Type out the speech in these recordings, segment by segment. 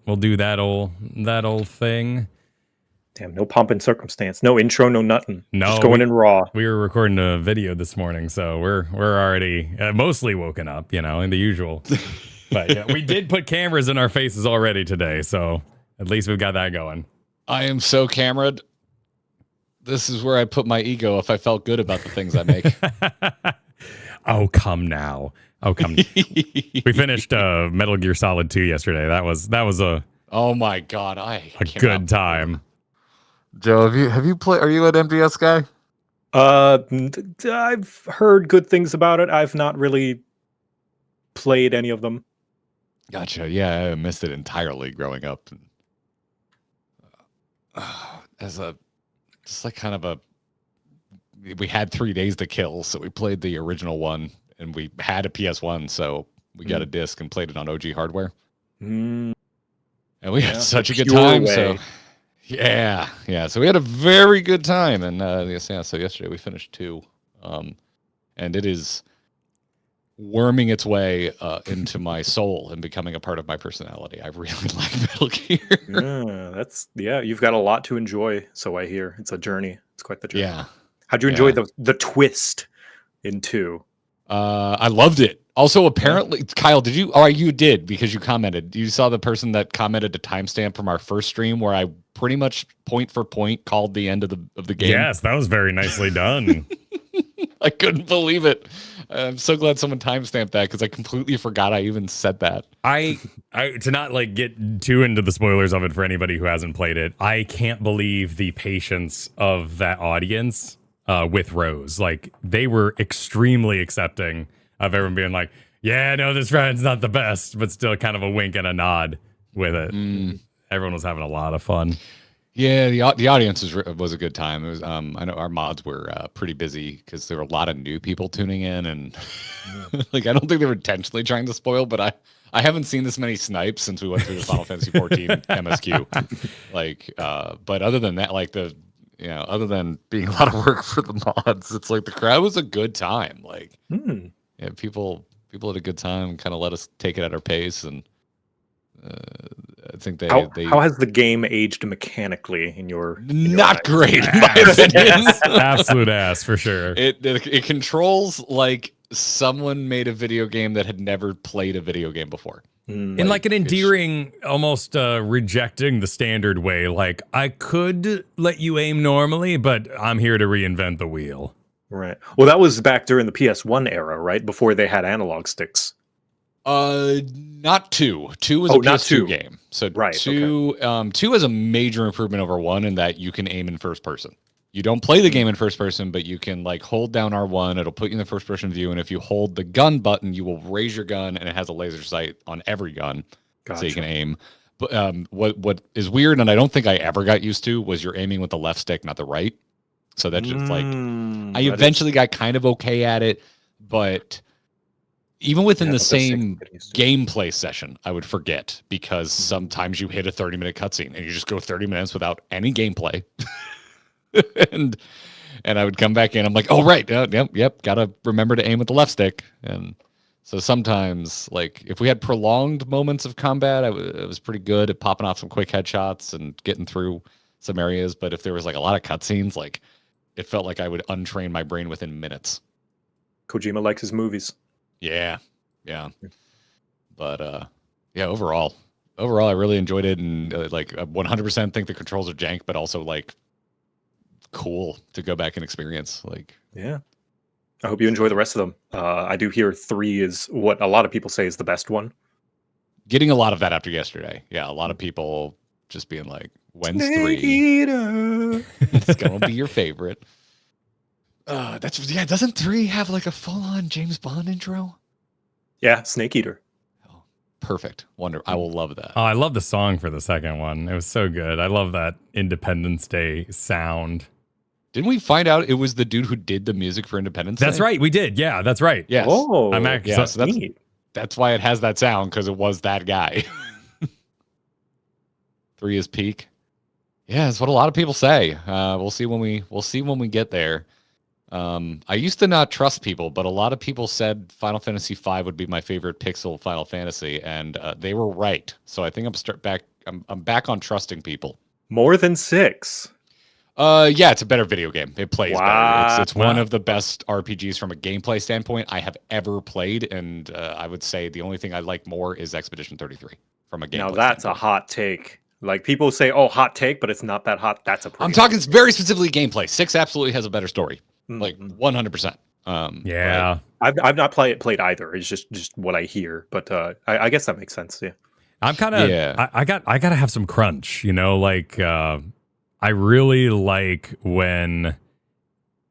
We'll do that old thing. Damn, no pomp and circumstance, no intro, no nothing. No, just going in raw. We were recording a video this morning, so we're already mostly woken up, in the usual. But yeah, we did put cameras in our faces already today, so at least we've got that going. I am so camera'd. This is where I put my ego if I felt good about the things I make. Oh, come now. Oh, come. We finished Metal Gear Solid 2 yesterday. That was a oh my god, a good time. Joe, have you played? Are you an MGS guy? I've heard good things about it. I've not really played any of them. Gotcha. Yeah, I missed it entirely growing up. We had 3 days to kill, so we played the original one, and we had a PS1, so we got a disc and played it on OG hardware. And we had such a good time. So yeah. So we had a very good time, and so yesterday we finished 2, and it is worming its way into my soul and becoming a part of my personality. I really like Metal Gear. You've got a lot to enjoy, so I hear. It's a journey. It's quite the journey. Yeah. How'd you enjoy the twist in 2? I loved it. Also, apparently, Kyle, did you? Oh, you did, because you commented. You saw the person that commented a timestamp from our first stream where I pretty much point for point called the end of the game. Yes, that was very nicely done. I couldn't believe it. I'm so glad someone timestamped that, because I completely forgot I even said that. I to not get too into the spoilers of it for anybody who hasn't played it, I can't believe the patience of that audience with Rose. Like, they were extremely accepting of everyone being like, yeah, no, this ride's not the best, but still kind of a wink and a nod with it. Everyone was having a lot of fun. Yeah, the audience was a good time. It was I know our mods were pretty busy because there were a lot of new people tuning in, and I don't think they were intentionally trying to spoil, but I haven't seen this many snipes since we went through the Final Fantasy 14 MSQ. But other than that, other than being a lot of work for the mods, it's like the crowd was a good time. Yeah, people had a good time, kind of let us take it at our pace, and I think how has the game aged mechanically in your not great in my opinion. Absolute ass for sure. It controls like someone made a video game that had never played a video game before. In an endearing, almost rejecting the standard way. Like, I could let you aim normally, but I'm here to reinvent the wheel. Right. Well, that was back during the PS1 era, right? Before they had analog sticks. Not 2. 2 was a PS2 game. So right, 2 is a major improvement over 1 in that you can aim in first person. You don't play the game in first person, but you can hold down R1. It'll put you in the first person view, and if you hold the gun button, you will raise your gun, and it has a laser sight on every gun, so you can aim. But what is weird, and I don't think I ever got used to, was you're aiming with the left stick, not the right. So that's just I eventually got kind of okay at it, but even within the same gameplay session, I would forget, because sometimes you hit a 30-minute cutscene and you just go 30 minutes without any gameplay. and I would come back in. I'm like, oh, right. Yep. Got to remember to aim with the left stick. And so sometimes, if we had prolonged moments of combat, it was pretty good at popping off some quick headshots and getting through some areas. But if there was a lot of cutscenes, it felt like I would untrain my brain within minutes. Kojima likes his movies. Yeah. But overall, I really enjoyed it, and I 100% think the controls are jank, but also cool to go back and experience. Yeah. I hope you enjoy the rest of them. I do hear 3 is what a lot of people say is the best one. Getting a lot of that after yesterday. Yeah, a lot of people just being like, when's Snake 3? Eater. It's gonna be your favorite. Doesn't 3 have a full-on James Bond intro? Yeah, Snake Eater. Oh, perfect. Wonder. I will love that. Oh, I love the song for the second one. It was so good. I love that Independence Day sound. Didn't we find out it was the dude who did the music for Independence Day? That's right. We did. Yeah, that's right. Yes. Oh, I'm actually, yeah, so that's why it has that sound, because it was that guy. 3 is peak. Yeah, that's what a lot of people say. We'll see when we get there. I used to not trust people, but a lot of people said Final Fantasy V would be my favorite pixel Final Fantasy, and they were right. So I think I'm back on trusting people. More than 6. Yeah, it's a better video game. It plays better. It's one Wow. of the best RPGs from a gameplay standpoint I have ever played, and I would say the only thing I like more is Expedition 33 from a gameplay. Now that's standpoint. a hot take. Like people say, "Oh, hot take," but it's not that hot. That's a. I'm talking very specifically gameplay. 6 absolutely has a better story, like Mhm. 100%. Yeah. I've not played either. It's just what I hear, but I guess that makes sense. Yeah. I'm kind of Yeah. I gotta have some crunch, you know, like I really like when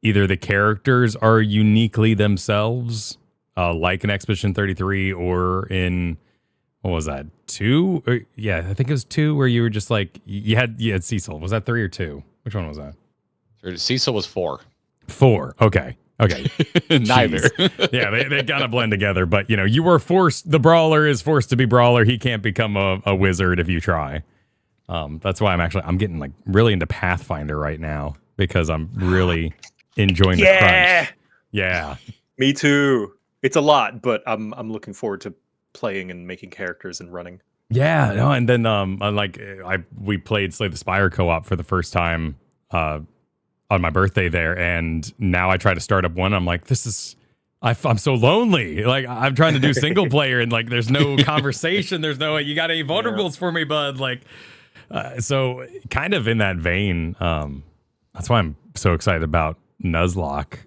either the characters are uniquely themselves, like in Expedition 33 or in what was that, 2? Or, yeah, I think it was 2 where you were just like you had Cecil. Was that 3 or 2? Which one was that? Cecil was 4. 4. Okay. Neither. Yeah, they kind of blend together, but you know, you were forced. The brawler is forced to be brawler. He can't become a wizard if you try. That's why I'm getting like really into Pathfinder right now because I'm really enjoying the crunch. Yeah, Me too. It's a lot, but I'm looking forward to playing and making characters and running. yeah. No, and then we played Slay the Spire co-op for the first time on my birthday there, and now I try to start up one. I'm like, I'm so lonely. Like I'm trying to do single player, and like there's no conversation. There's no you got any vulnerables for me, bud? Like, so kind of in that vein. That's why I'm so excited about Nuzlocke.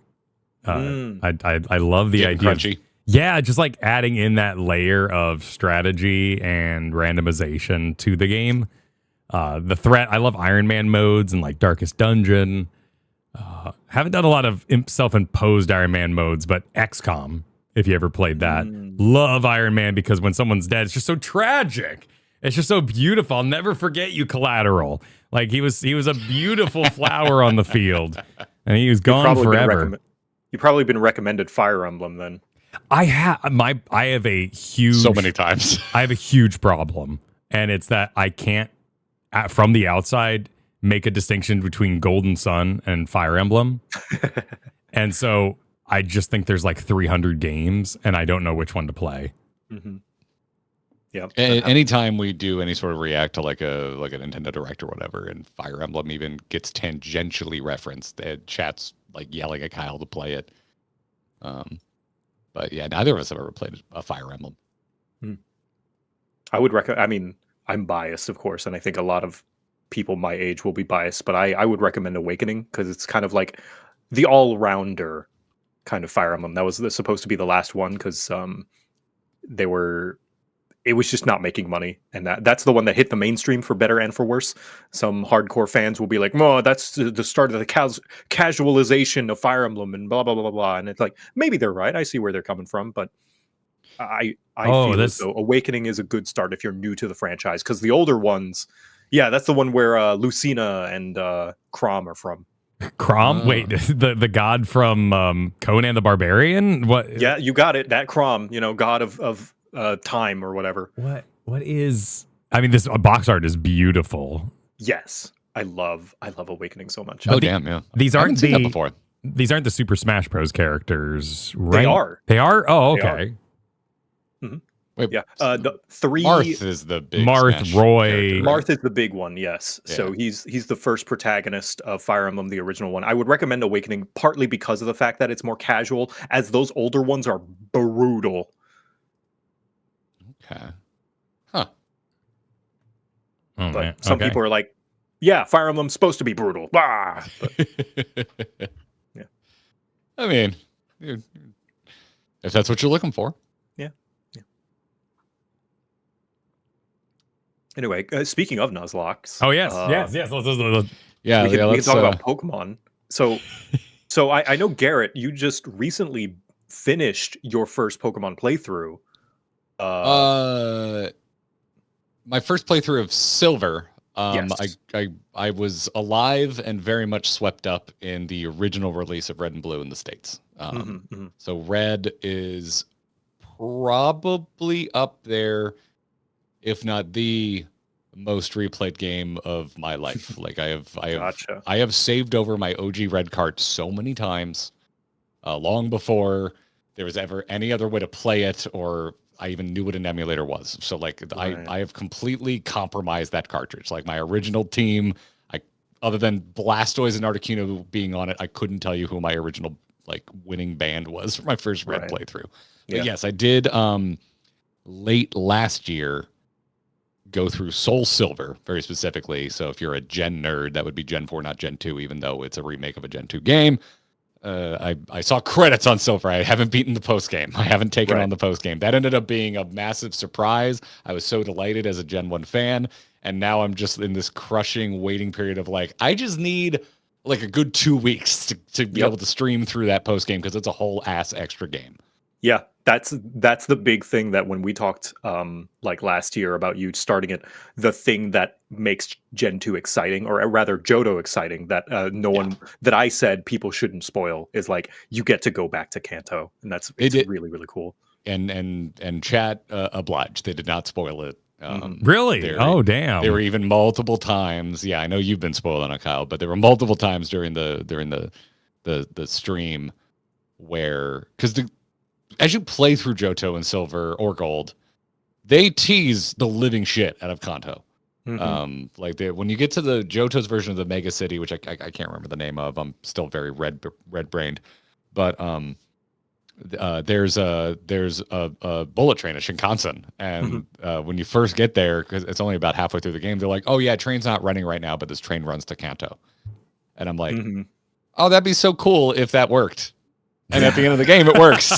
I love the Getting idea. crunchy. Yeah, just like adding in that layer of strategy and randomization to the game. The threat, I love Iron Man modes and like Darkest Dungeon. Haven't done a lot of self-imposed Iron Man modes, but XCOM, if you ever played that. Love Iron Man because when someone's dead, it's just so tragic. It's just so beautiful. I'll never forget you, Collateral. Like he was a beautiful flower on the field, and he was gone forever. You've probably been recommended Fire Emblem then. I have a huge So many times. I have a huge problem, and it's that I can't from the outside make a distinction between Golden Sun and Fire Emblem. And so I just think there's like 300 games and I don't know which one to play. Mm-hmm. Yeah. Anytime we do any sort of react to like a Nintendo Direct or whatever, and Fire Emblem even gets tangentially referenced, chat's like yelling at Kyle to play it. But yeah, neither of us have ever played a Fire Emblem. I would recommend. I mean, I'm biased, of course, and I think a lot of people my age will be biased, but I would recommend Awakening because it's kind of like the all-rounder kind of Fire Emblem. That was supposed to be the last one because it was just not making money, and that's the one that hit the mainstream for better and for worse. Some hardcore fans will be like, "Oh, that's the start of the casualization of Fire Emblem," and blah blah blah blah blah. And it's like maybe they're right. I see where they're coming from, but I feel as though Awakening is a good start if you're new to the franchise because the older ones. Yeah, that's the one where Lucina and Crom are from. Crom? Wait, the god from Conan the Barbarian? What? Yeah, you got it. That Crom, god of time or whatever. What is? I mean, this box art is beautiful. Yes, I love Awakening so much. Damn, yeah. These I aren't haven't seen that before. These aren't the Super Smash Bros. Characters, right? They are. They are. Oh, They are. okay. Mm-hmm. Wait, yeah, the 3. Marth is the big Marth, Smash Roy. character. Marth is the big one, yes. Yeah. So he's the first protagonist of Fire Emblem, the original one. I would recommend Awakening partly because of the fact that it's more casual, as those older ones are brutal. Okay. Huh. Oh, But man. some Okay. people are like, yeah, Fire Emblem's supposed to be brutal. Bah! But yeah. I mean, if that's what you're looking for. Anyway, speaking of Nuzlocke. Oh yes. Let's Yeah, we can let's talk about Pokemon. So I know, Garrett, you just recently finished your first Pokemon playthrough. My first playthrough of Silver. Yes. I was alive and very much swept up in the original release of Red and Blue in the States. So Red is probably up there, if not the most replayed game of my life. Like Gotcha. I have saved over my OG Red cart so many times, long before there was ever any other way to play it, or I even knew what an emulator was. So like I have completely compromised that cartridge. Like my original team, other than Blastoise and Articuno being on it, I couldn't tell you who my original like winning band was for my first Red playthrough. But yes, I did late last year go through Soul Silver very specifically. So if you're a Gen nerd, that would be Gen 4, not Gen 2, even though it's a remake of a Gen 2 game. I saw credits on Silver. I haven't beaten the post game. I haven't taken on the post game. That ended up being a massive surprise. I was so delighted as a Gen 1 fan. And now I'm just in this crushing waiting period of like, I just need like a good 2 weeks to be able to stream through that post game because it's a whole ass extra game. Yeah, that's the big thing that when we talked like last year about you starting it, the thing that makes Gen 2 exciting, or rather Johto exciting, that no one that I said people shouldn't spoil is like you get to go back to Kanto, and it's really, really cool. And chat obliged. They did not spoil it. Really? Oh, damn. There were even multiple times. Yeah, I know you've been spoiling it, Kyle, but there were multiple times during the stream where, because as you play through Johto and Silver or Gold, they tease the living shit out of Kanto. Like when you get to the Johto's version of the Mega City, which I can't remember the name of, I'm still very red brained, but there's a bullet train at Shinkansen, and when you first get there, because it's only about halfway through the game, they're like, "Oh yeah, train's not running right now, but this train runs to Kanto," and I'm like, "Oh, that'd be so cool if that worked." And at the end of the game, it works.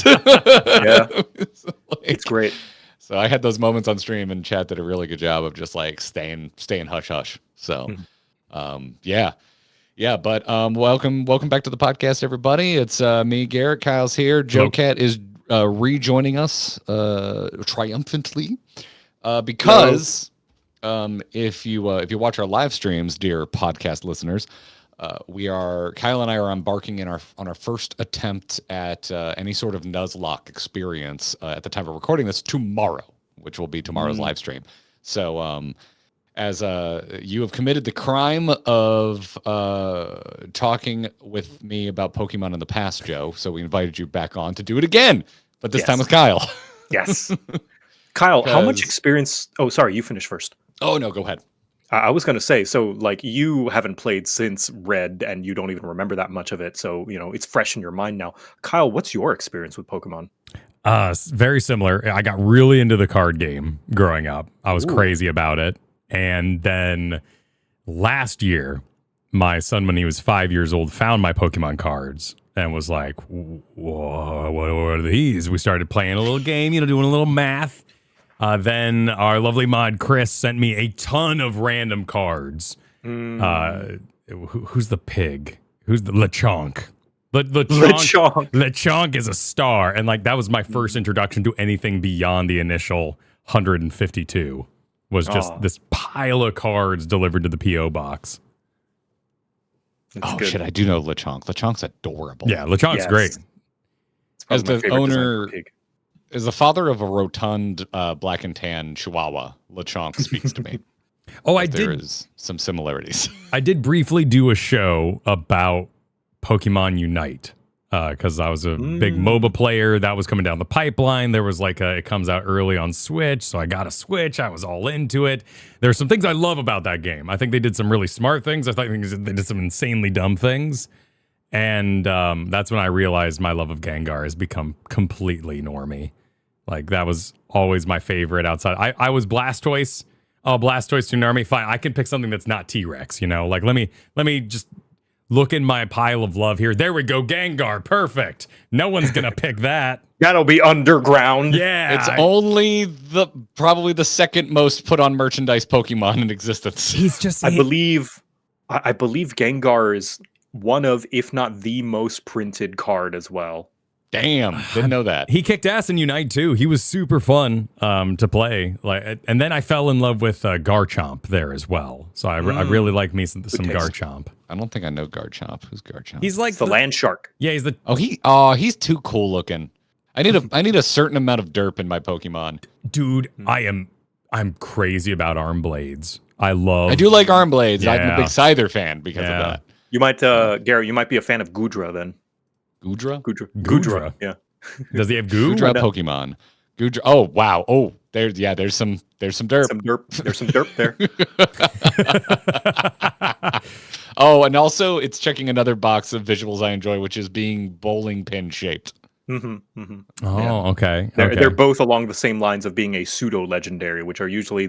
It's great. So I had those moments on stream, and chat did a really good job of just like staying hush hush. So, yeah. But welcome back to the podcast, everybody. It's me, Garrett. Kyle's here. JoCat is rejoining us triumphantly because if you watch our live streams, dear podcast listeners. Kyle and I are embarking on our first attempt at any sort of Nuzlocke experience at the time of recording this tomorrow, which will be tomorrow's live stream. So, as you have committed the crime of talking with me about Pokemon in the past, Joe, so we invited you back on to do it again, but this time with Kyle. Yes. Kyle, how much experience? Oh, sorry, you finish first. Oh, no, go ahead. I was going to say, so like you haven't played since Red and you don't even remember that much of it. So, it's fresh in your mind now. Kyle, what's your experience with Pokemon? Very similar. I got really into the card game growing up. I was crazy about it. And then last year, my son, when he was 5 years old, found my Pokemon cards and was like, whoa, what are these? We started playing a little game, doing a little math. Then our lovely mod Chris sent me a ton of random cards. Who's the pig? Who's the Lechonk? Lechonk is a star, and like that was my first introduction to anything beyond the initial 152. Was just this pile of cards delivered to the PO box. Shit! I do know Lechonk. Lechonk's adorable. Yeah, Lechonk's great. As the owner. As the father of a rotund black and tan Chihuahua, Lechonk speaks to me. There is some similarities. I did briefly do a show about Pokemon Unite because I was a big MOBA player that was coming down the pipeline. There was it comes out early on Switch, so I got a Switch. I was all into it. There's some things I love about that game. I think they did some really smart things. I think they did some insanely dumb things. And that's when I realized my love of Gengar has become completely normie. Like, that was always my favorite outside. I was Blastoise. Oh, Blastoise to normie. Fine, I can pick something that's not T-Rex, Like, let me just look in my pile of love here. There we go, Gengar. Perfect. No one's going to pick that. That'll be underground. Yeah. It's only probably the second most put on merchandise Pokemon in existence. He's just... I believe Gengar is one of, if not the most printed card as well. Damn, didn't know that. He kicked ass in Unite too. He was super fun to play. And then I fell in love with Garchomp there as well. So I really like me some Garchomp. I don't think I know Garchomp. Who's Garchomp? He's like the land shark. Yeah, he's the. He's too cool looking. I need a certain amount of derp in my Pokemon. Dude, I'm crazy about arm blades. I do like arm blades. Yeah. I'm a big Scyther fan because of that. You might, Garrett, you might be a fan of Gudra then. Gudra? Gudra, yeah. Does he have goo? Gudra Pokemon. Goodra. Oh wow. Oh, there's some derp. There's some derp there. Oh, and also it's checking another box of visuals I enjoy, which is being bowling pin shaped. Oh, okay. They're both along the same lines of being a pseudo legendary, which are usually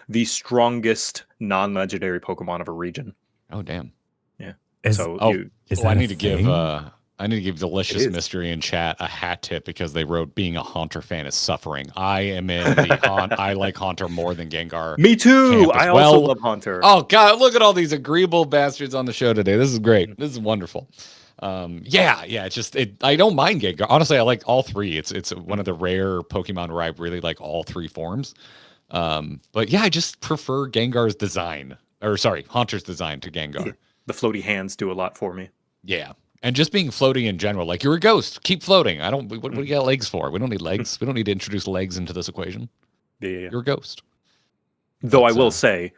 the strongest non-legendary Pokemon of a region. Oh damn. Yeah. Is I need to thing? give Delicious Mystery in chat a hat tip because they wrote being a Haunter fan is suffering. I am in the I like Haunter more than Gengar. Me too. I also love Haunter. Oh god, look at all these agreeable bastards on the show today. This is great. This is wonderful. It's just I don't mind Gengar. Honestly, I like all three. It's one of the rare Pokemon where I really like all three forms. But yeah, I just prefer Gengar's design. Haunter's design to Gengar. The floaty hands do a lot for me. Yeah. And just being floating in general, like you're a ghost, keep floating. What do you got legs for? We don't need legs. We don't need to introduce legs into this equation. Yeah. You're a ghost. Though I will say,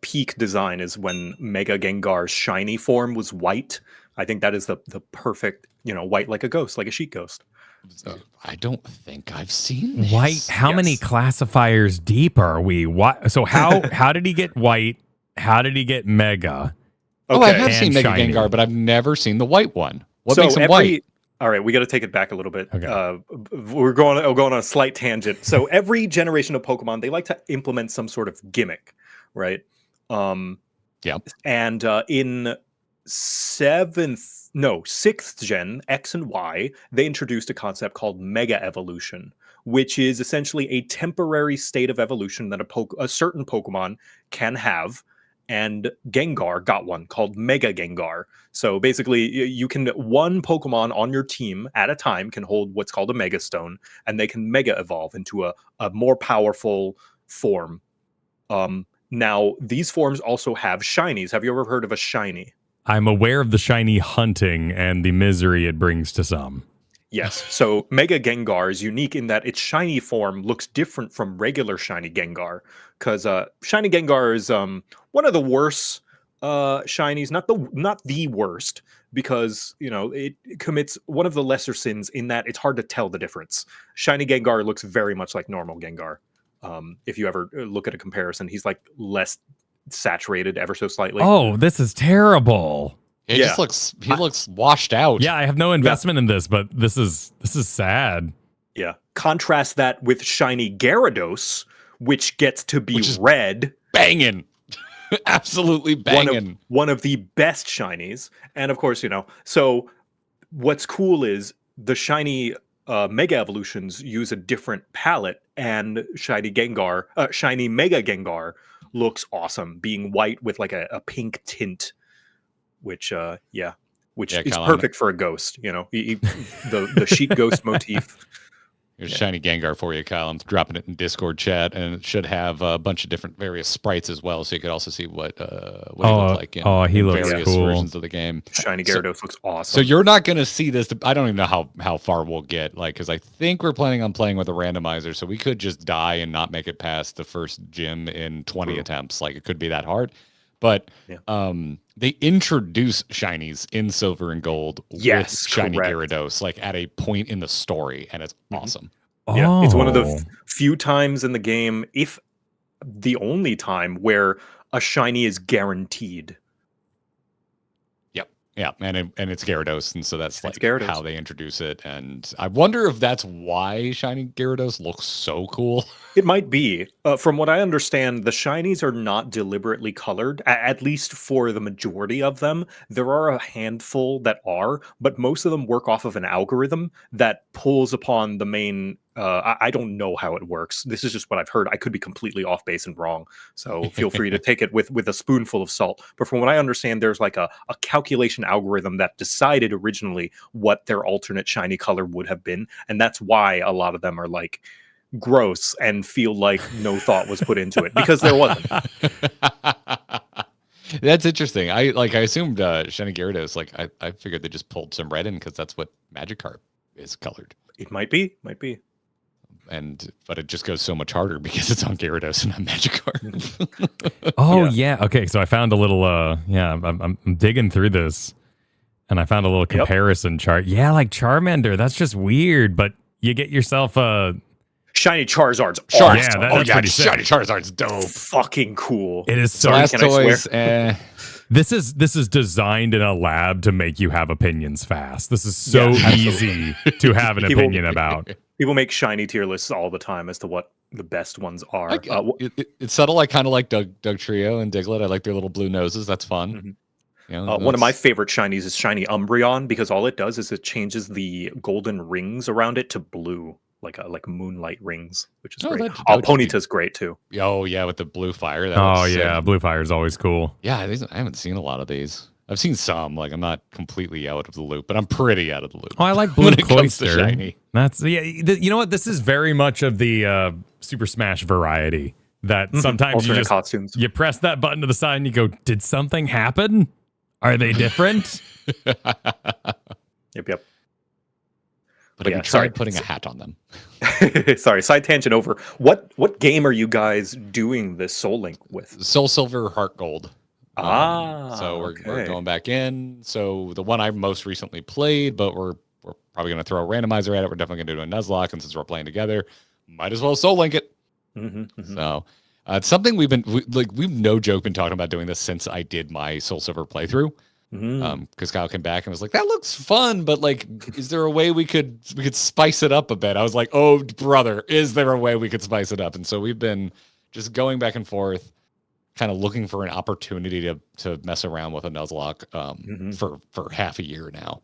peak design is when Mega Gengar's shiny form was white. I think that is the perfect, white like a ghost, like a sheet ghost. So. I don't think I've seen this. White. How many classifiers deep are we? What? So how did he get white? How did he get Mega? Okay. Oh, I have seen Mega shiny. Gengar, but I've never seen the white one. What makes him white? All right, we got to take it back a little bit. Okay. We're going on a slight tangent. So every generation of Pokemon, they like to implement some sort of gimmick, right? Yeah. And in sixth gen, X and Y, they introduced a concept called Mega Evolution, which is essentially a temporary state of evolution that a certain Pokemon can have. And Gengar got one called Mega Gengar. So basically, one Pokemon on your team at a time can hold what's called a Mega Stone, and they can Mega Evolve into a more powerful form. Now, these forms also have shinies. Have you ever heard of a shiny? I'm aware of the shiny hunting and the misery it brings to some. Yes. So Mega Gengar is unique in that its shiny form looks different from regular shiny Gengar, because shiny Gengar is one of the worst shinies, not the worst, because it commits one of the lesser sins in that it's hard to tell the difference. Shiny Gengar looks very much like normal Gengar. If you ever look at a comparison, he's like less saturated ever so slightly. Oh, this is terrible. He looks washed out. Yeah, I have no investment in this, but this is sad. Yeah. Contrast that with shiny Gyarados, which gets to be red. Banging. Absolutely banging. One of the best shinies. And of course, so what's cool is the shiny Mega Evolutions use a different palette, and shiny Mega Gengar looks awesome, being white with like a pink tint. Which is perfect for a ghost, the sheet ghost motif. Here's shiny Gengar for you, Kyle. I'm dropping it in Discord chat, and it should have a bunch of different various sprites as well, so you could also see what he looks like in he looks various cool. versions of the game. Shiny Gyarados looks awesome. So you're not going to see this. I don't even know how far we'll get, because I think we're planning on playing with a randomizer, so we could just die and not make it past the first gym in 20 attempts. Like, it could be that hard. But they introduce shinies in Silver and Gold with shiny Gyarados, like at a point in the story, and it's awesome. Yeah, it's one of the few times in the game, if the only time, where a shiny is guaranteed. Yeah, and it's Gyarados, and so that's like how they introduce it. And I wonder if that's why shiny Gyarados looks so cool. It might be. From what I understand, the shinies are not deliberately colored, at least for the majority of them. There are a handful that are, but most of them work off of an algorithm that pulls upon the main... I don't know how it works. This is just what I've heard. I could be completely off base and wrong. So feel free to take it with a spoonful of salt. But from what I understand, there's like a calculation algorithm that decided originally what their alternate shiny color would have been. And that's why a lot of them are like gross and feel like no thought was put into it, because there wasn't. That's interesting. I assumed shiny Gyarados, I figured they just pulled some red in because that's what Magikarp is colored. It might be. But it just goes so much harder because it's on Gyarados and not Magikarp. Okay, so I found a little I'm digging through this, and I found a little comparison chart. Yeah, like Charmander, that's just weird, but you get yourself a shiny Charizard's Charizard. awesome. Yeah, Oh that's yeah, pretty sick. shiny Charizard's dope. Fucking cool. It is so. Blastoise, This is designed in a lab to make you have opinions fast. This is so Yeah, easy to have an People- opinion about. People make shiny tier lists all the time as to what the best ones are. It's subtle. I kind of like Doug Trio and Diglett. I like their little blue noses. That's fun. Mhm. You know, One of my favorite shinies is shiny Umbreon because all it does is it changes the golden rings around it to blue, like moonlight rings, which is Oh, great. that would be- Ponyta's great too. Oh yeah, with the blue fire. That Oh looks sick. yeah, Blue Fire is always cool. Yeah. I haven't seen a lot of these. I've seen some. Like I'm not completely out of the loop, but I'm pretty out of the loop. Oh, I like Blue when it comes to Cloyster. shiny. That's you know what? This is very much of the Super Smash variety. That sometimes you Alternate just costumes. you press that button to the side and you go, "Did something happen? Are they different?" Yep. But have yeah, you tried sorry. putting a hat on them? Sorry, side tangent over. What game are you guys doing this Soul Link with? Soul Silver, Heart Gold. So we're okay. going back in. So the one I most recently played, but we're probably going to throw a randomizer at it. We're definitely going to do a Nuzlocke, and since we're playing together, might as well Soul Link it. So it's something we've no joke been talking about doing this since I did my Soul Silver playthrough. Because Kyle came back and was like, "That looks fun, but like, is there a way we could spice it up a bit?" I was like, "Oh, brother, is there a way we could spice it up?" And so we've been just going back and forth, kind of looking for an opportunity to mess around with a Nuzlocke for half a year now.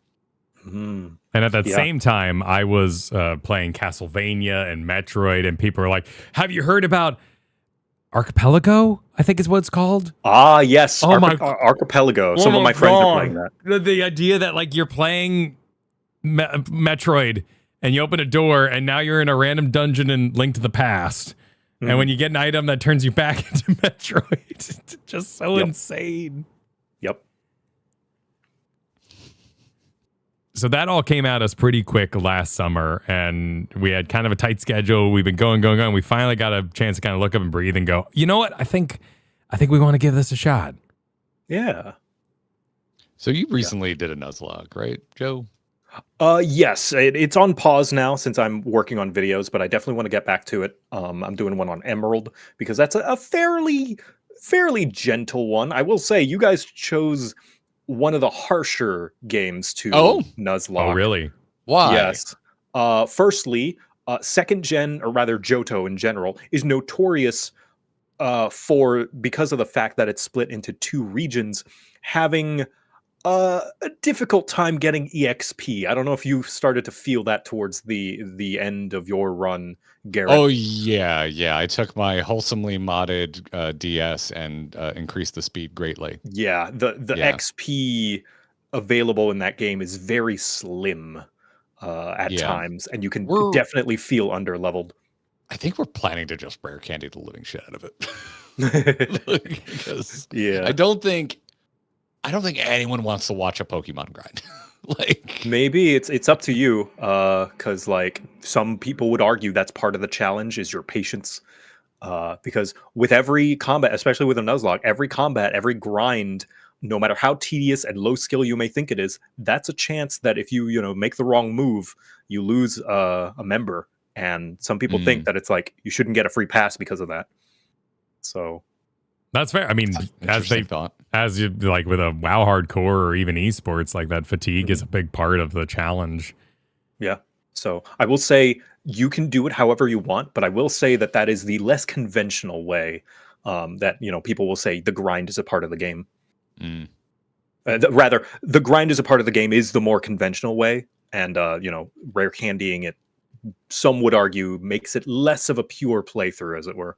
And at that same time, I was playing Castlevania and Metroid, and people were like, "Have you heard about Archipelago?" I think is what it's called. Yes. Oh my- Archipelago. Oh Some of my my friends are God. playing that. The idea that like you're playing Metroid and you open a door and now you're in a random dungeon in Link to the Past. And when you get an item that turns you back into Metroid, it's just so insane. Yep. So that all came at us pretty quick last summer, and we had kind of a tight schedule. We've been going. We finally got a chance to kind of look up and breathe and go, you know what? I think we want to give this a shot. Yeah. So you recently did a Nuzlocke, right, Joe? Yes, it's on pause now since I'm working on videos, but I definitely want to get back to it. I'm doing one on Emerald because that's a fairly gentle one. I will say you guys chose one of the harsher games to Nuzlocke. Oh, really? Why? Yes. Firstly, second gen, or rather Johto in general, is notorious because of the fact that it's split into two regions, having a difficult time getting EXP. I don't know if you started to feel that towards the end of your run, Garrett. Oh yeah. I took my wholesomely modded DS and increased the speed greatly. Yeah, the XP available in that game is very slim at times, and you can definitely feel underleveled. I think we're planning to just rare candy the living shit out of it. Because I don't think anyone wants to watch a Pokemon grind. Like maybe it's up to you, because like some people would argue that's part of the challenge is your patience. Because with every combat, especially with a Nuzlocke, every combat, every grind, no matter how tedious and low skill you may think it is, that's a chance that if you make the wrong move, you lose a member. And some people think that it's like you shouldn't get a free pass because of that. So that's fair. I mean, as you like with a WoW hardcore or even esports, like that fatigue is a big part of the challenge. Yeah. So I will say you can do it however you want, but I will say that is the less conventional way. That people will say the grind is a part of the game. Rather, the grind is a part of the game is the more conventional way, and rare candying it, some would argue, makes it less of a pure playthrough, as it were.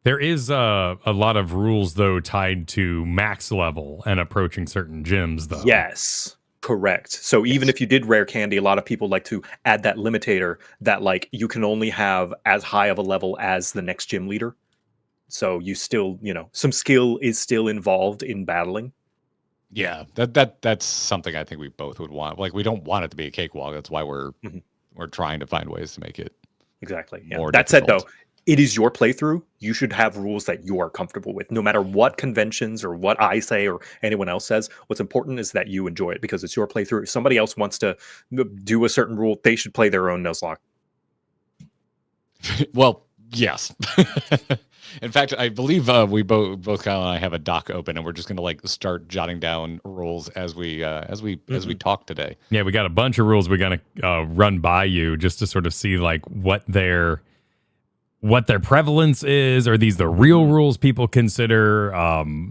There is a lot of rules, though, tied to max level and approaching certain gyms, though. Yes, correct. So even if you did rare candy, a lot of people like to add that limitator that like you can only have as high of a level as the next gym leader. So you still, some skill is still involved in battling. Yeah, that's something I think we both would want. Like we don't want it to be a cakewalk. That's why we're trying to find ways to make it exactly. Yeah. More that difficult. said, though, it is your playthrough. You should have rules that you are comfortable with, no matter what conventions or what I say or anyone else says. What's important is that you enjoy it because it's your playthrough. If somebody else wants to do a certain rule, they should play their own Nuzlocke. Well, yes. In fact, I believe we both Kyle and I have a doc open, and we're just going to like start jotting down rules as we talk today. Yeah, we got a bunch of rules we're gonna run by you just to sort of see like what their prevalence is. Are these the real rules people consider?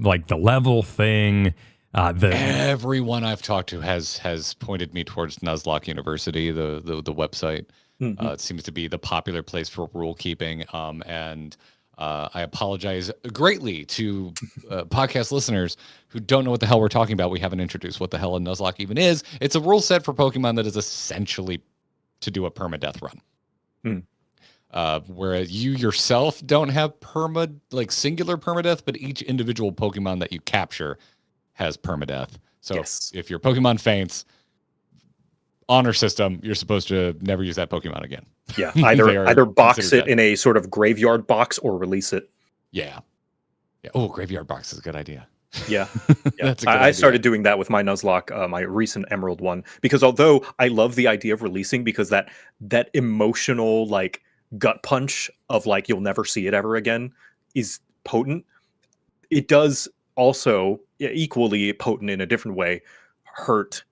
Like the level thing. Everyone I've talked to has pointed me towards Nuzlocke University, the website. It seems to be the popular place for rule keeping. And I apologize greatly to podcast listeners who don't know what the hell we're talking about. We haven't introduced what the hell a Nuzlocke even is. It's a rule set for Pokemon that is essentially to do a permadeath run. Whereas you yourself don't have singular permadeath, but each individual Pokemon that you capture has permadeath. So if your Pokemon faints, honor system, you're supposed to never use that Pokemon again. Yeah, either box it in a sort of graveyard box or release it. Yeah. Oh, graveyard box is a good idea. Yeah, That's a good I idea. started doing that with my Nuzlocke, my recent Emerald one, because although I love the idea of releasing, because that emotional like gut punch of like you'll never see it ever again is potent. It does also equally potent in a different way hurt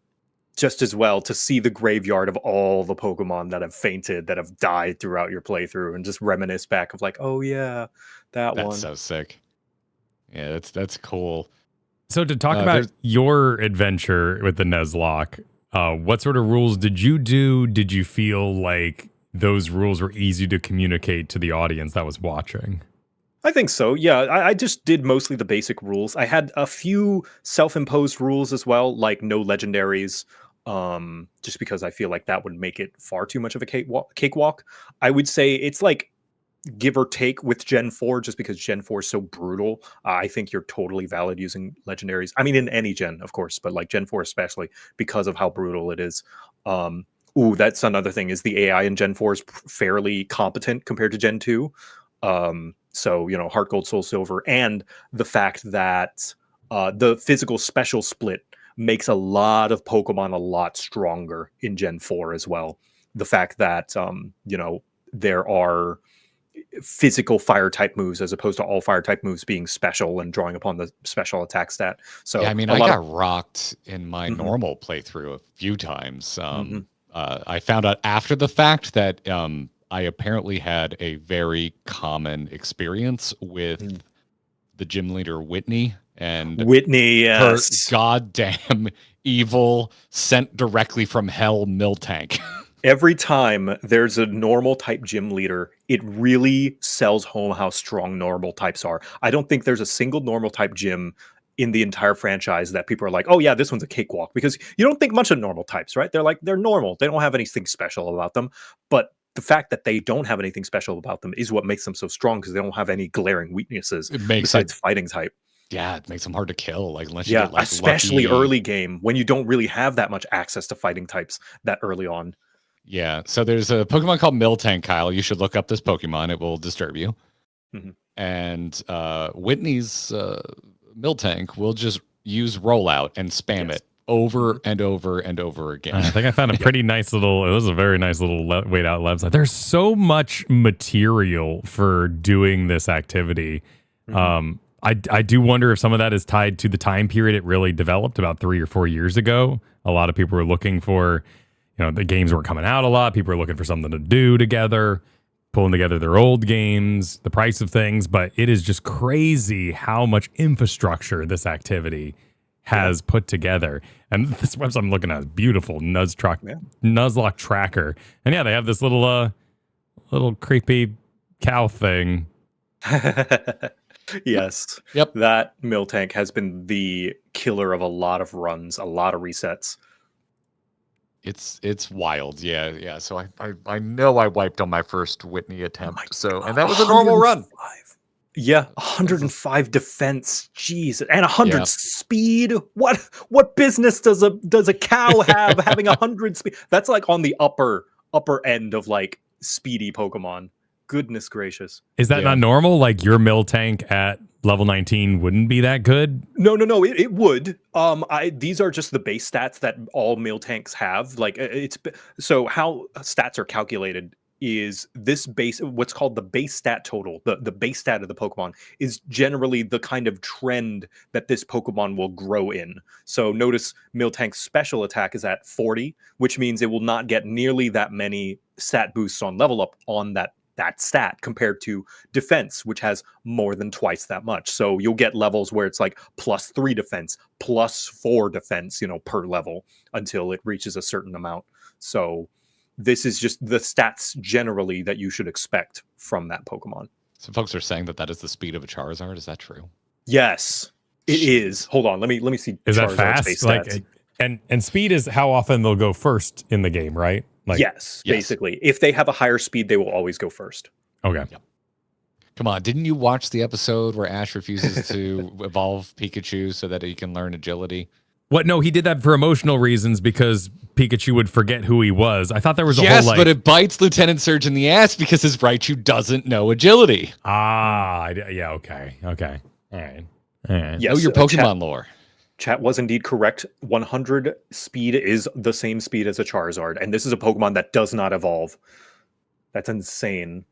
just as well to see the graveyard of all the Pokemon that have fainted, that have died throughout your playthrough, and just reminisce back of like, oh yeah, that's one. That's so sick. Yeah, that's cool. So to talk about your adventure with the Nuzlocke, what sort of rules did you do? Did you feel like those rules were easy to communicate to the audience that was watching? I think so. Yeah, I just did mostly the basic rules. I had a few self-imposed rules as well, like no legendaries, just because I feel like that would make it far too much of a cakewalk. I would say it's like give or take with Gen 4, just because Gen 4 is so brutal. I think you're totally valid using legendaries. I mean, in any gen, of course, but like Gen 4 especially, because of how brutal it is. Ooh, that's another thing, is the AI in Gen 4 is fairly competent compared to Gen 2. So, you know, Heart Gold, Soul Silver, and the fact that the physical special split makes a lot of Pokemon a lot stronger in Gen 4 as well. The fact that, you know, there are physical fire type moves as opposed to all fire type moves being special and drawing upon the special attack stat. So yeah, I mean, I got rocked in my normal playthrough a few times. I found out after the fact that I apparently had a very common experience with the gym leader Whitney, and her goddamn evil sent directly from hell Miltank. Every time there's a normal type gym leader, it really sells home how strong normal types are. I don't think there's a single normal type gym in the entire franchise that people are like, oh yeah, this one's a cakewalk, because you don't think much of normal types, right? They're normal. They don't have anything special about them. But the fact that they don't have anything special about them is what makes them so strong, because they don't have any glaring weaknesses besides fighting type. Yeah, it makes them hard to kill. Like unless you get, like, especially lucky. early game when you don't really have that much access to fighting types that early on. Yeah, so there's a Pokemon called Miltank, Kyle. You should look up this Pokemon. It will disturb you. And Whitney's Miltank will just use Rollout and spam it over and over and over again. I think I found a pretty nice little, it was a very nice little wait out website. There's so much material for doing this activity. I do wonder if some of that is tied to the time period it really developed about 3 or 4 years ago. A lot of people were looking for, you know, the games weren't coming out a lot. People were looking for something to do together, pulling together their old games, the price of things. But it is just crazy how much infrastructure this activity has put together. And this website I'm looking at is beautiful. Nuzlocke tracker. And yeah, they have this little creepy cow thing. Yes. Yep. That Miltank has been the killer of a lot of runs, a lot of resets. It's wild. Yeah. So I know I wiped on my first Whitney attempt. And that was a 105. normal run. Yeah, 105 defense. Jeez, and 100 speed. What business does a cow have having 100 speed? That's like on the upper end of like speedy Pokemon. Goodness gracious. Is that not normal? Like your Miltank at level 19 wouldn't be that good? No, it would. These are just the base stats that all Miltanks have. Like it's so how stats are calculated is this base, what's called the base stat total, the base stat of the Pokemon is generally the kind of trend that this Pokemon will grow in. So notice Miltank's special attack is at 40, which means it will not get nearly that many stat boosts on level up on that stat compared to defense, which has more than twice that much. So you'll get levels where it's like +3 defense, +4 defense, per level until it reaches a certain amount. So this is just the stats generally that you should expect from that Pokemon. So folks are saying that is the speed of a Charizard. Is that true? Yes, it is. Hold on, let me see. Is that Charizard's fast? base Like, stats. and speed is how often they'll go first in the game, right? Like, yes, basically. If they have a higher speed, they will always go first. Okay. Yep. Come on, didn't you watch the episode where Ash refuses to evolve Pikachu so that he can learn agility? What? No, he did that for emotional reasons because Pikachu would forget who he was. I thought there was a yes, whole like. but it bites Lieutenant Surge in the ass because his Raichu doesn't know agility. Yeah. Okay. All right. Yes, Know your Pokemon lore. Chat was indeed correct. 100 speed is the same speed as a Charizard, and this is a Pokemon that does not evolve. That's insane.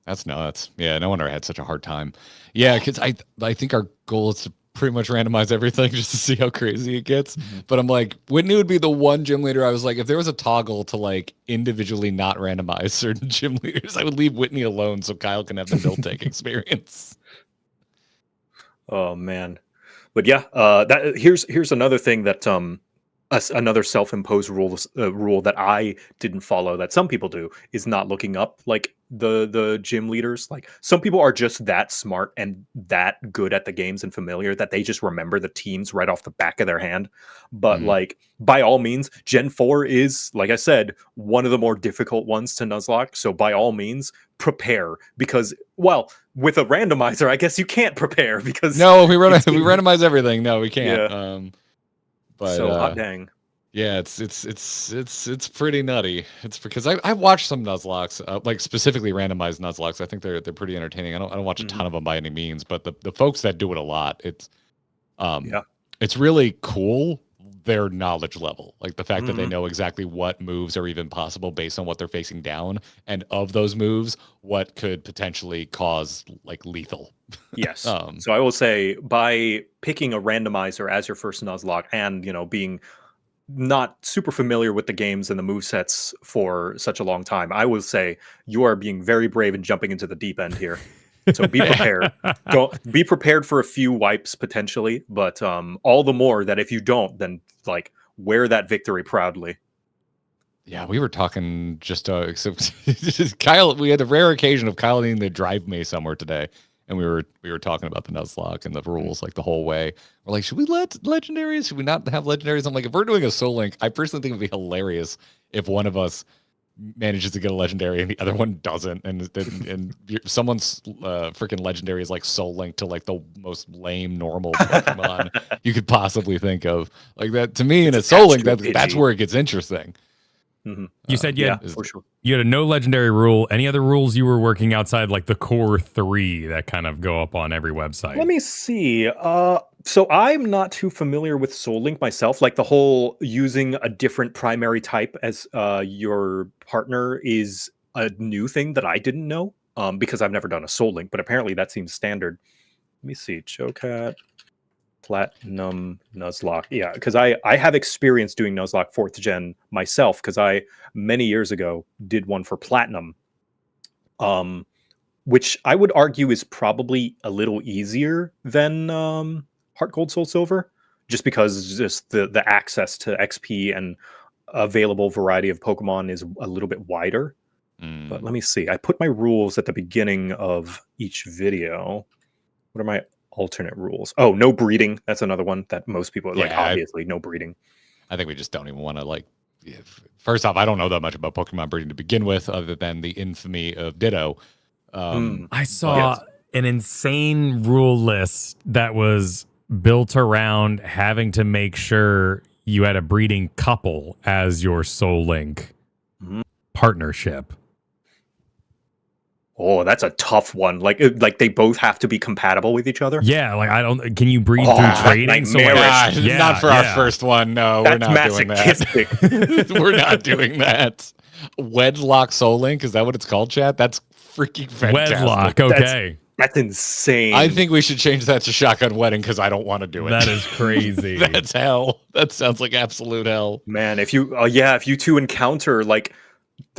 That's nuts. Yeah, no wonder I had such a hard time. Yeah, because I think our goal is to pretty much randomize everything just to see how crazy it gets. Mm-hmm. But I'm like, Whitney would be the one gym leader. I was like, if there was a toggle to like individually not randomize certain gym leaders, I would leave Whitney alone so Kyle can have the Miltank experience. Oh man. But yeah, here's another thing that another self-imposed rule that I didn't follow that some people do is not looking up like the gym leaders. Like some people are just that smart and that good at the games and familiar that they just remember the teams right off the back of their hand. But like by all means, Gen 4 is, like I said, one of the more difficult ones to Nuzlocke. So by all means, prepare because, well, with a randomizer, I guess you can't prepare because no, we randomize everything. No, we can't. Yeah. But so hot dang. Yeah, it's pretty nutty. It's because I watched some Nuzlocke, like specifically randomized Nuzlocke. I think they're pretty entertaining. I don't watch a ton of them by any means, but the folks that do it a lot, it's really cool. Their knowledge level, like the fact that they know exactly what moves are even possible based on what they're facing down, and of those moves, what could potentially cause like lethal. Yes. So I will say by picking a randomizer as your first Nuzlocke and being not super familiar with the games and the movesets for such a long time, I will say you are being very brave and jumping into the deep end here. So be prepared. Be prepared for a few wipes potentially, but all the more that if you don't, then like wear that victory proudly. Yeah, we were talking just Kyle. We had the rare occasion of Kyle needing to drive me somewhere today, and we were talking about the Nuzlocke and the rules like the whole way. We're like, should we let legendaries? Should we not have legendaries? I'm like, if we're doing a Soul Link, I personally think it'd be hilarious if one of us manages to get a legendary and the other one doesn't, and someone's freaking legendary is like Soul Link to like the most lame normal Pokemon you could possibly think of. Like that to me in a Soul Link, that's where it gets interesting. Mm-hmm. You said you had, for sure. You had a no legendary rule. Any other rules you were working outside like the core 3 that kind of go up on every website? Let me see. So I'm not too familiar with Soul Link myself. Like the whole using a different primary type as your partner is a new thing that I didn't know because I've never done a Soul Link, but apparently that seems standard. Let me see. JoCat, Platinum, Nuzlocke. Yeah, because I have experience doing Nuzlocke 4th gen myself because I, many years ago, did one for Platinum. Which I would argue is probably a little easier than Heart Gold Soul Silver, just because just the access to XP and available variety of Pokemon is a little bit wider. But let me see. I put my rules at the beginning of each video. What are my alternate rules? Oh, no breeding. That's another one that most people like. Obviously, no breeding. I think we just don't even want to like. First off, I don't know that much about Pokemon breeding to begin with, other than the infamy of Ditto. I saw an insane rule list that was built around having to make sure you had a breeding couple as your Soul Link partnership. Oh, that's a tough one. Like they both have to be compatible with each other. Yeah, like can you breed through trading? So like, not for our first one. No, we're not doing that. We're not doing that. Wedlock Soul Link, is that what it's called, chat? That's freaking fantastic. Wedlock. Okay. That's insane. I think we should change that to Shotgun Wedding because I don't want to do it. That is crazy. That's hell. That sounds like absolute hell. Man, if you two encounter, like,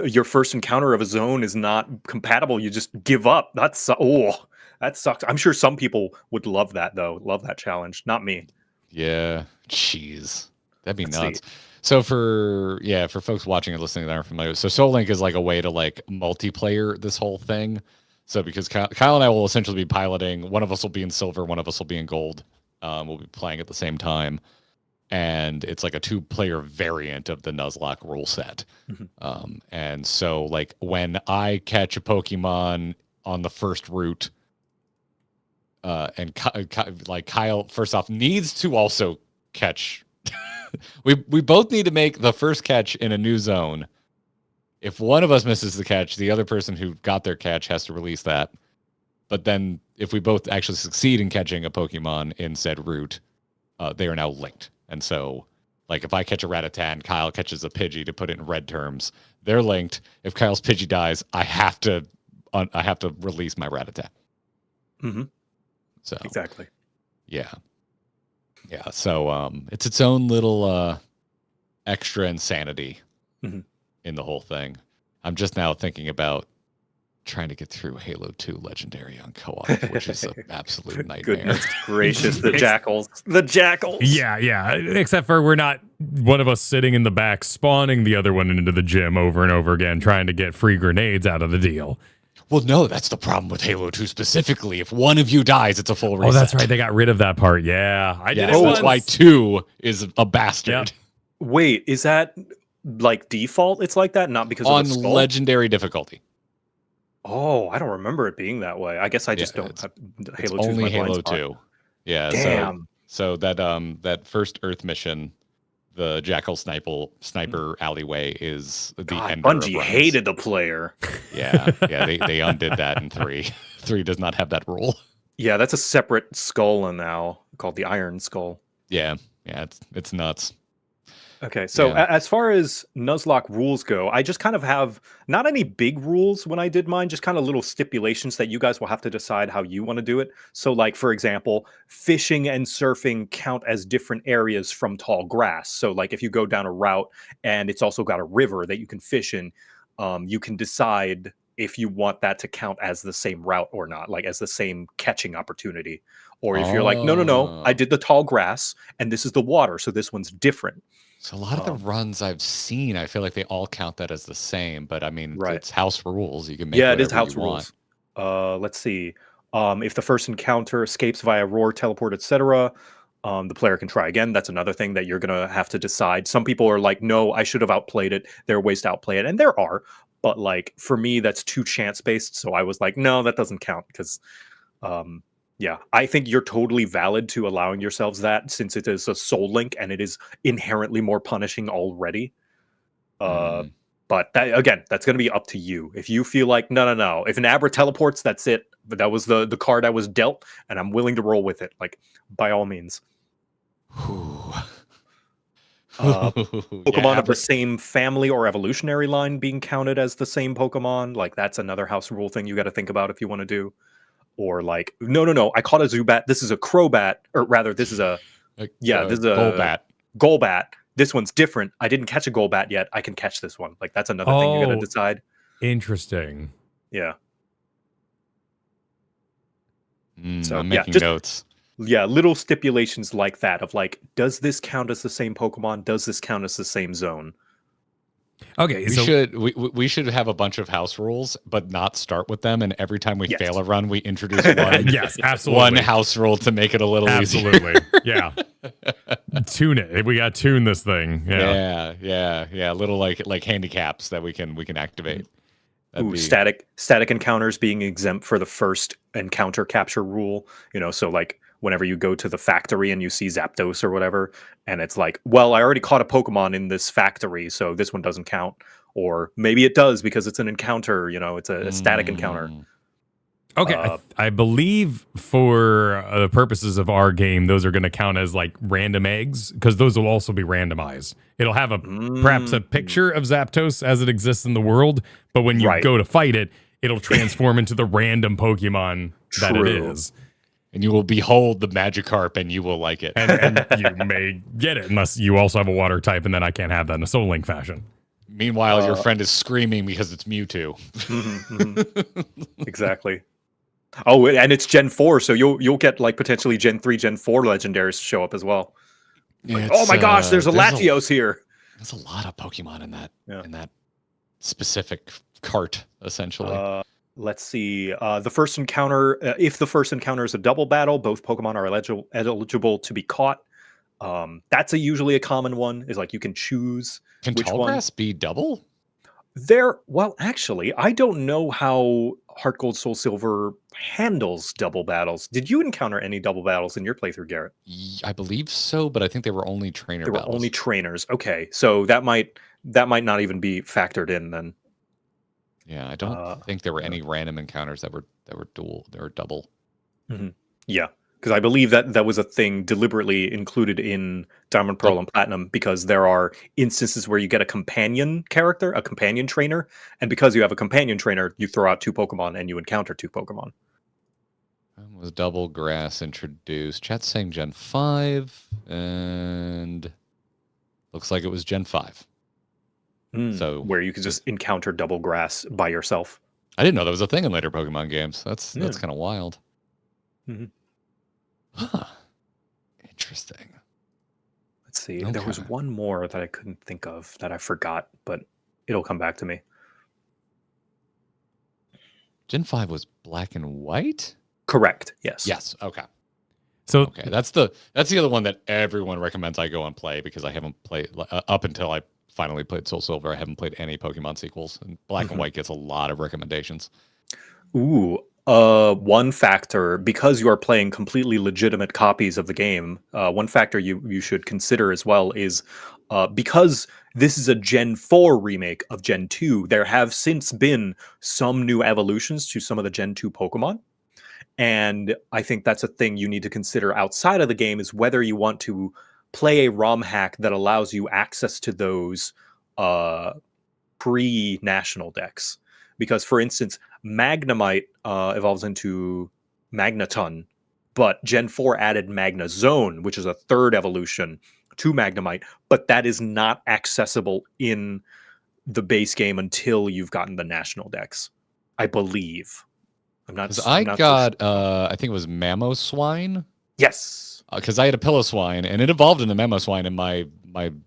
your first encounter of a zone is not compatible, you just give up. That sucks. I'm sure some people would love that, though. Love that challenge. Not me. Yeah. Jeez. That'd be Let's nuts. see. So for folks watching and listening that aren't familiar, so Soul Link is like a way to like multiplayer this whole thing. So because Kyle and I will essentially be piloting, one of us will be in silver, one of us will be in gold. We'll be playing at the same time. And it's like a 2-player variant of the Nuzlocke rule set. Mhm. And so like when I catch a Pokemon on the first route, and like Kyle, first off, needs to also catch. we both need to make the first catch in a new zone. If one of us misses the catch, the other person who got their catch has to release that. But then if we both actually succeed in catching a Pokemon in said route, they are now linked. And so, like, if I catch a Rattata and Kyle catches a Pidgey, to put it in red terms, they're linked. If Kyle's Pidgey dies, I have to release my Rattata. Mm-hmm. So Exactly. yeah. So it's its own little extra insanity Mhm. in the whole thing. I'm just now thinking about trying to get through Halo 2 Legendary on co-op, which is an absolute nightmare. Goodness gracious, the jackals. The jackals. Yeah. Except for we're not one of us sitting in the back spawning the other one into the gym over and over again, trying to get free grenades out of the deal. Well, no, that's the problem with Halo 2 specifically. If one of you dies, it's a full reset. Oh, that's right. They got rid of that part. Yeah. I did it That's once. why 2 is a bastard. Wait, is that like default? It's like that, not because On of the skull? legendary difficulty. Oh, I don't remember it being that way. I guess I just don't it's- have It's Halo 2 is only my blind Halo spot. 2. Yeah, Damn. so that first Earth mission, the Jackal sniper alleyway is the God, ender of Bungie runs. hated the player. Yeah, they undid that in 3. 3 does not have that rule. Yeah, that's a separate skull now called the Iron Skull. Yeah, it's nuts. Okay, so Yeah. as far as Nuzlocke rules go, I just kind of have not any big rules when I did mine, just kind of little stipulations that you guys will have to decide how you want to do it. So, like, for example, fishing and surfing count as different areas from tall grass. So, like, if you go down a route and it's also got a river that you can fish in, you can decide if you want that to count as the same route or not, like as the same catching opportunity. Or if you're like, no, I did the tall grass and this is the water, so this one's different. So a lot of the runs I've seen, I feel like they all count that as the same. But I mean, Right. it's house rules. You can make Yeah, it is whatever house you want. rules. Let's see. If the first encounter escapes via roar, teleport, etc., the player can try again. That's another thing that you're gonna have to decide. Some people are like, no, I should have outplayed it. There are ways to outplay it, and there are. But like for me, that's too chance based. So I was like, no, that doesn't count because, yeah, I think you're totally valid to allowing yourselves that since it is a soul link and it is inherently more punishing already. Mm. But that, again, that's going to be up to you. If you feel like, no. If an Abra teleports, that's it. But that was the card I was dealt, and I'm willing to roll with it. Like, by all means. Pokemon of the same family or evolutionary line being counted as the same Pokemon. Like, that's another house rule thing you got to think about if you want to do. Or like, no. I caught a Zubat. This is a Crobat. Or rather, this is a... this is a... Golbat. Golbat. This one's different. I didn't catch a Golbat yet. I can catch this one. Like, that's another thing you got to decide. Interesting. Yeah. So I'm making notes. Yeah, little stipulations like that of like, does this count as the same Pokemon? Does this count as the same zone? Okay, We should have a bunch of house rules, but not start with them. And every time we fail a run, we introduce one. Yes, absolutely. One house rule to make it a little easier. Absolutely. Yeah. Tune it. We got to tune this thing. Yeah. Little like handicaps that we can activate. Ooh, static encounters being exempt for the first encounter capture rule. You know, so like whenever you go to the factory and you see Zapdos or whatever, and it's like, well, I already caught a Pokemon in this factory, so this one doesn't count. Or maybe it does because it's an encounter, you know, it's a static encounter. Okay, I believe for the purposes of our game, those are going to count as like random eggs because those will also be randomized. It'll have perhaps a picture of Zapdos as it exists in the world, but when you go to fight it, it'll transform into the random Pokemon that it is. And you will behold the Magikarp and you will like it. And you may get it unless you also have a water type, and then I can't have that in a Soul Link fashion. Meanwhile, your friend is screaming because it's Mewtwo. Exactly. Oh, and it's Gen 4, so you'll get like potentially Gen 3, Gen 4 legendaries show up as well. Like, oh my gosh, there's a Latios here. There's a lot of Pokemon in that specific cart, essentially. Let's see. The first encounter, if the first encounter is a double battle, both Pokemon are eligible to be caught. That's usually a common one. Is like you can choose which one. Can Tallgrass be double? Well, actually, I don't know how Heart Gold Soul Silver handles double battles. Did you encounter any double battles in your playthrough, Garrett? I believe so, but I think they were only trainer battles. They were only trainers. Okay, so that might not even be factored in then. Yeah, I don't think there were any random encounters that were double. Mm-hmm. Yeah, because I believe that was a thing deliberately included in Diamond, Pearl, and Platinum, because there are instances where you get a companion character, a companion trainer, and because you have a companion trainer, you throw out 2 Pokemon and you encounter 2 Pokemon. When was Double Grass introduced? Chat's saying Gen 5, and looks like it was Gen 5. So where you could just encounter double grass by yourself. I didn't know that was a thing in later Pokemon games. That's kind of wild. Mm-hmm. Huh. Interesting. Let's see. Okay. There was one more that I couldn't think of that I forgot, but it'll come back to me. Gen 5 was black and white? Correct. Yes. Yes. Okay. So that's the other one that everyone recommends I go and play, because I haven't played up until I finally played Soul Silver. I haven't played any Pokemon sequels, and Black and White gets a lot of recommendations. Ooh, one factor, because you are playing completely legitimate copies of the game, one factor you should consider as well is because this is a Gen 4 remake of Gen 2, there have since been some new evolutions to some of the Gen 2 Pokemon. And I think that's a thing you need to consider outside of the game, is whether you want to play a ROM hack that allows you access to those pre-national decks. Because, for instance, Magnemite evolves into Magneton, but Gen 4 added Magnezone, which is a 3rd evolution to Magnemite, but that is not accessible in the base game until you've gotten the national decks, I believe. I think it was Mamoswine. Yes. Because I had a Pillow-Swine, and it evolved into Mamoswine in my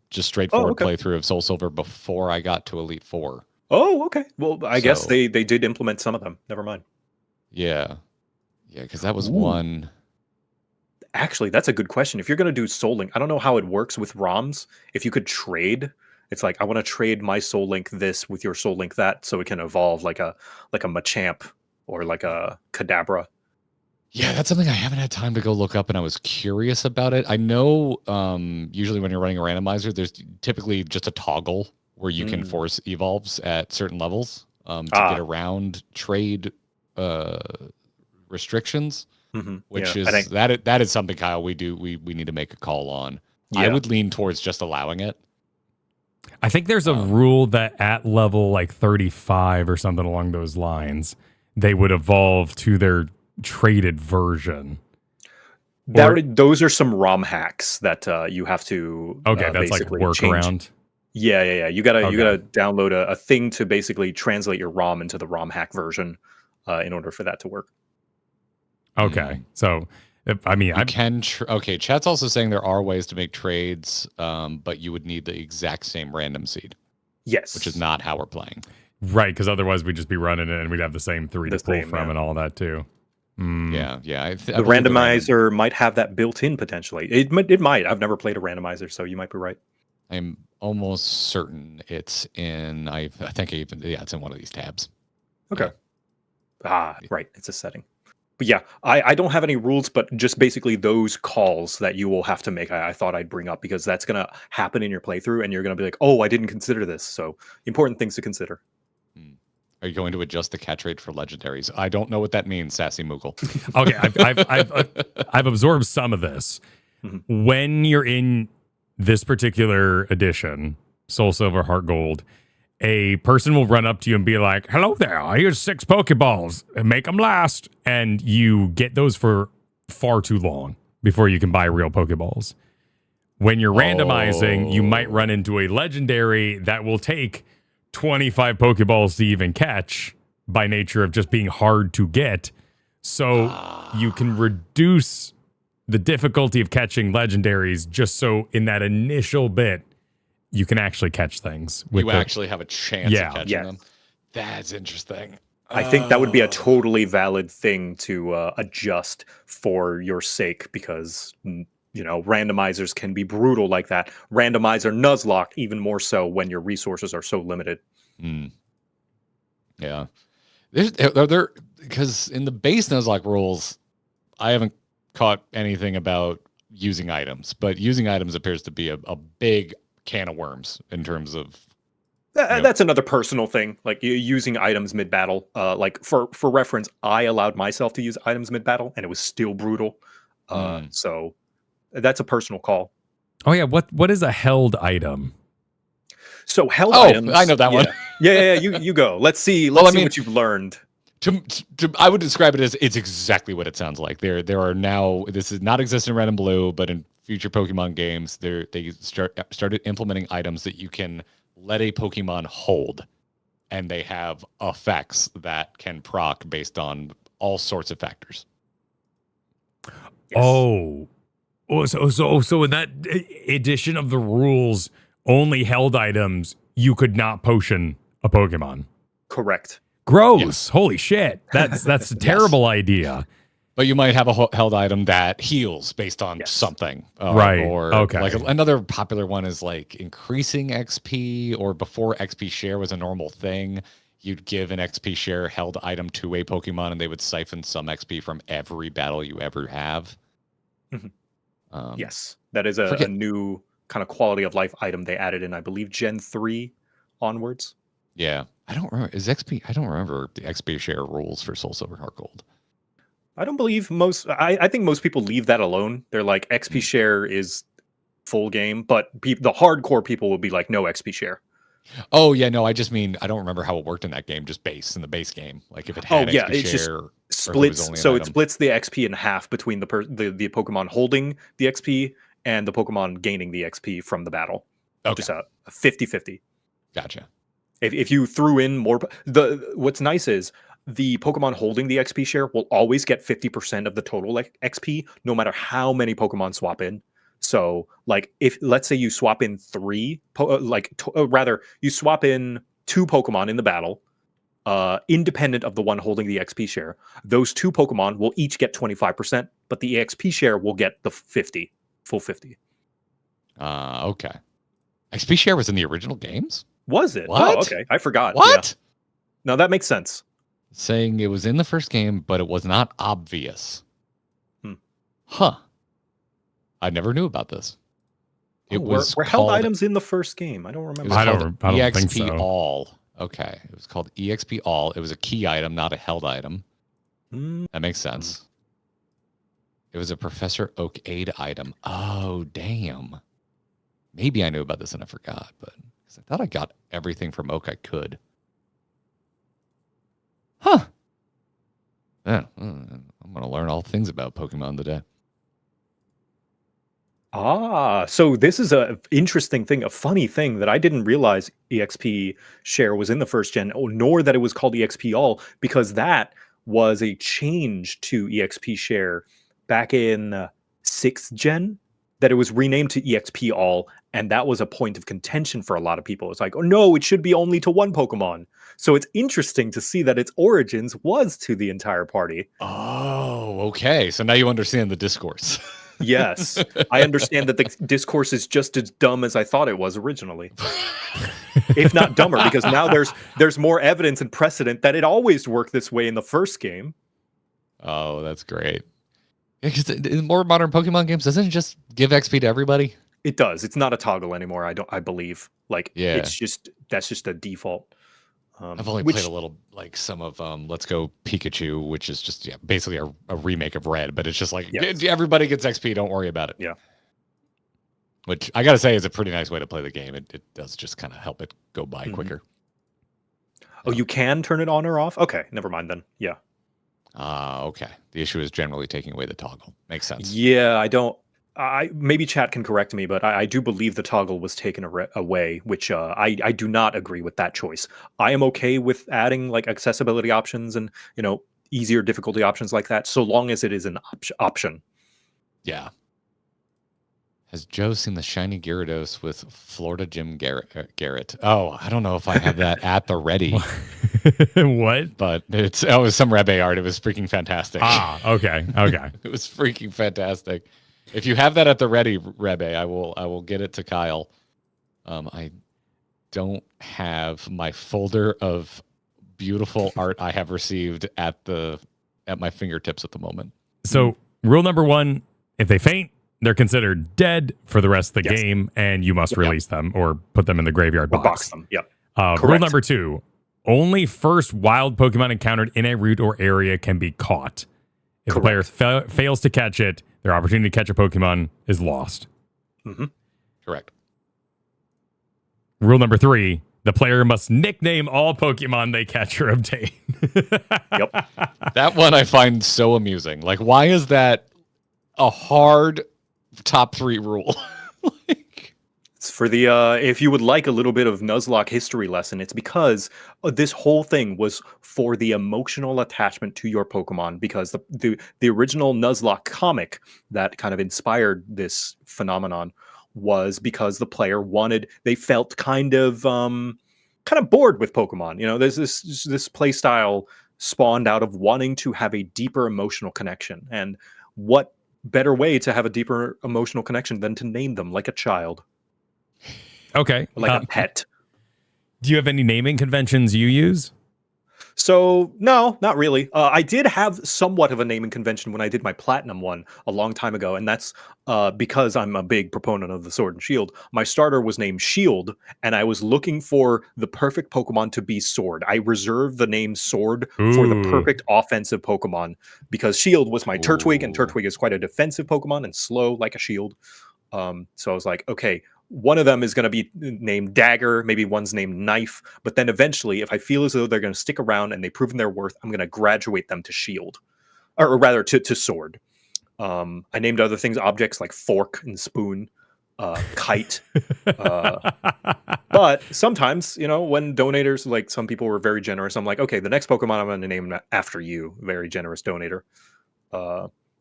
just straightforward playthrough of Soul Silver before I got to Elite Four. Oh, okay. Well, I guess they did implement some of them. Never mind. Yeah, because that was one. Actually, that's a good question. If you're going to do Soul Link, I don't know how it works with ROMs. If you could trade, it's like, I want to trade my Soul Link this with your Soul Link that, so it can evolve like a Machamp or like a Kadabra. Yeah, that's something I haven't had time to go look up, and I was curious about it. I know usually when you're running a randomizer, there's typically just a toggle where you can force evolves at certain levels to get around trade restrictions, which is that is something, Kyle, we need to make a call on. Yeah. I would lean towards just allowing it. I think there's a rule that at level like 35 or something along those lines, they would evolve to their traded version. Those are some ROM hacks that you have to that's like workaround. Yeah. You gotta download a thing to basically translate your ROM into the ROM hack version in order for that to work. Okay, so Chat's also saying there are ways to make trades, but you would need the exact same random seed. Yes, which is not how we're playing. Right, because otherwise we'd just be running it and we'd have the same 3 to pull from and all that too. Yeah. The randomizer might have that built in potentially. It might. I've never played a randomizer, so you might be right. I'm almost certain it's in. I think it's in one of these tabs. Okay. Right. It's a setting. But yeah, I don't have any rules, but just basically those calls that you will have to make. I thought I'd bring up because that's going to happen in your playthrough, and you're going to be like, "Oh, I didn't consider this." So important things to consider. Are you going to adjust the catch rate for legendaries? I don't know what that means, Sassy Moogle. Okay, I've absorbed some of this. When you're in this particular edition, Soul Silver, Heart Gold, a person will run up to you and be like, "Hello there, here's 6 Pokeballs. Make them last." And you get those for far too long before you can buy real Pokeballs. When you're randomizing, you might run into a legendary that will take 25 Pokeballs to even catch by nature of just being hard to get. So you can reduce the difficulty of catching legendaries just so in that initial bit, you can actually catch things. You actually have a chance of catching them. That's interesting. I think that would be a totally valid thing to adjust for your sake because, randomizers can be brutal like that. Randomizer Nuzlocke, even more so when your resources are so limited. Yeah. Because in the base Nuzlocke rules, I haven't caught anything about using items, but using items appears to be a big can of worms in terms of that's another personal thing, like using items mid-battle. Like for reference, I allowed myself to use items mid-battle and it was still brutal. So that's a personal call. Oh yeah, what is a held item? So held items, I know that one. Yeah. You go. Let's see what you've learned. I would describe it as it's exactly what it sounds like. There are now, this is not exist in Red and Blue, but in future Pokemon games, they started implementing items that you can let a Pokemon hold, and they have effects that can proc based on all sorts of factors. Yes. So in that edition of the rules, only held items, you could not potion a Pokemon. Correct. Gross. Yes. Holy shit. That's a terrible idea. But you might have a held item that heals based on something. Right. Or like another popular one is like increasing XP, or before XP share was a normal thing, you'd give an XP share held item to a Pokemon and they would siphon some XP from every battle you ever have. Yes. That is a new kind of quality of life item they added in, I believe, Gen 3 onwards. Yeah. I don't remember. I don't remember the XP share rules for Soul Silver, Heart Gold. I don't believe I think most people leave that alone. They're like, XP share is full game, but the hardcore people will be like, no XP share. Oh, yeah, no, I just mean, I don't remember how it worked in that game, just in the base game. Like if it had XP it share. Just splits, so it splits the XP in half between the Pokemon holding the XP and the Pokemon gaining the XP from the battle. Okay. Just a 50-50. Gotcha. If you threw in more, what's nice is the Pokemon holding the XP share will always get 50% of the total XP, no matter how many Pokemon swap in. So, like, if let's say you swap in you swap in 2 Pokemon in the battle, independent of the one holding the XP share, those 2 Pokemon will each get 25%, but the XP share will get the full 50. Okay. XP share was in the original games? Was it? What? Oh, okay. I forgot. What? Yeah. No, that makes sense. Saying it was in the first game, but it was not obvious. Huh. I never knew about this. It was were held items in the first game. I don't remember. I don't think so. EXP All. Okay. It was called EXP All. It was a key item, not a held item. That makes sense. It was a Professor Oak aid item. Oh, damn. Maybe I knew about this and I forgot, but I thought I got everything from Oak I could. Huh. Yeah, I'm going to learn all things about Pokemon today. So this is a interesting thing, a funny thing that I didn't realize EXP share was in the first gen, nor that it was called EXP All, because that was a change to EXP share back in 6th gen, that it was renamed to EXP All, and that was a point of contention for a lot of people. It's like, oh no, it should be only to one Pokemon. So it's interesting to see that its origins was to the entire party. Oh, okay. So now you understand the discourse. Yes, I understand that the discourse is just as dumb as I thought it was originally, if not dumber, because now there's more evidence and precedent that it always worked this way in the first game. Oh, that's great. Because in more modern Pokemon games, doesn't it just give XP to everybody? It does. It's not a toggle anymore. I believe. Like, yeah. that's just a default. I've only played a little, like some of Let's Go Pikachu, which is just basically a remake of Red, but it's just like everybody gets XP, don't worry about it. Yeah. Which I gotta say is a pretty nice way to play the game. It does just kind of help it go by quicker. Oh, you can turn it on or off? Okay, never mind then. Yeah. Okay. The issue is generally taking away the toggle. Makes sense. Yeah, maybe chat can correct me, but I do believe the toggle was taken away, which I do not agree with that choice. I am okay with adding like accessibility options and easier difficulty options like that, so long as it is an option. Yeah. Has Joe seen the shiny Gyarados with Florida Gym Garrett? Oh, I don't know if I have that at the ready. What? But it was some Rebe art. It was freaking fantastic. Okay. It was freaking fantastic. If you have that at the ready, Rebe, I will get it to Kyle. I don't have my folder of beautiful art I have received at my fingertips at the moment. So rule number 1, if they faint, they're considered dead for the rest of the game, and you must release them or put them in the graveyard box. Box them. Yep. Rule number 2, only first wild Pokemon encountered in a route or area can be caught. If the player fails to catch it, their opportunity to catch a Pokemon is lost. Mm-hmm. Correct. Rule number 3, the player must nickname all Pokemon they catch or obtain. Yep. That one I find so amusing. Like, why is that a hard top 3 rule? It's for the if you would like a little bit of Nuzlocke history lesson, it's because this whole thing was for the emotional attachment to your Pokemon, because the original Nuzlocke comic that kind of inspired this phenomenon was because the player they felt kind of bored with Pokemon. There's this play style spawned out of wanting to have a deeper emotional connection, and what better way to have a deeper emotional connection than to name them like a child. Okay. Like a pet. Do you have any naming conventions you use? So, no, not really. I did have somewhat of a naming convention when I did my Platinum one a long time ago, and that's because I'm a big proponent of the Sword and Shield. My starter was named Shield, and I was looking for the perfect Pokemon to be Sword. I reserved the name Sword for the perfect offensive Pokemon, because Shield was my Turtwig, and Turtwig is quite a defensive Pokemon and slow like a Shield. So I was like, okay, one of them is going to be named Dagger, maybe one's named Knife, but then eventually, if I feel as though they're going to stick around and they've proven their worth, I'm going to graduate them to Shield, or rather to Sword. I named other things objects like Fork and Spoon, Kite. But sometimes, when donators, like some people were very generous, I'm like, okay, the next Pokemon I'm going to name after you, very generous donator.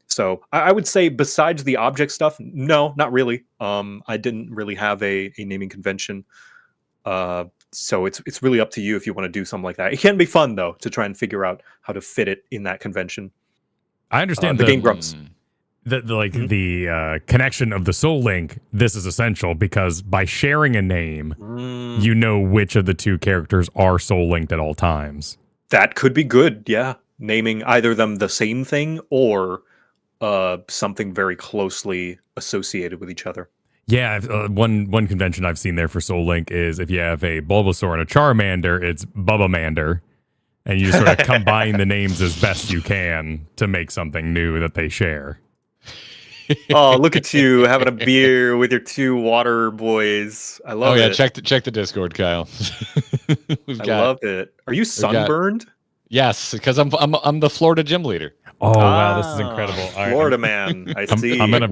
So I would say besides the object stuff, no, not really. I didn't really have a naming convention. So it's really up to you if you want to do something like that. It can be fun, though, to try and figure out how to fit it in that convention. I understand the Game Grumps. The connection of the Soul Link. This is essential because by sharing a name, you know which of the two characters are Soul Linked at all times. That could be good, yeah. Naming either them the same thing or something very closely associated with each other. Yeah, one convention I've seen there for Soul Link is if you have a Bulbasaur and a Charmander, it's Bubba-mander, and you just sort of combine the names as best you can to make something new that they share. Oh, look at you having a beer with your two water boys. I love it. Oh yeah, check the Discord, Kyle. I love it. Are you sunburned? Yes, because I'm the Florida gym leader. Oh wow, this is incredible. Florida man, I see. I'm gonna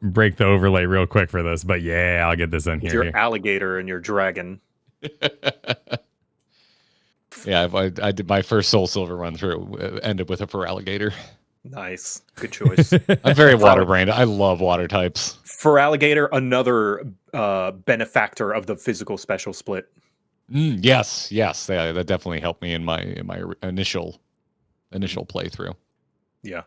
break the overlay real quick for this, but yeah, I'll get this in here. Your alligator and your dragon. Yeah, I did my first Soul Silver run through. Ended with a Feraligatr. Nice, good choice. I'm very water brained. I love water types. Feraligatr, another benefactor of the physical special split. Yes, that definitely helped me in my initial playthrough. Yeah,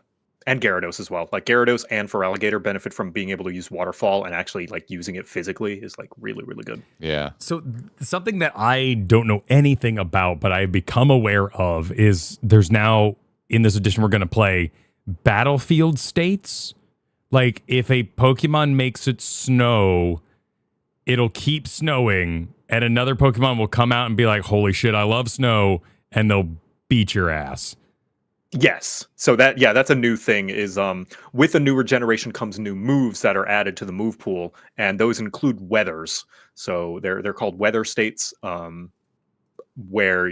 and Gyarados as well. Like Gyarados and Feraligatr benefit from being able to use Waterfall, and actually like using it physically is like really, really good. Yeah. So something that I don't know anything about, but I've become aware of is there's now in this edition we're going to play battlefield states. Like if a Pokemon makes it snow, it'll keep snowing, and another Pokemon will come out and be like, holy shit, I love snow, and they'll beat your ass. Yes. So that's a new thing is with a newer generation comes new moves that are added to the move pool, and those include weathers. So they're called weather states, where,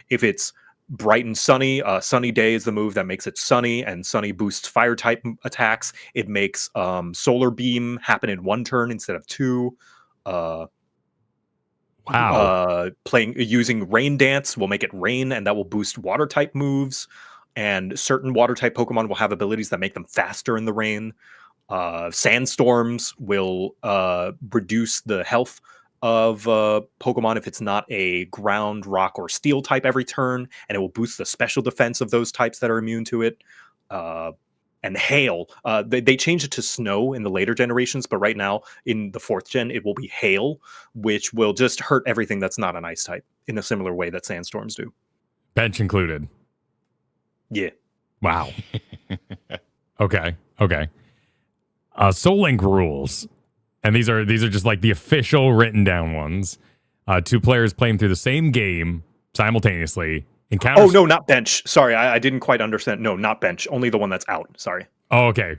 if it's bright and sunny, sunny day is the move that makes it sunny, and sunny boosts fire type attacks. It makes solar beam happen in one turn instead of two. Using rain dance will make it rain, and that will boost water type moves. And certain water type Pokemon will have abilities that make them faster in the rain. Sandstorms will reduce the health of Pokemon if it's not a ground, rock, or steel type every turn, and it will boost the special defense of those types that are immune to it. And hail, they changed it to snow in the later generations, but right now in the 4th gen, it will be hail, which will just hurt everything that's not an ice type in a similar way that sandstorms do. Bench included. Yeah. Wow. Okay. Soul Link rules. And these are just like the official written down ones. 2 players playing through the same game simultaneously. Oh, no, not bench. Sorry, I didn't quite understand. No, not bench. Only the one that's out. Sorry. Oh, okay.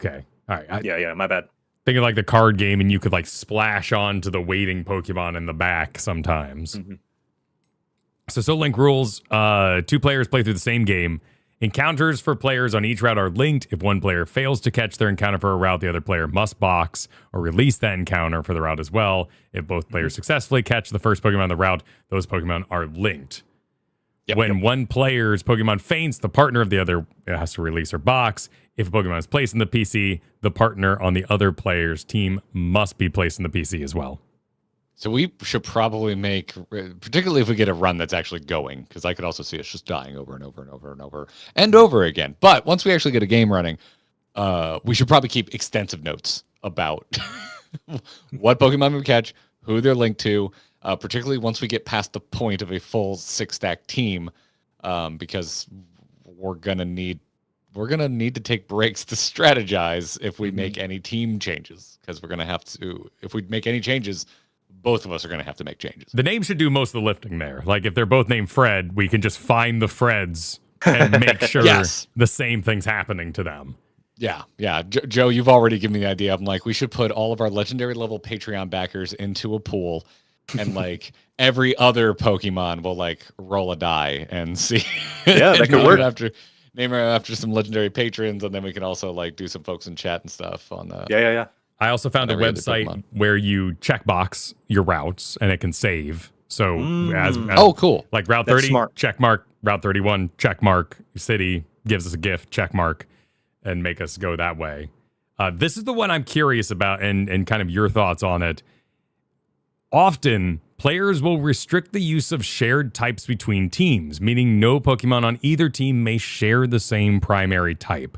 All right. Yeah, my bad. Thinking like the card game, and you could like splash onto the waiting Pokemon in the back sometimes. Mm-hmm. So Soul Link rules, 2 players play through the same game. Encounters for players on each route are linked. If one player fails to catch their encounter for a route, the other player must box or release that encounter for the route as well. If both players successfully catch the first Pokemon on the route, those Pokemon are linked. When one player's Pokemon faints, the partner of the other has to release or box. If a Pokemon is placed in the PC, the partner on the other player's team must be placed in the PC as well. So we should probably make, particularly if we get a run that's actually going, because I could also see us just dying over and over and over and over and over again. But once we actually get a game running, we should probably keep extensive notes about what Pokemon we catch, who they're linked to, particularly once we get past the point of a full 6-stack team, because we're gonna need to take breaks to strategize if we make any team changes, because we're gonna have to. If we make any changes, both of us are going to have to make changes. The name should do most of the lifting there. Like, if they're both named Fred, we can just find the Freds and make sure the same thing's happening to them. Yeah. Joe, you've already given me the idea. I'm like, we should put all of our legendary level Patreon backers into a pool, and like every other Pokemon will like roll a die and see. Yeah, that could work. Name her after some legendary patrons, and then we can also like do some folks in chat and stuff on the. Yeah. I also found a website where you checkbox your routes and it can save. So as cool. Like Route 30, check mark. Route 31, check mark. City gives us a gift, check mark, and make us go that way. This is the one I'm curious about, and kind of your thoughts on it. Often, players will restrict the use of shared types between teams, meaning no Pokemon on either team may share the same primary type.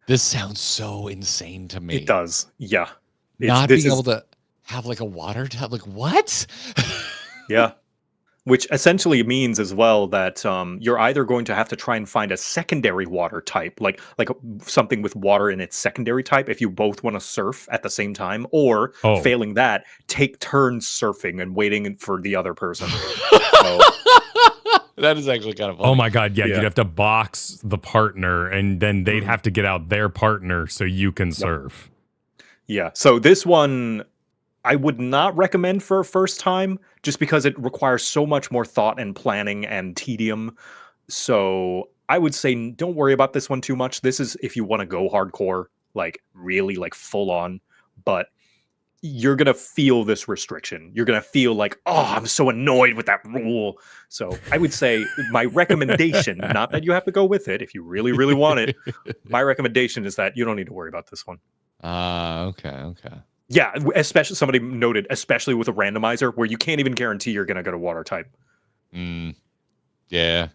This sounds so insane to me. It does, yeah. Not being able to have like a water type, like what? Yeah, which essentially means as well that you're either going to have to try and find a secondary water type, like something with water in its secondary type, if you both want to surf at the same time, or failing that, take turns surfing and waiting for the other person. That is actually kind of funny. Oh my god, yeah, you'd have to box the partner, and then they'd have to get out their partner so you can surf. Yeah, so this one I would not recommend for a first time, just because it requires so much more thought and planning and tedium. So I would say don't worry about this one too much. This is if you want to go hardcore, like really like full on, but you're going to feel this restriction. You're going to feel like, oh, I'm so annoyed with that rule. So I would say my recommendation, not that you have to go with it if you really, really want it. My recommendation is that you don't need to worry about this one. Okay. Yeah, especially somebody noted, especially with a randomizer where you can't even guarantee you're going to go to water type. Yeah.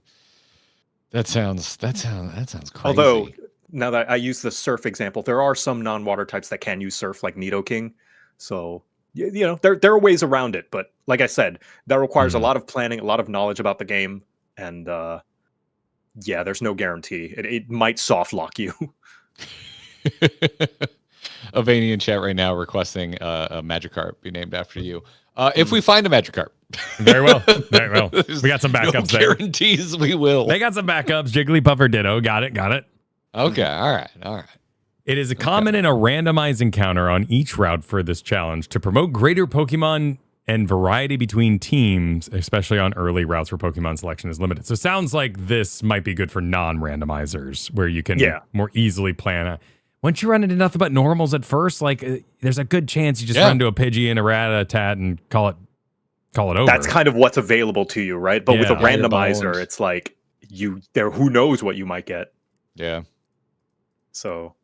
That sounds crazy. Although, now that I use the surf example, there are some non-water types that can use surf, like Nidoking. So, there are ways around it. But like I said, that requires a lot of planning, a lot of knowledge about the game. And there's no guarantee. It might soft lock you. Avani in chat right now requesting a Magikarp be named after you. If we find a Magikarp. Very well. Very well. We got some backups no there. Guarantees we will. They got some backups. Jigglypuff or Ditto. Got it. Okay. All right. It is a common in a randomized encounter on each route for this challenge to promote greater Pokemon and variety between teams, especially on early routes where Pokemon selection is limited. So it sounds like this might be good for non-randomizers, where you can more easily plan. Once you run into nothing but normals at first, like there's a good chance you just run into a Pidgey and a Rattata and call it over. That's kind of what's available to you, right? But with a randomizer, it's like who knows what you might get. Yeah. So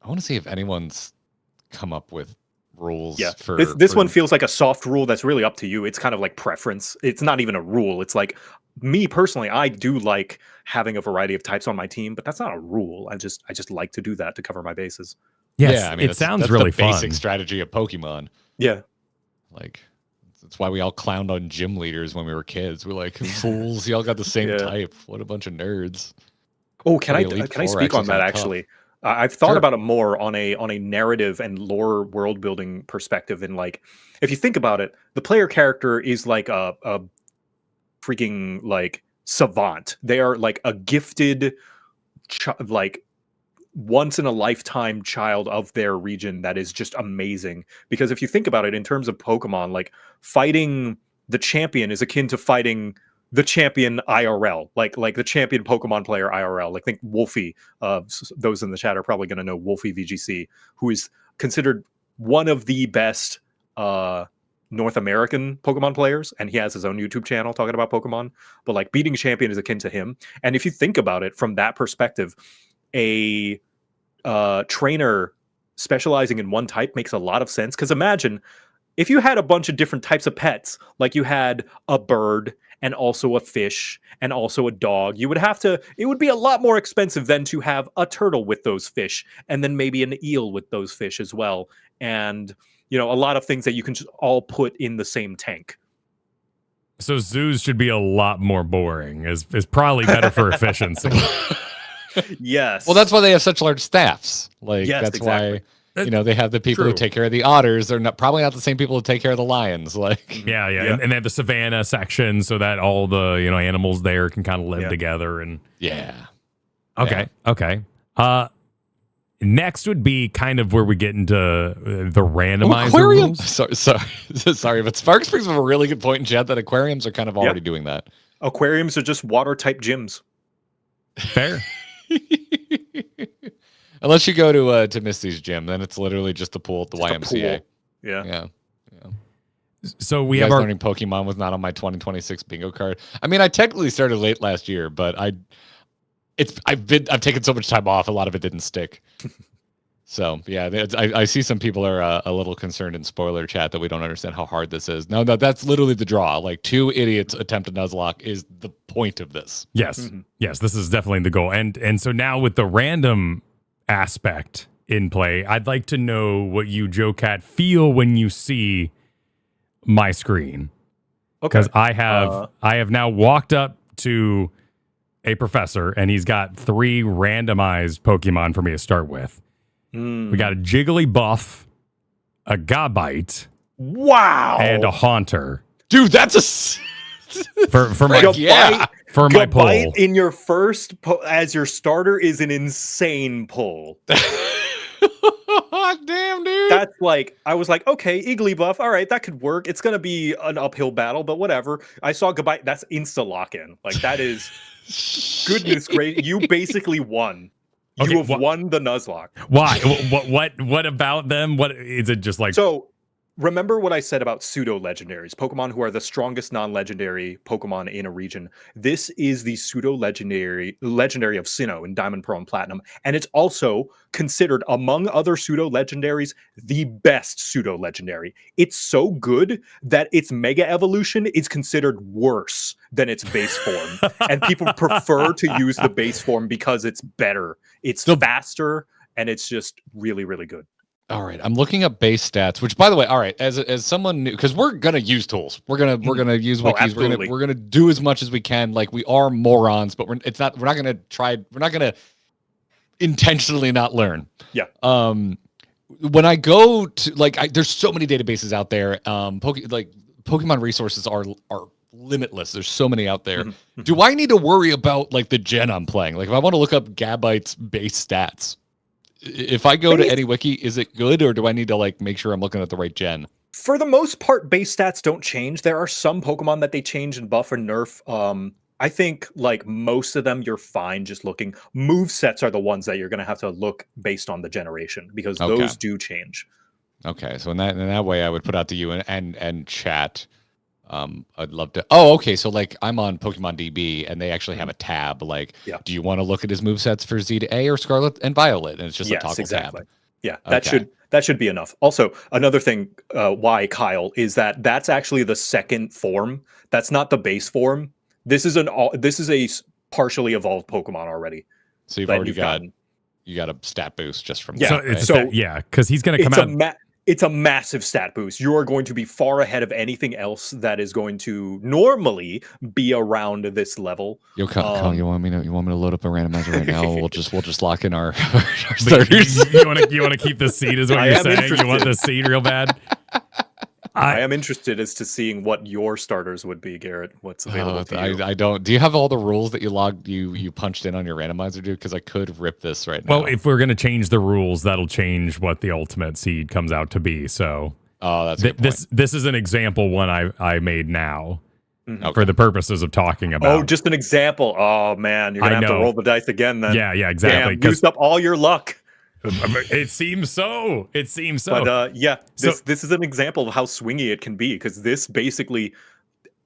I want to see if anyone's come up with rules. Yeah, for this one feels like a soft rule that's really up to you. It's kind of like preference. It's not even a rule. It's like me personally, I do like having a variety of types on my team, but that's not a rule. I just like to do that to cover my bases. Yes, yeah, I mean, it sounds that's really the fun. basic strategy of Pokemon. Yeah. Like, that's why we all clowned on gym leaders when we were kids. We're like, fools, y'all got the same type. What a bunch of nerds. Oh, can I speak on that actually? I've thought about it more on a narrative and lore world building perspective. And like, if you think about it, the player character is like a freaking like savant. They are like a gifted, like once in a lifetime child of their region that is just amazing. Because if you think about it in terms of Pokemon, like fighting the champion is akin to fighting the champion IRL, like the champion Pokemon player IRL. Like think Wolfie. Those in the chat are probably going to know Wolfie VGC, who is considered one of the best North American Pokemon players, and he has his own YouTube channel talking about Pokemon. But like beating champion is akin to him. And if you think about it from that perspective, a trainer specializing in one type makes a lot of sense. Because imagine if you had a bunch of different types of pets, like you had a bird and also a fish and also a dog, it would be a lot more expensive than to have a turtle with those fish and then maybe an eel with those fish as well. And, a lot of things that you can just all put in the same tank. So zoos should be a lot more boring. Is probably better for efficiency. Yes. Well, that's why they have such large staffs. Like, yes, why they have the people who take care of the otters. They're probably not the same people who take care of the lions. Like, yeah. And they have the savannah section so that all the animals there can kind of live together. And okay. Next would be kind of where we get into the randomizer aquariums. rules. Sorry, but Sparks brings up a really good point in chat that aquariums are kind of already doing that. Aquariums are just water type gyms. Fair. Unless you go to Misty's gym, then it's literally just the pool at the YMCA. Yeah. So we have our learning Pokemon was not on my 2026 bingo card. I mean, I technically started late last year, but I've taken so much time off. A lot of it didn't stick. So yeah, I see some people are a little concerned in spoiler chat that we don't understand how hard this is. No, that's literally the draw. Like 2 idiots attempt a Nuzlocke is the point of this. Yes, yes, this is definitely the goal. And so now with the random aspect in play, I'd like to know what you, JoCat, feel when you see my screen. Okay, because I have now walked up to a professor and he's got 3 randomized Pokemon for me to start with. We got a Jigglypuff, a Gabite, wow, and a Haunter. Dude, that's for my Gabite in your first as your starter is an insane pull. Damn, dude. That's like, I was like, okay, Igglybuff, all right, that could work. It's gonna be an uphill battle, but whatever. I saw Gabite, that's insta lock-in. Like that is goodness gracious. You basically won. You have won the Nuzlocke. Why? What about them? What is it just like? So remember what I said about pseudo legendaries, Pokemon who are the strongest non-legendary Pokemon in a region. This is the pseudo legendary of Sinnoh in Diamond, Pearl, and Platinum, and it's also considered among other pseudo legendaries the best pseudo legendary. It's so good that its mega evolution is considered worse than its base form, and people prefer to use the base form because it's better, it's faster, and it's just really, really good. All right, I'm looking up base stats. Which, by the way, all right, as someone new, because we're gonna use tools, we're gonna use wikis, we're gonna do as much as we can. Like we are morons, but we're not gonna intentionally not learn. Yeah. When I go to there's so many databases out there. Pokemon resources are limitless. There's so many out there. Mm-hmm. Do I need to worry about like the gen I'm playing? Like if I want to look up Gabite's base stats, if I go to any wiki, is it good, or do I need to like make sure I'm looking at the right gen? For the most part, base stats don't change. There are some Pokemon that they change and buff or nerf. I think like most of them, you're fine just looking. Move sets are the ones that you're going to have to look based on the generation because those do change. Okay, so in that way, I would put out to you and chat. I'd love to. Oh, okay. So like I'm on Pokemon DB, and they actually have a tab. Like, do you want to look at his movesets for Z to A or Scarlet and Violet? And it's just a toggle tab. Yeah, that should be enough. Also, another thing, why Kyle is that's actually the second form. That's not the base form. This is a partially evolved Pokemon already. So you've already you got a stat boost just from that. Right? Because he's going to come out. It's a massive stat boost. You are going to be far ahead of anything else that is going to normally be around this level. Yo, Kyle, you want me to load up a randomizer right now? We'll just lock in our starters. You want to keep the seed, is what you're saying? Interested. You want the seed real bad? I am interested as to seeing what your starters would be, Garrett. What's available to you? I don't. Do you have all the rules that you punched in on your randomizer, dude? Because I could rip this right now. Well, if we're going to change the rules, that'll change what the ultimate seed comes out to be. So, that's a good point. This is an example one I made now for the purposes of talking about. Oh, just an example. Oh man, you're gonna have to roll the dice again then. Yeah, exactly. Damn, used up all your luck. It seems so. But this is an example of how swingy it can be, because this basically,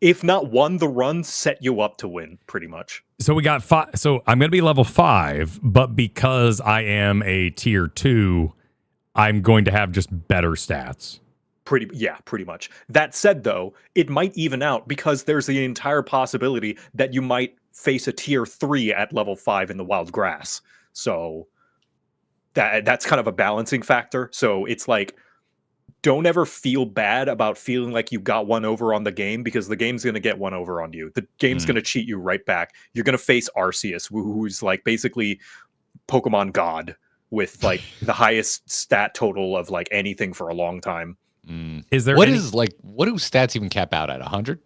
if not won the run, set you up to win pretty much. So we got 5. So I'm going to be level 5, but because I am a tier 2, I'm going to have just better stats. Pretty much. That said, though, it might even out because there's the entire possibility that you might face a tier 3 at level 5 in the wild grass. So that's kind of a balancing factor. So it's like, don't ever feel bad about feeling like you got one over on the game, because the game's going to get one over on you. The game's going to cheat you right back. You're going to face Arceus, who's like basically Pokemon God with like the highest stat total of like anything for a long time. Is there what do stats even cap out at 100?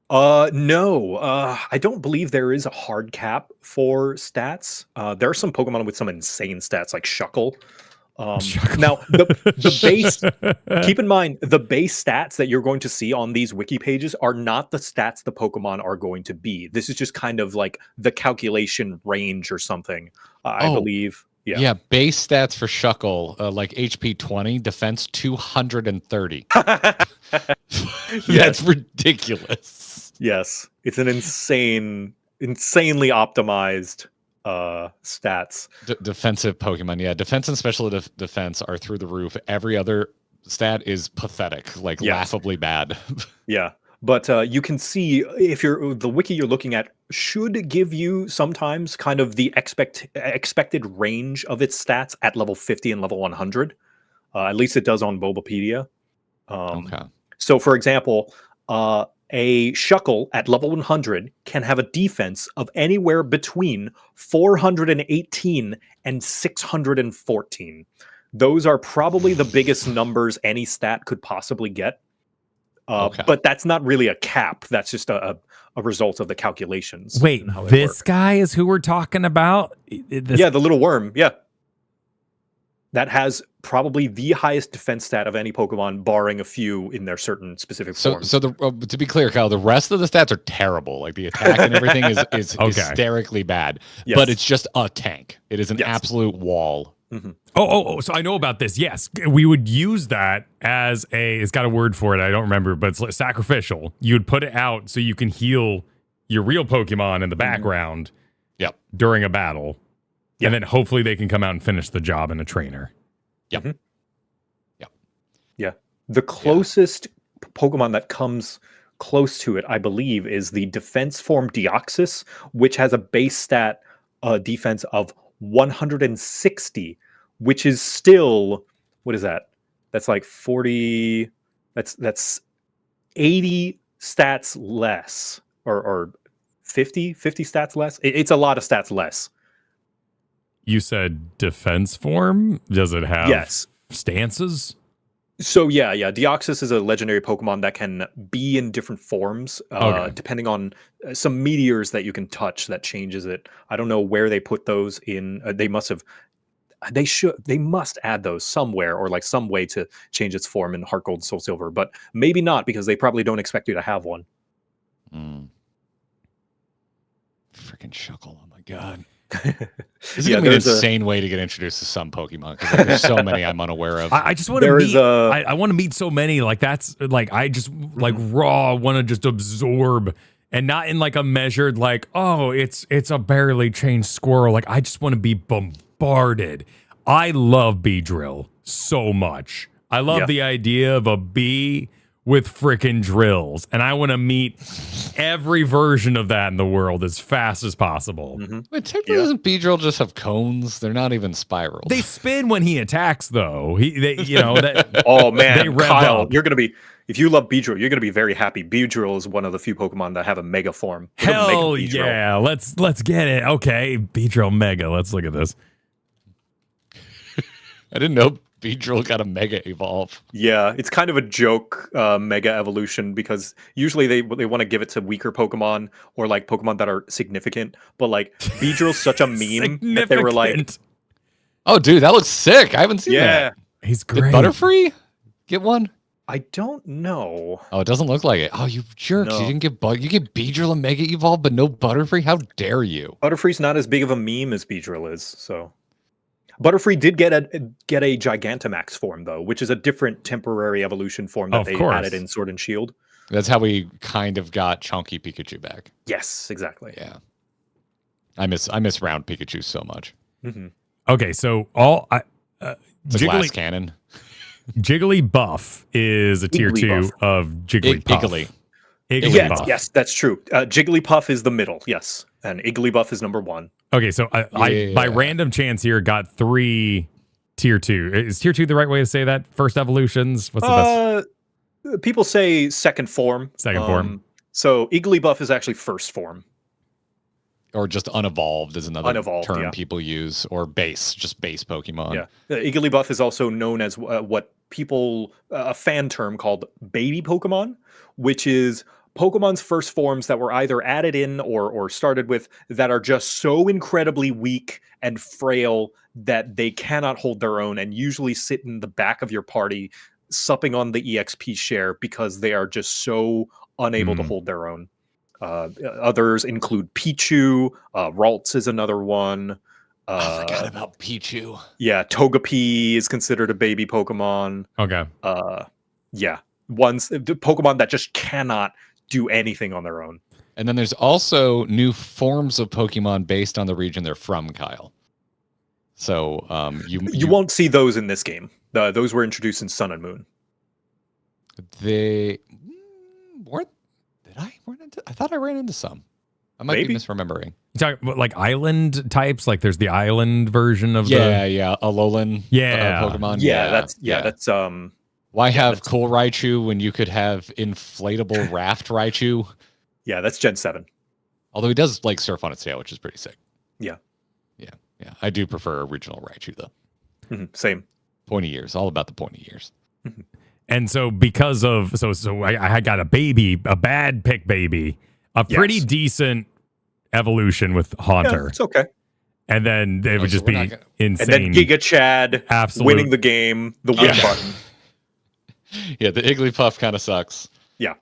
No. I don't believe there is a hard cap for stats. There are some Pokemon with some insane stats like Shuckle. Now the base, keep in mind, the base stats that you're going to see on these wiki pages are not the stats the Pokemon are going to be. This is just kind of like the calculation range or something, I believe. Yeah, base stats for Shuckle, like HP 20, defense 230. That's ridiculous. Yes, it's an insanely optimized stats. Defensive Pokemon, yeah. Defense and special defense are through the roof. Every other stat is pathetic, like laughably bad. Yeah, but you can see if the wiki you're looking at should give you sometimes kind of the expected range of its stats at level 50 and level 100. At least it does on Bulbapedia. Okay. So, for example, a Shuckle at level 100 can have a defense of anywhere between 418 and 614. Those are probably the biggest numbers any stat could possibly get. But that's not really a cap. That's just a result of the calculations. Wait, this guy is who we're talking about? Yeah, the little worm. Yeah. That has probably the highest defense stat of any Pokemon, barring a few in their certain specific forms. So to be clear, Kyle, the rest of the stats are terrible. Like the attack and everything is hysterically bad. Yes. But it's just a tank. It is an absolute wall. Mm-hmm. Oh, so I know about this. Yes, we would use that as it's got a word for it. I don't remember, but it's like sacrificial. You would put it out so you can heal your real Pokemon in the background during a battle. Yep. And then hopefully they can come out and finish the job in a trainer. Yep. Mm-hmm. Yep. Yeah. The closest Pokemon that comes close to it, I believe, is the defense form Deoxys, which has a base stat defense of 160, which is still, what is that? That's like 40, that's 80 stats less, or 50 stats less. It's a lot of stats less. You said defense form? Does it have Yes. stances? So yeah. Deoxys is a legendary Pokemon that can be in different forms, Okay. depending on some meteors that you can touch that changes it. I don't know where they put those in. They must add those somewhere or like some way to change its form in Heart Gold, Soul Silver, but maybe not because they probably don't expect you to have one. Freaking Shuckle! Oh my god. This is Yeah, gonna be an there's a- insane way to get introduced to some Pokemon because there's so many I'm unaware of. I just want to There is meet. a- I want to meet so many. Like that's like I just like raw want to just absorb and not in like a measured like oh it's a barely changed squirrel. Like I just want to be bombarded. I love Beedrill so much. I love Yeah. the idea of a bee with frickin' drills, and I want to meet every version of that in the world as fast as possible. Wait, technically, doesn't Beedrill just have cones? They're not even spirals. They spin when he attacks, though. That. Oh They man, rev Kyle, up. you're gonna be if you love Beedrill, you're gonna be very happy. Beedrill is one of the few Pokemon that have a Mega form. Look at Mega Hell Beedrill. yeah! Let's get it. Okay, Beedrill Mega. Let's look at this. I didn't know Beedrill got a Mega Evolve. Yeah, it's kind of a joke Mega evolution because usually they want to give it to weaker Pokemon or like Pokemon that are significant. But like Beedrill's such a meme that they were like, Significant. Oh, dude, that looks sick. I haven't seen yeah, that. He's Did great. Butterfree get one? I don't know. Oh, it doesn't look like it. Oh, you jerks. No. You didn't get You get Beedrill and Mega Evolve, but no Butterfree? How dare you? Butterfree's not as big of a meme as Beedrill is, so. Butterfree did get a Gigantamax form though, which is a different temporary evolution form that Of they course. added in Sword and Shield. That's how we kind of got Chunky Pikachu back. Yes, exactly. Yeah. I miss round Pikachu so much. Mhm. Okay, so It's a glass cannon. Jigglypuff is a tier 2 Igglybuff. of Jigglypuff. Iggly. Igglybuff. Yes, that's true. Jigglypuff is the middle, yes, and Igglybuff is number 1. Okay, so I by random chance here got 3 tier 2. Is tier 2 the right way to say that? First evolutions? What's the best? People say second form. Second form. So Igglybuff is actually first form. Or just unevolved is another Unevolved, term yeah. people use. Or just base Pokemon. Yeah, Igglybuff is also known as what people a fan term called baby Pokemon, which is Pokemon's first forms that were either added in or started with that are just so incredibly weak and frail that they cannot hold their own and usually sit in the back of your party supping on the EXP share because they are just so unable to hold their own. Others include Pichu, Ralts is another one. I forgot about Pichu. Yeah, Togepi is considered a baby Pokemon. Okay. Yeah, the Pokemon that just cannot do anything on their own. And then there's also new forms of Pokemon based on the region they're from, Kyle. So You won't see those in this game. Those were introduced in Sun and Moon. They weren't. Did I run into? I thought I ran into some. I might Maybe. be misremembering. You talking about like island types? Like there's the island version of Yeah, Alolan Yeah. Pokemon. That's Why have that's- cool Raichu when you could have inflatable raft Raichu? yeah, that's Gen 7. Although he does like surf on its tail, which is pretty sick. Yeah. Yeah. I do prefer original Raichu though. Same. Pointy ears, all about the pointy ears. And so because of I got a bad pick baby, a pretty Yes. decent evolution with Yeah, Haunter. it's okay. And then it would so just we're be not gonna- insane. And then Giga Chad Absolute. winning the game, the win Yeah. button. Yeah, the Igglypuff kind of sucks. Yeah.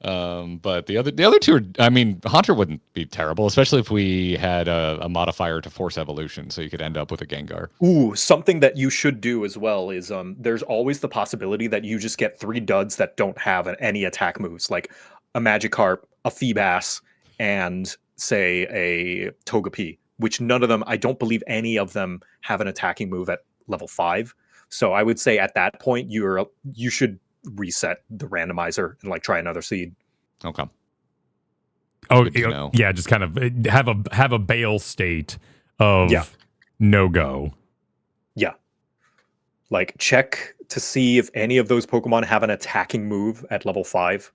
But the other two are, I mean, Haunter wouldn't be terrible, especially if we had a modifier to force evolution, so you could end up with a Gengar. Ooh, something that you should do as well is there's always the possibility that you just get 3 duds that don't have any attack moves, like a Magikarp, a Feebas, and say a Togepi, which none of them, I don't believe any of them have an attacking move at level 5. So I would say at that point you should reset the randomizer and like try another seed. Okay. Oh, Good to know. yeah, just kind of have a bail state of Yeah. no go. Yeah. Like check to see if any of those Pokemon have an attacking move at level 5.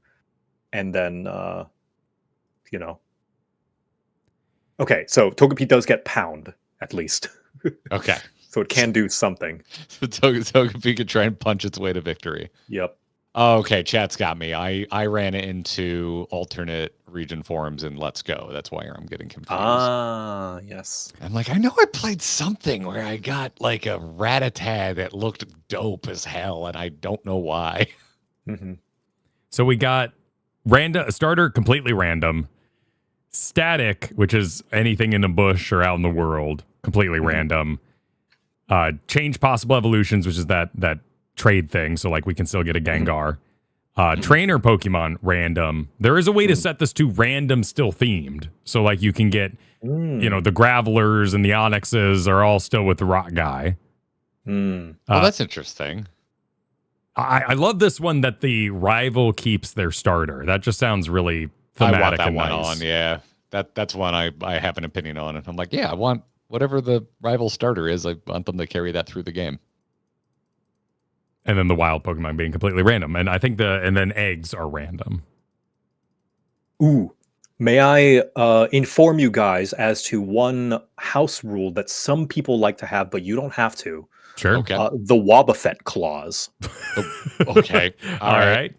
And then Okay, so Togepi does get Pound, at least. Okay. So it can do something. So Togepi could try and punch its way to victory. Yep. Okay, chat's got me. I ran into alternate region forums in Let's Go. That's why I'm getting confused. Ah, yes. I'm like, I know I played something where I got like a Rattata that looked dope as hell, and I don't know why. Mm-hmm. So we got starter completely random, static, which is anything in a bush or out in the world, completely random. Change possible evolutions, which is that trade thing. So like we can still get a Gengar. Trainer Pokemon random. There is a way to set this to random still themed. So like you can get, the Gravelers and the Onyxes are all still with the rock guy. Well, that's interesting. I love this one that the rival keeps their starter. That just sounds really thematic. I want that and one nice. on. Yeah, that's one I have an opinion on, and I'm like, yeah, I want whatever the rival starter is. I want them to carry that through the game. And then the wild Pokemon being completely random, and I think and then eggs are random. Ooh. May I inform you guys as to one house rule that some people like to have, but you don't have to. Sure. Okay. The Wobbuffet clause. Okay. All right.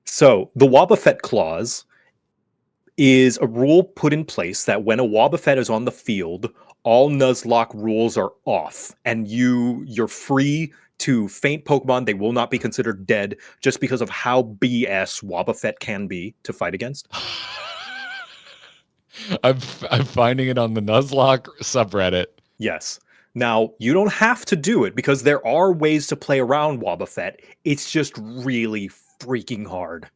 So the Wobbuffet clause is a rule put in place that when a Wobbuffet is on the field, all Nuzlocke rules are off, and you're free to faint Pokemon. They will not be considered dead just because of how BS Wobbuffet can be to fight against. I'm finding it on the Nuzlocke subreddit. Yes. Now, you don't have to do it because there are ways to play around Wobbuffet. It's just really freaking hard.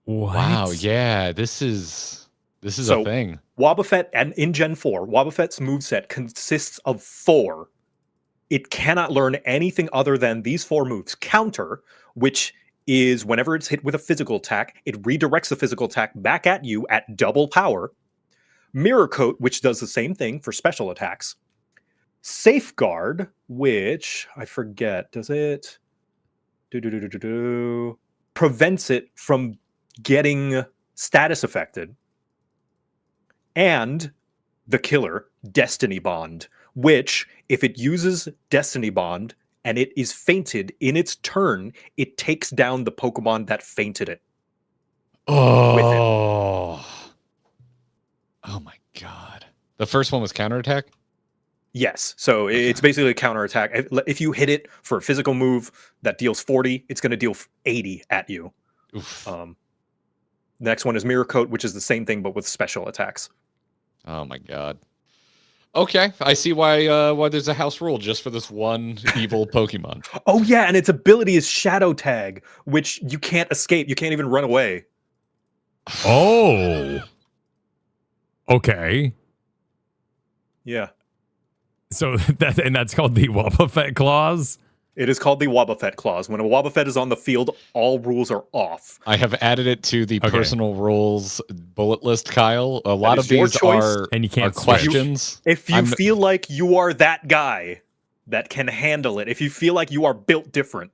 What? Wow. Yeah. This is So, a thing. Wobbuffet, and in Gen 4, Wobbuffet's moveset consists of 4. It cannot learn anything other than these 4 moves. Counter, which is whenever it's hit with a physical attack, it redirects the physical attack back at you at double power. Mirror Coat, which does the same thing for special attacks. Safeguard, which I forget, does it prevents it from getting status affected. And the killer, Destiny Bond, which if it uses Destiny Bond and it is fainted in its turn, it takes down the Pokemon that fainted it. Oh my god. The first one was counterattack? Yes. So it's basically a counterattack. If you hit it for a physical move that deals 40, it's going to deal 80 at you. Oof. The next one is Mirror Coat, which is the same thing but with special attacks. Oh my god. Okay, I see why there's a house rule just for this one evil Pokemon. Oh yeah, and its ability is Shadow Tag, which you can't escape. You can't even run away. Oh. Okay. Yeah. So that's called the Wobbuffet clause? It is called the Wobbuffet clause. When a Wobbuffet is on the field, all rules are off. I have added it to the personal rules bullet list, Kyle. A lot is of your these choice, are, and you can't switch. questions. If you feel like you are that guy that can handle it, if you feel like you are built different,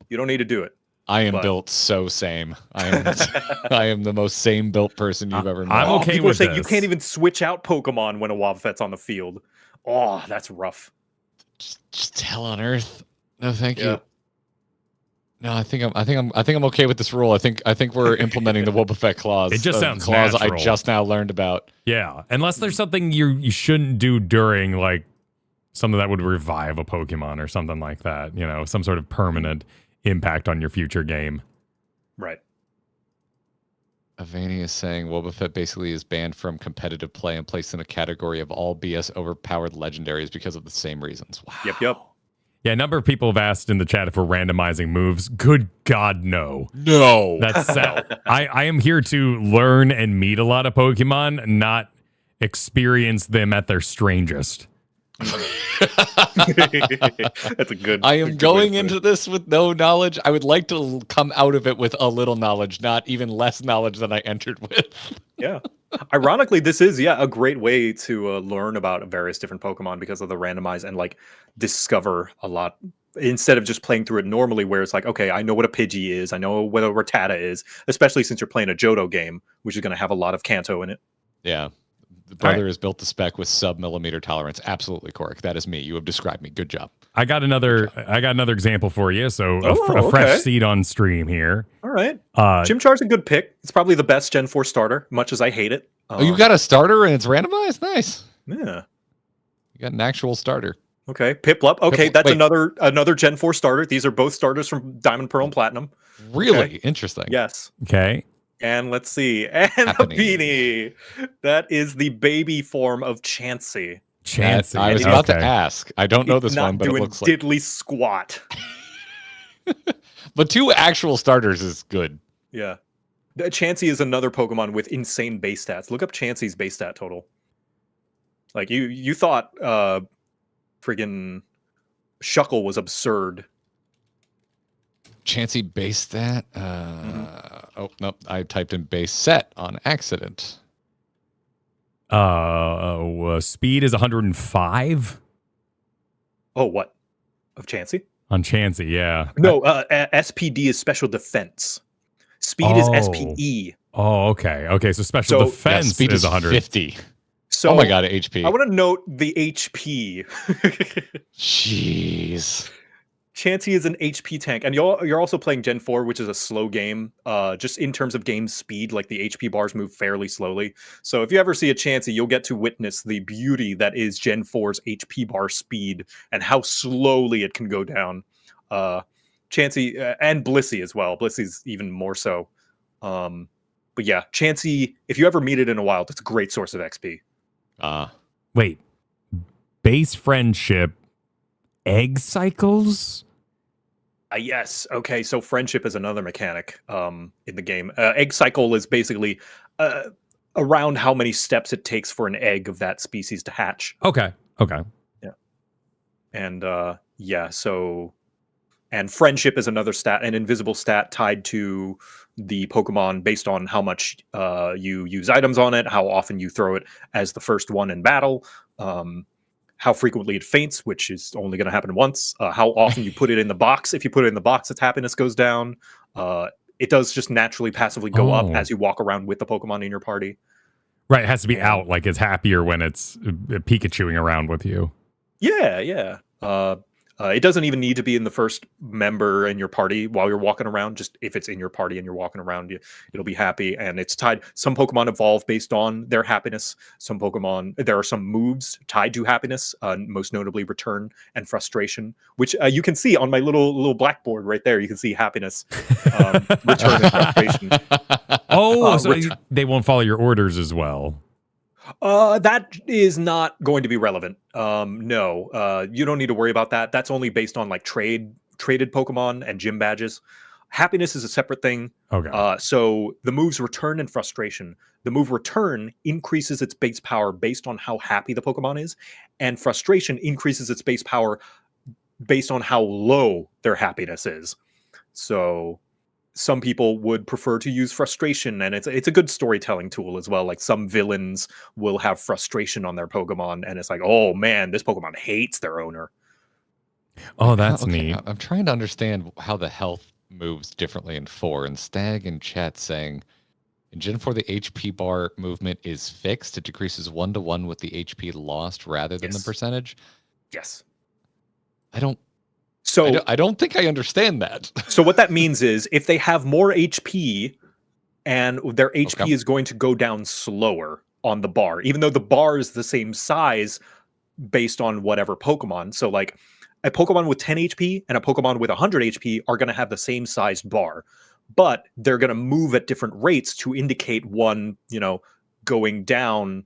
you don't need to do it. I am built so same. I am the most same built person you've ever met. I'm okay people with say this. you can't even switch out Pokemon when a Wobbuffet's on the field. Oh, that's rough. Just hell on earth. No, thank Yeah. you. No, I think I'm okay with this rule. I think we're implementing the Wobbuffet clause. It just sounds clause natural. I just now learned about. Yeah, unless there's something you shouldn't do during, like something that would revive a Pokemon or something like that. Some sort of permanent impact on your future game. Right. Avani is saying Wobbuffet basically is banned from competitive play and placed in a category of all BS overpowered legendaries because of the same reasons. Wow. Yep. Yeah, a number of people have asked in the chat if we're randomizing moves. Good God, no. No. That's I am here to learn and meet a lot of Pokemon, not experience them at their strangest. That's a good. I am going into this with no knowledge. I would like to come out of it with a little knowledge, not even less knowledge than I entered with. Yeah. Ironically, this is a great way to learn about various different Pokemon because of the randomize and like discover a lot instead of just playing through it normally, where it's like, okay, I know what a Pidgey is, I know what a Rattata is, especially since you're playing a Johto game, which is going to have a lot of Kanto in it. Yeah. The brother right. is built to spec with sub-millimeter tolerance. Absolutely, Cork. That is me. You have described me. Good job. I got another example for you. So a fresh okay. seed on stream here. All right. Chimchar's a good pick. It's probably the best Gen 4 starter, much as I hate it. Oh, you got a starter and it's randomized? Nice. Yeah. You got an actual starter. Okay. Piplup. Okay, Piplup. that's Wait. another Gen 4 starter. These are both starters from Diamond, Pearl, and Platinum. Really? Okay. Interesting. Yes. Okay. And let's see. And a beanie. That is the baby form of Chansey. Chansey. I was about to ask. I don't know this Not one, but it doing looks like diddly squat. But 2 actual starters is good. Yeah. Chansey is another Pokemon with insane base stats. Look up Chansey's base stat total. Like you thought friggin' Shuckle was absurd. Chansey base stat. Oh nope, I typed in base set on accident. Speed is 105 Oh, what? Of Chansey? on Chansey, yeah. No, SPD is special defense. Speed is SPE. Oh, okay. Okay, so special defense speed is 100. 50. So Oh my god, HP. I want to note the HP. Jeez. Chansey is an HP tank, and you're also playing Gen 4, which is a slow game. Just in terms of game speed, like the HP bars move fairly slowly. So if you ever see a Chansey, you'll get to witness the beauty that is Gen 4's HP bar speed and how slowly it can go down. Chansey and Blissey as well. Blissey's even more so. But yeah, Chansey, if you ever meet it in a wild, it's a great source of XP. Wait. Base friendship egg cycles? Yes. Okay. So friendship is another mechanic in the game. Egg cycle is basically around how many steps it takes for an egg of that species to hatch. Okay. Okay. Yeah. And and friendship is another stat, an invisible stat tied to the Pokemon based on how much you use items on it, how often you throw it as the first one in battle, how frequently it faints, which is only going to happen once, how often you put it in the box. If you put it in the box, its happiness goes down. It does just naturally passively go up as you walk around with the Pokemon in your party. Right, it has to be out, like it's happier when it's Pikachuing around with you. Yeah, yeah. It doesn't even need to be in the first member in your party while you're walking around. Just if it's in your party and you're walking around, it'll be happy. And it's tied. Some Pokemon evolve based on their happiness. Some Pokemon, there are some moves tied to happiness, most notably Return and Frustration, which you can see on my little blackboard right there. You can see happiness, Return and Frustration. So they won't follow your orders as well. That is not going to be relevant. No, you don't need to worry about that. That's only based on like traded Pokemon and gym badges. Happiness is a separate thing. Okay. So the moves Return and Frustration. The move Return increases its base power based on how happy the Pokemon is, and Frustration increases its base power based on how low their happiness is. So some people would prefer to use Frustration, and it's a good storytelling tool as well. Like some villains will have Frustration on their Pokemon, and it's like, oh man, this Pokemon hates their owner. Oh, that's neat. I'm trying to understand how the health moves differently in 4. And Stag in chat saying, in Gen 4, the HP bar movement is fixed. It decreases 1-to-1 with the HP lost rather than the percentage. Yes. I don't think I understand that. So what that means is if they have more HP and their HP is going to go down slower on the bar, even though the bar is the same size based on whatever Pokemon. So like a Pokemon with 10 HP and a Pokemon with 100 HP are going to have the same sized bar, but they're going to move at different rates to indicate one, going down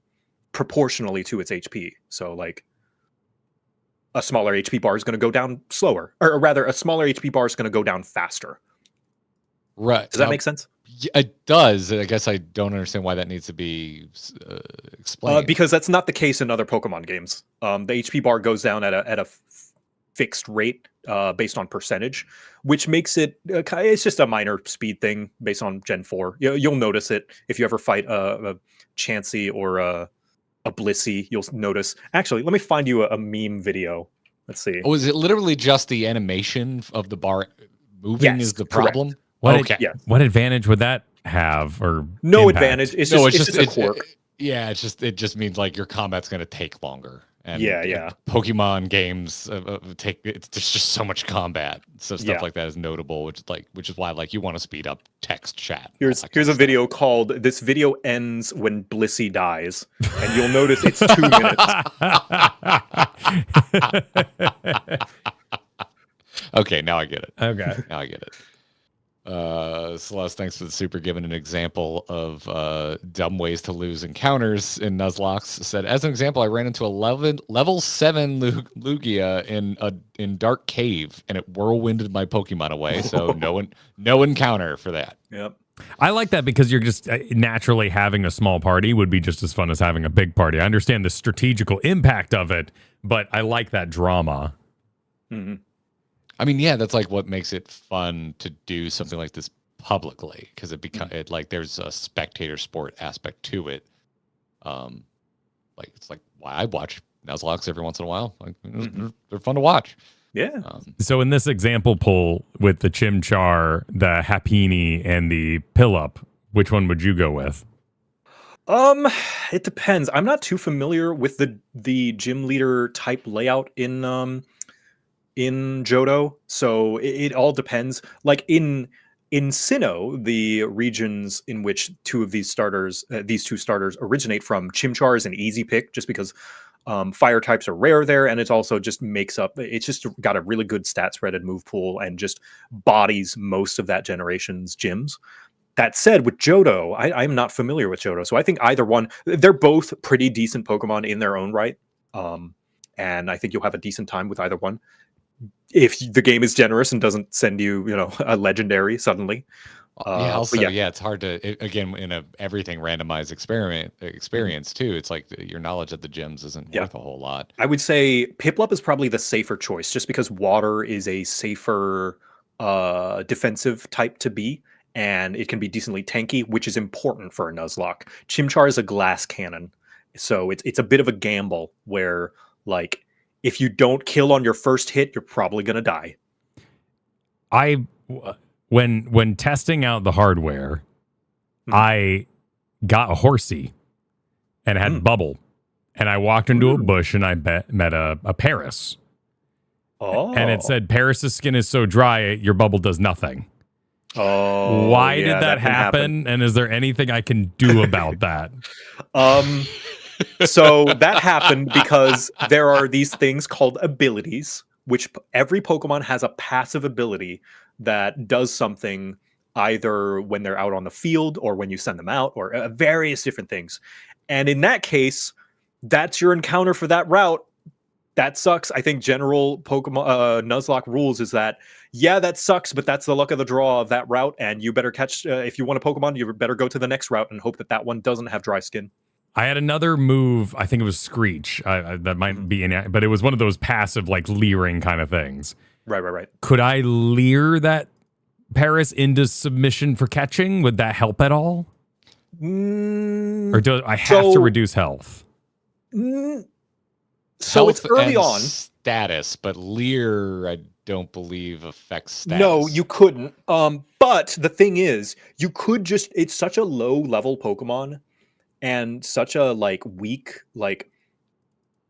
proportionally to its HP. So like a smaller HP bar is going to go down slower, or rather a smaller HP bar is going to go down faster. Right. Does that make sense? Yeah, it does. I guess I don't understand why that needs to be explained. Because that's not the case in other Pokemon games. The HP bar goes down at a fixed rate based on percentage, which makes it, it's just a minor speed thing based on Gen 4. You'll notice it if you ever fight a Chansey or a Blissey, you'll notice. Actually, let me find you a meme video. Let's see. Oh, is it literally just the animation of the bar moving is the problem? Correct. What advantage would that have? Or no impact? advantage. It's just a quirk. Yeah, it just means like your combat's going to take longer. And Yeah. Pokemon games it's just so much combat. So stuff Yeah. like that is notable, which is why like you want to speed up text chat. Here's a video called "This Video Ends When Blissey Dies," and you'll notice it's 2 minutes. Okay, now I get it. Okay. Now I get it. Celeste, thanks for the super. Giving an example of dumb ways to lose encounters in Nuzlocke. Said, as an example, I ran into a level 7 Lugia in Dark Cave, and it whirlwinded my Pokemon away. So no encounter for that. Yep. I like that because you're just naturally having a small party would be just as fun as having a big party. I understand the strategical impact of it, but I like that drama. Mm-hmm. I mean, yeah, that's like what makes it fun to do something like this publicly, because it like there's a spectator sport aspect to it. Like it's like why I watch Nuzlocke every once in a while. Like they're fun to watch. Yeah. So in this example poll with the Chimchar, the Happiny, and the Pillup, which one would you go with? It depends. I'm not too familiar with the gym leader type layout in Johto, so it all depends. Like in Sinnoh, the regions in which these two starters originate from, Chimchar is an easy pick just because fire types are rare there, and it also just it's just got a really good stat spread and move pool and just bodies most of that generation's gyms. That said, with Johto, I'm not familiar with Johto, so I think either one, they're both pretty decent Pokemon in their own right, and I think you'll have a decent time with either one if the game is generous and doesn't send you, a legendary suddenly. It's hard to again in a everything randomized experience too. It's like your knowledge of the gyms isn't worth a whole lot. I would say Piplup is probably the safer choice, just because water is a safer defensive type to be, and it can be decently tanky, which is important for a Nuzlocke. Chimchar is a glass cannon, so it's a bit of a gamble where, like, if you don't kill on your first hit, you're probably gonna die. When testing out the hardware, I got a horsey and had bubble, and I walked into a bush and I met a Paris. Oh, and it said Paris's skin is so dry your bubble does nothing. Oh, why did that happen? And is there anything I can do about that? So that happened because there are these things called abilities, which every Pokemon has a passive ability that does something either when they're out on the field or when you send them out, or various different things. And in that case, that's your encounter for that route. That sucks. I think general Pokemon Nuzlocke rules is that, that sucks, but that's the luck of the draw of that route. And you better catch, if you want a Pokemon, you better go to the next route and hope that one doesn't have dry skin. I had another move. I think it was Screech. That might be but it was one of those passive, like, leering kind of things. Right. Could I leer that Paris into submission for catching? Would that help at all? Or do I have to reduce health? So it's early on. Status, but leer, I don't believe affects status. No, you couldn't. But the thing is, you could just, it's such a low level Pokemon and such a weak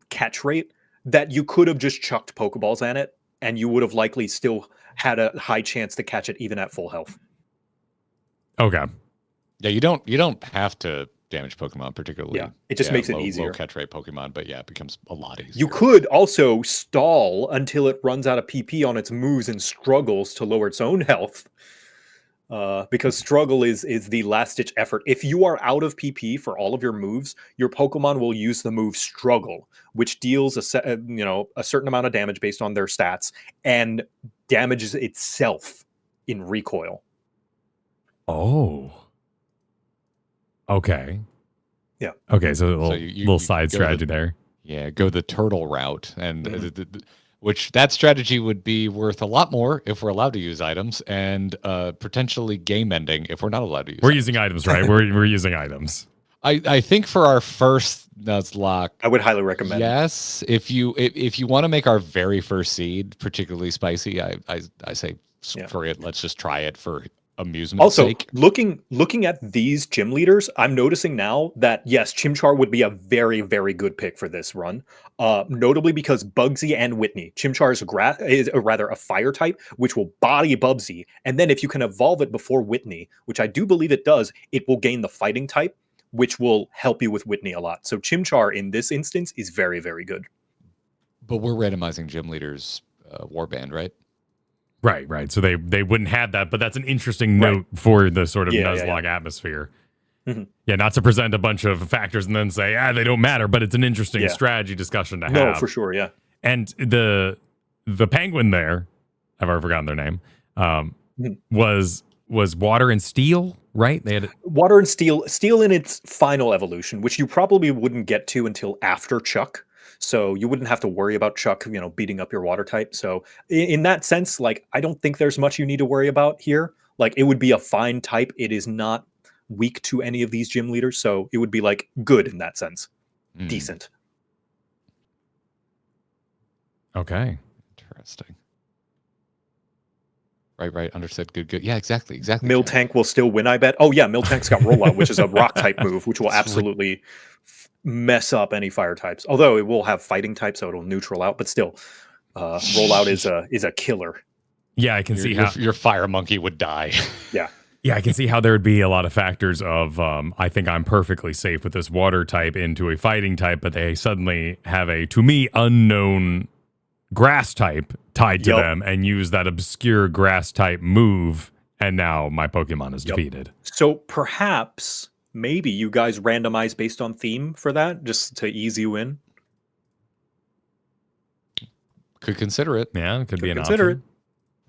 catch rate that you could have just chucked Pokeballs at it and you would have likely still had a high chance to catch it even at full health. Okay. Yeah, you don't have to damage Pokemon particularly. Yeah, it just makes it easier. Low catch rate Pokemon, but it becomes a lot easier. You could also stall until it runs out of PP on its moves and struggles to lower its own health. Because struggle is the last ditch effort. If you are out of PP for all of your moves, your Pokemon will use the move struggle, which deals a certain amount of damage based on their stats and damages itself in recoil. Oh. Okay. Yeah. Okay, so a little side strategy there. Yeah, go the turtle route, and which that strategy would be worth a lot more if we're allowed to use items, and potentially game ending if we're not allowed to use. We're using items, right? we're using items. I think for our first Nuzlocke, I would highly recommend. Yes, if you want to make our very first seed particularly spicy, I say screw it. Let's just try it for amusement Also, sake. looking at these gym leaders, I'm noticing now that yes, Chimchar would be a very, very good pick for this run. Notably because Bugsy and Whitney. Chimchar is a fire type, which will body Bubsy, and then if you can evolve it before Whitney, which I do believe it does, it will gain the fighting type, which will help you with Whitney a lot. So Chimchar in this instance is very, very good. But we're randomizing gym leaders warband, right? Right. So they wouldn't have that, but that's an interesting note for the sort of Yeah, Nuzlocke atmosphere. Mhm. Yeah, not to present a bunch of factors and then say, they don't matter, but it's an interesting strategy discussion to have. No, for sure, yeah. And the penguin there, I've already forgotten their name, Mhm. was Water and Steel, right? They had Water and Steel in its final evolution, which you probably wouldn't get to until after Chuck. So you wouldn't have to worry about Chuck, beating up your water type. So in that sense, like, I don't think there's much you need to worry about here. Like, it would be a fine type. It is not weak to any of these gym leaders. So it would be like good in that sense. Decent. Okay. Interesting. Right. Understood. Good. Yeah, exactly. Miltank will still win, I bet. Oh yeah, Miltank's got rollout, which is a rock type move, which will absolutely mess up any fire types. Although it will have fighting types, so it'll neutral out. But still, rollout is a killer. Yeah, I can see how your fire monkey would die. Yeah. Yeah, I can see how there would be a lot of factors of I think I'm perfectly safe with this water type into a fighting type, but they suddenly have a, to me, unknown grass type tied to them and use that obscure grass type move, and now my Pokemon is defeated. So perhaps, maybe you guys randomize based on theme for that, just to ease you in. Could consider it. Yeah, it could be an consider option.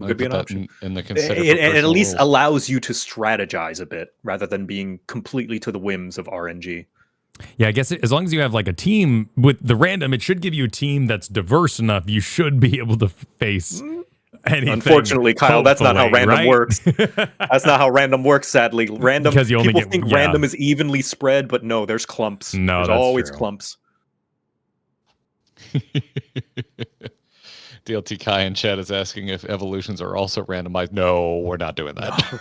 Could be an option. In the consider It at least allows you to strategize a bit rather than being completely to the whims of RNG. Yeah, I guess as long as you have like a team with the random, it should give you a team that's diverse enough. You should be able to face anything. Unfortunately, Kyle, that's not how random works. That's That's not how random works, sadly. Random, because you only people get, think random is evenly spread, but no, there's clumps. No, there's that's always true. clumps. DLT Kai in chat is asking if evolutions are also randomized. No, we're not doing that.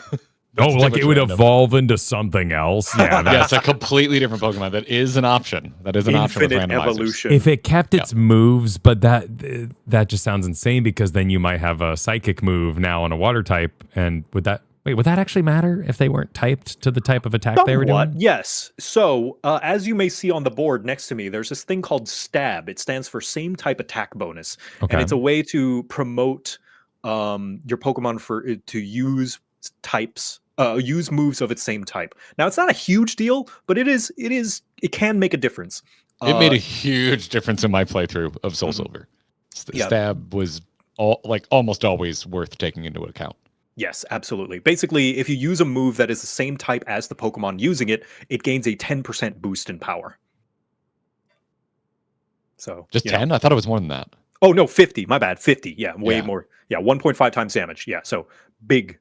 Oh, like much it would random. evolve into something else. Yeah, Yeah, it's a completely different Pokemon. That is an option. That is an option with Infinite randomizers. evolution. if it kept its moves, but that just sounds insane because then you might have a psychic move now on a water type, and would that actually matter if they weren't typed to the type of attack they were Somewhat, doing? yes. So, as you may see on the board next to me, there's this thing called Stab. It stands for Same Type Attack Bonus, Okay. and it's a way to promote your Pokemon to use types, use moves of its same type. Now, it's not a huge deal, but it can make a difference. It made a huge difference in my playthrough of Soul Silver. Yeah. Stab was almost always worth taking into account. Yes, absolutely. Basically, if you use a move that is the same type as the Pokemon using it, it gains a 10% boost in power. So Just 10? I thought it was more than that. Oh no, 50. My bad. 50. Yeah, way Yeah. more. Yeah, 1.5 times damage. Yeah, so big.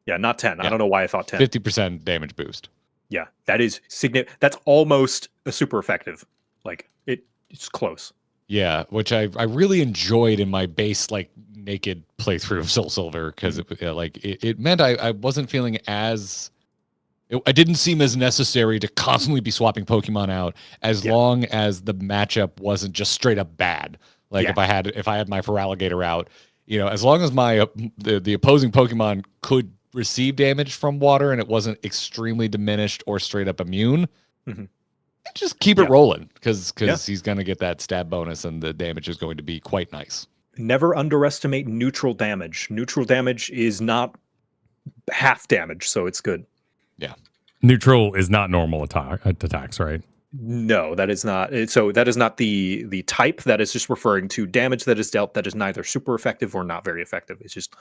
Yeah, not 10. I Yeah. don't know why I thought 10. 50% damage boost. Yeah, that is significant. That's almost a super effective. Like it's close. Yeah, which I really enjoyed in my base naked playthrough of Soul Silver because it meant I wasn't feeling as I didn't seem as necessary to constantly be swapping Pokemon out as long as the matchup wasn't just straight up bad. If I had my Feraligatr out, as long as my the opposing Pokemon could receive damage from water and it wasn't extremely diminished or straight up immune. Just keep it rolling because he's going to get that stab bonus and the damage is going to be quite nice. Never underestimate neutral damage. Neutral damage is not half damage, so it's good. Yeah. Neutral is not normal attacks, right? No, that is not. So that is not the type. That is just referring to damage that is dealt that is neither super effective or not very effective. It's just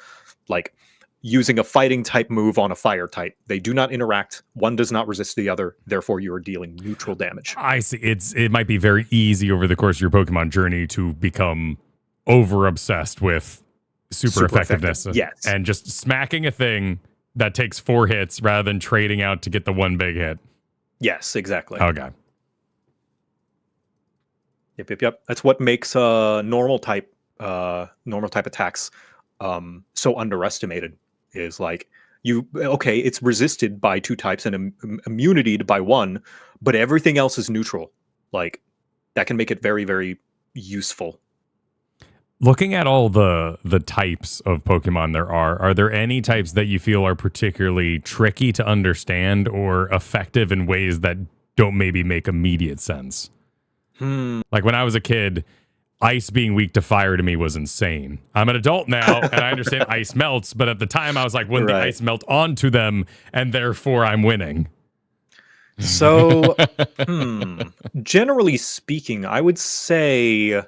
like using a fighting type move on a fire type. They do not interact. One does not resist the other. Therefore, you are dealing neutral damage. I see. It might be very easy over the course of your Pokemon journey to become over obsessed with super effectiveness. Yes. And just smacking a thing that takes 4 hits rather than trading out to get the one big hit. Yes, exactly. Okay. Yep. That's what makes normal type attacks so underestimated. Is like okay, it's resisted by 2 types and immunity by 1, but everything else is neutral. Like that can make it very, very useful. Looking at all the types of Pokemon there are there any types that you feel are particularly tricky to understand or effective in ways that don't maybe make immediate sense? Like when I was a kid, ice being weak to fire to me was insane. I'm an adult now and I understand ice melts, but at the time I was like, when the ice melt onto them and therefore I'm winning. So, generally speaking, I would say,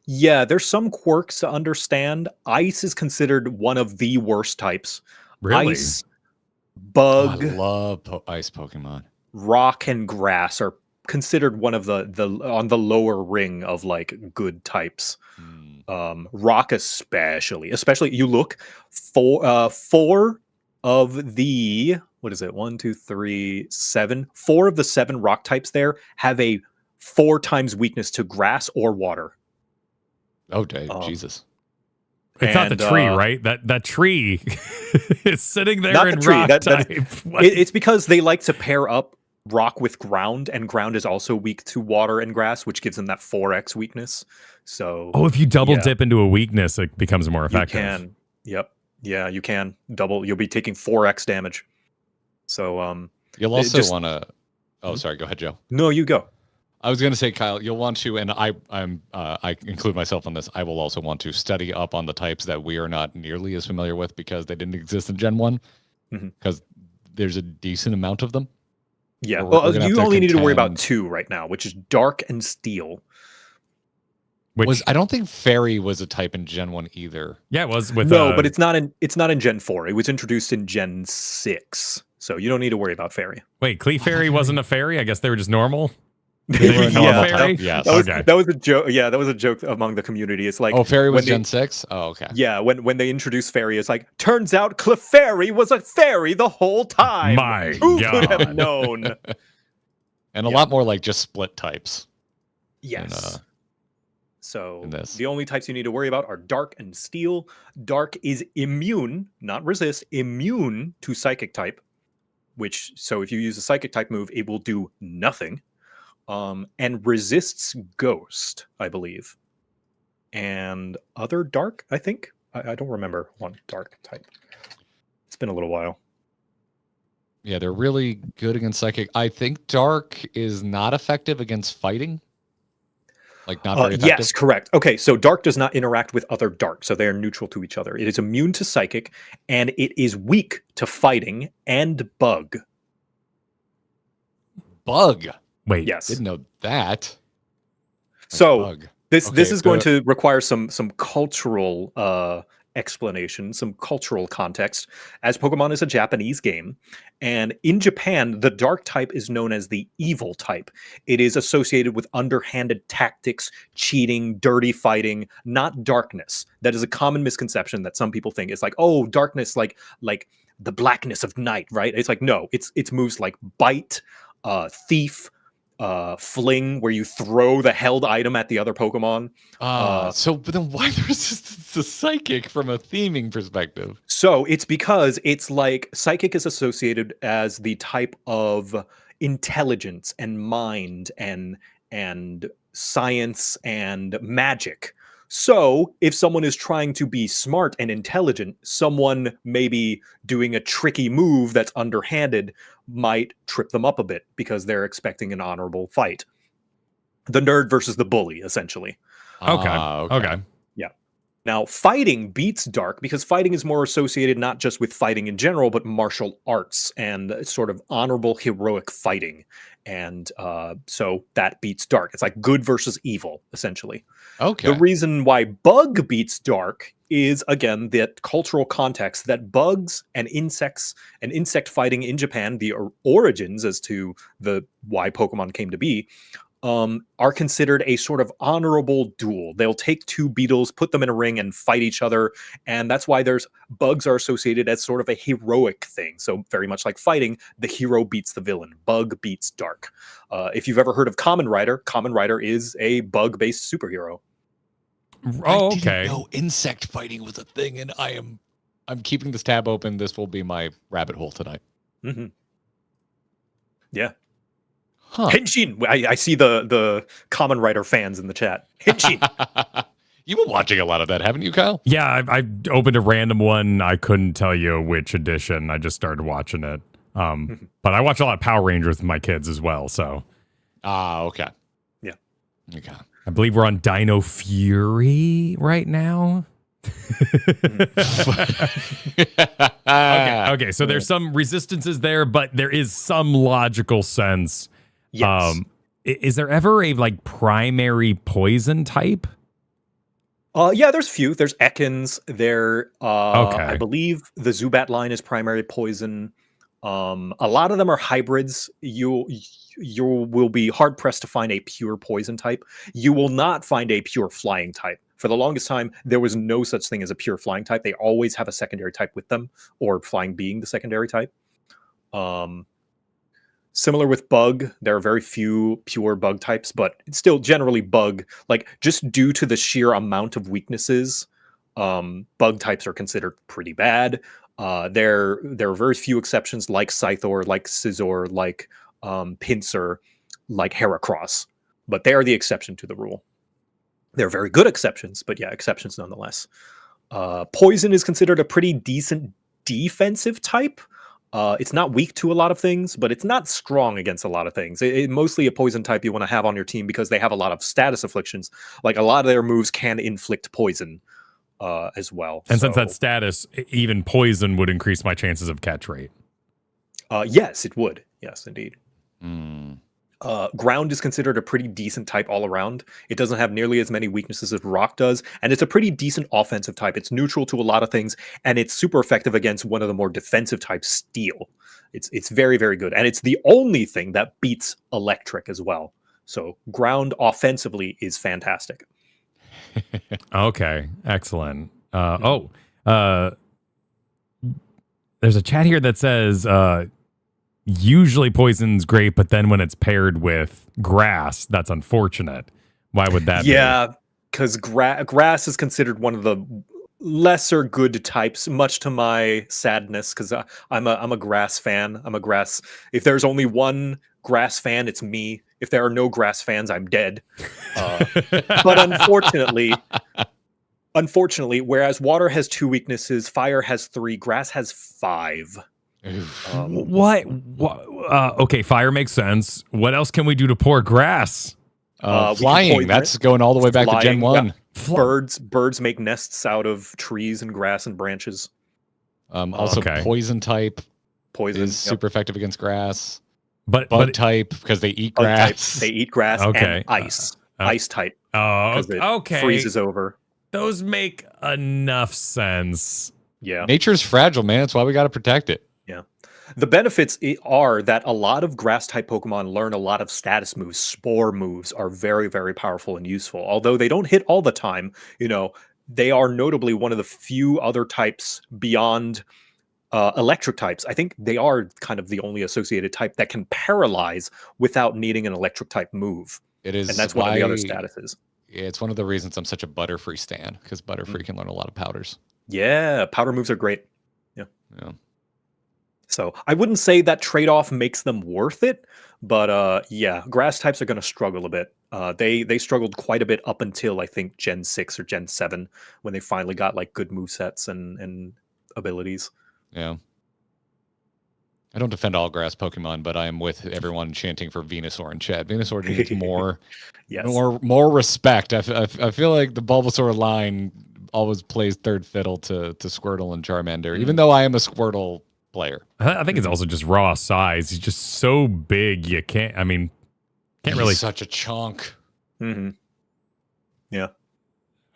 yeah, there's some quirks to understand. Ice is considered one of the worst types. Really? Ice, bug, I love ice Pokemon. rock, and grass are considered one of the on the lower ring of like good types. Rock especially you look for 4 of the, what is it, 1 2 3 7, 4 of the 7 rock types there have a 4 times weakness to grass or water. Oh, Jesus. It's not the tree, right? That tree is sitting there Not in the tree. rock type. It's because they like to pair up rock with ground, and ground is also weak to water and grass, which gives them that 4x weakness. So if you double dip into a weakness, it becomes more effective. You can. Yep. Yeah, you can double. You'll be taking 4x damage. So you'll also want to. Oh, sorry. Go ahead, Joe. No, you go. I was going to say, Kyle, you'll want to, and I include myself on this. I will also want to study up on the types that we are not nearly as familiar with because they didn't exist in Gen 1. Because there's a decent amount of them. Yeah, well, you only need to worry about 2 right now, which is Dark and Steel. I don't think Fairy was a type in Gen 1 either. Yeah, it was with but it's not in Gen 4. It was introduced in Gen 6, so you don't need to worry about Fairy. Wait, Clefairy wasn't a fairy? I guess they were just normal. They were a normal fairy? Yes. That was a joke. Yeah, that was a joke among the community. It's like, Fairy was Gen 6? Oh, okay. Yeah, when they introduced Fairy, it's like, turns out Clefairy was a fairy the whole time. My Who God. could have known? And a lot more like just split types. Yes. So the only types you need to worry about are Dark and Steel. Dark is immune, not resist, immune to Psychic type, so if you use a Psychic type move, it will do nothing. And resists Ghost, I believe. And other Dark, I think. I don't remember one Dark type. It's been a little while. Yeah, they're really good against Psychic. I think Dark is not effective against fighting. Like not very effective. Yes, correct. Okay, so Dark does not interact with other Dark, so they are neutral to each other. It is immune to Psychic, and it is weak to fighting and Bug. Bug? Wait. Yes. Didn't know that. So Bug. this is going to require some cultural explanation, some cultural context, as Pokemon is a Japanese game. And in Japan, the Dark type is known as the evil type. It is associated with underhanded tactics, cheating, dirty fighting, not darkness. That is a common misconception that some people think. It's like, oh, darkness, like the blackness of night, right? It's like, no, it's moves like bite, thief, fling, where you throw the held item at the other Pokemon. But then why the resistance to Psychic from a theming perspective? So it's because it's like Psychic is associated as the type of intelligence and mind and science and magic. So if someone is trying to be smart and intelligent, someone maybe doing a tricky move that's underhanded might trip them up a bit because they're expecting an honorable fight. The nerd versus the bully, essentially. Okay. Yeah. Now, fighting beats Dark because fighting is more associated not just with fighting in general, but martial arts and sort of honorable, heroic fighting. And so that beats Dark. It's like good versus evil, essentially. Okay. The reason why Bug beats Dark is, again, that cultural context that bugs and insects and insect fighting in Japan, the origins as to why Pokemon came to be, are considered a sort of honorable duel. They'll take 2 beetles, put them in a ring, and fight each other. And that's why bugs are associated as sort of a heroic thing. So very much like fighting, the hero beats the villain. Bug beats Dark. If you've ever heard of Kamen Rider is a bug-based superhero. Oh, I okay. didn't know insect fighting was a thing, and I am I'm keeping this tab open. This will be my rabbit hole tonight. Mm-hmm. Yeah. Huh. Henshin. I see the Common Writer fans in the chat. Henshin. You've been watching a lot of that, haven't you, Kyle? Yeah, I opened a random one. I couldn't tell you which edition. I just started watching it. But I watch a lot of Power Rangers with my kids as well. So, Okay. Yeah. Okay. I believe we're on Dino Fury right now. Okay. So there's some resistances there, but there is some logical sense. Yes. Is there ever a like primary poison type? Yeah, there's a few. There's Ekans. Okay. I believe the Zubat line is primary poison. A lot of them are hybrids. You will be hard pressed to find a pure poison type. You will not find a pure flying type. For the longest time, there was no such thing as a pure flying type. They always have a secondary type with them, or flying being the secondary type. Similar with bug, there are very few pure bug types, but it's still generally bug. Like, just due to the sheer amount of weaknesses, bug types are considered pretty bad. There are very few exceptions, like Scythor, like Scizor, like Pinsir, like Heracross, but they are the exception to the rule. They're very good exceptions, but yeah, exceptions nonetheless. Poison is considered a pretty decent defensive type. It's not weak to a lot of things, but it's not strong against a lot of things. Mostly a poison type you want to have on your team because they have a lot of status afflictions. Like, a lot of their moves can inflict poison as well. And since that's status, even poison would increase my chances of catch rate. Yes, it would. Yes, indeed. Mm. Ground is considered a pretty decent type all around. It doesn't have nearly as many weaknesses as rock does, and it's a pretty decent offensive type. It's neutral to a lot of things, and it's super effective against one of the more defensive types, steel. It's very, very good, and it's the only thing that beats electric as well. So ground offensively is fantastic. Okay, excellent. There's a chat here that says usually poison's great, but then when it's paired with grass, that's unfortunate. Why would that be? Yeah, because grass is considered one of the lesser good types, much to my sadness, because I'm a grass fan. If there's only one grass fan, it's me. If there are no grass fans, I'm dead. But unfortunately, whereas water has 2 weaknesses, fire has 3, grass has 5. What? Okay, fire makes sense. What else can we do to pour grass? Flying. That's going all the way back to Gen 1. Yeah. Birds make nests out of trees and grass and branches. Also, poison type is super effective against grass. Bug type, because they eat grass. They eat grass and ice. Ice type. Oh, okay. Freezes over. Those make enough sense. Yeah. Nature's fragile, man. That's why we got to protect it. Yeah. The benefits are that a lot of grass-type Pokemon learn a lot of status moves. Spore moves are very, very powerful and useful. Although they don't hit all the time, they are notably one of the few other types beyond electric types. I think they are kind of the only associated type that can paralyze without needing an electric type move. It is, and that's one of the other statuses. Yeah, it's one of the reasons I'm such a Butterfree stan, because Butterfree can learn a lot of powders. Yeah, powder moves are great. Yeah. So I wouldn't say that trade-off makes them worth it, but yeah, grass types are going to struggle a bit. They struggled quite a bit up until, I think, Gen 6 or Gen 7, when they finally got like good movesets and abilities. Yeah. I don't defend all grass Pokemon, but I am with everyone chanting for Venusaur in chat. Venusaur needs more, more respect. I feel like the Bulbasaur line always plays third fiddle to Squirtle and Charmander, even though I am a Squirtle player. I think it's also just raw size. He's just so big. You can't really. Such a chunk. Mm-hmm. Yeah.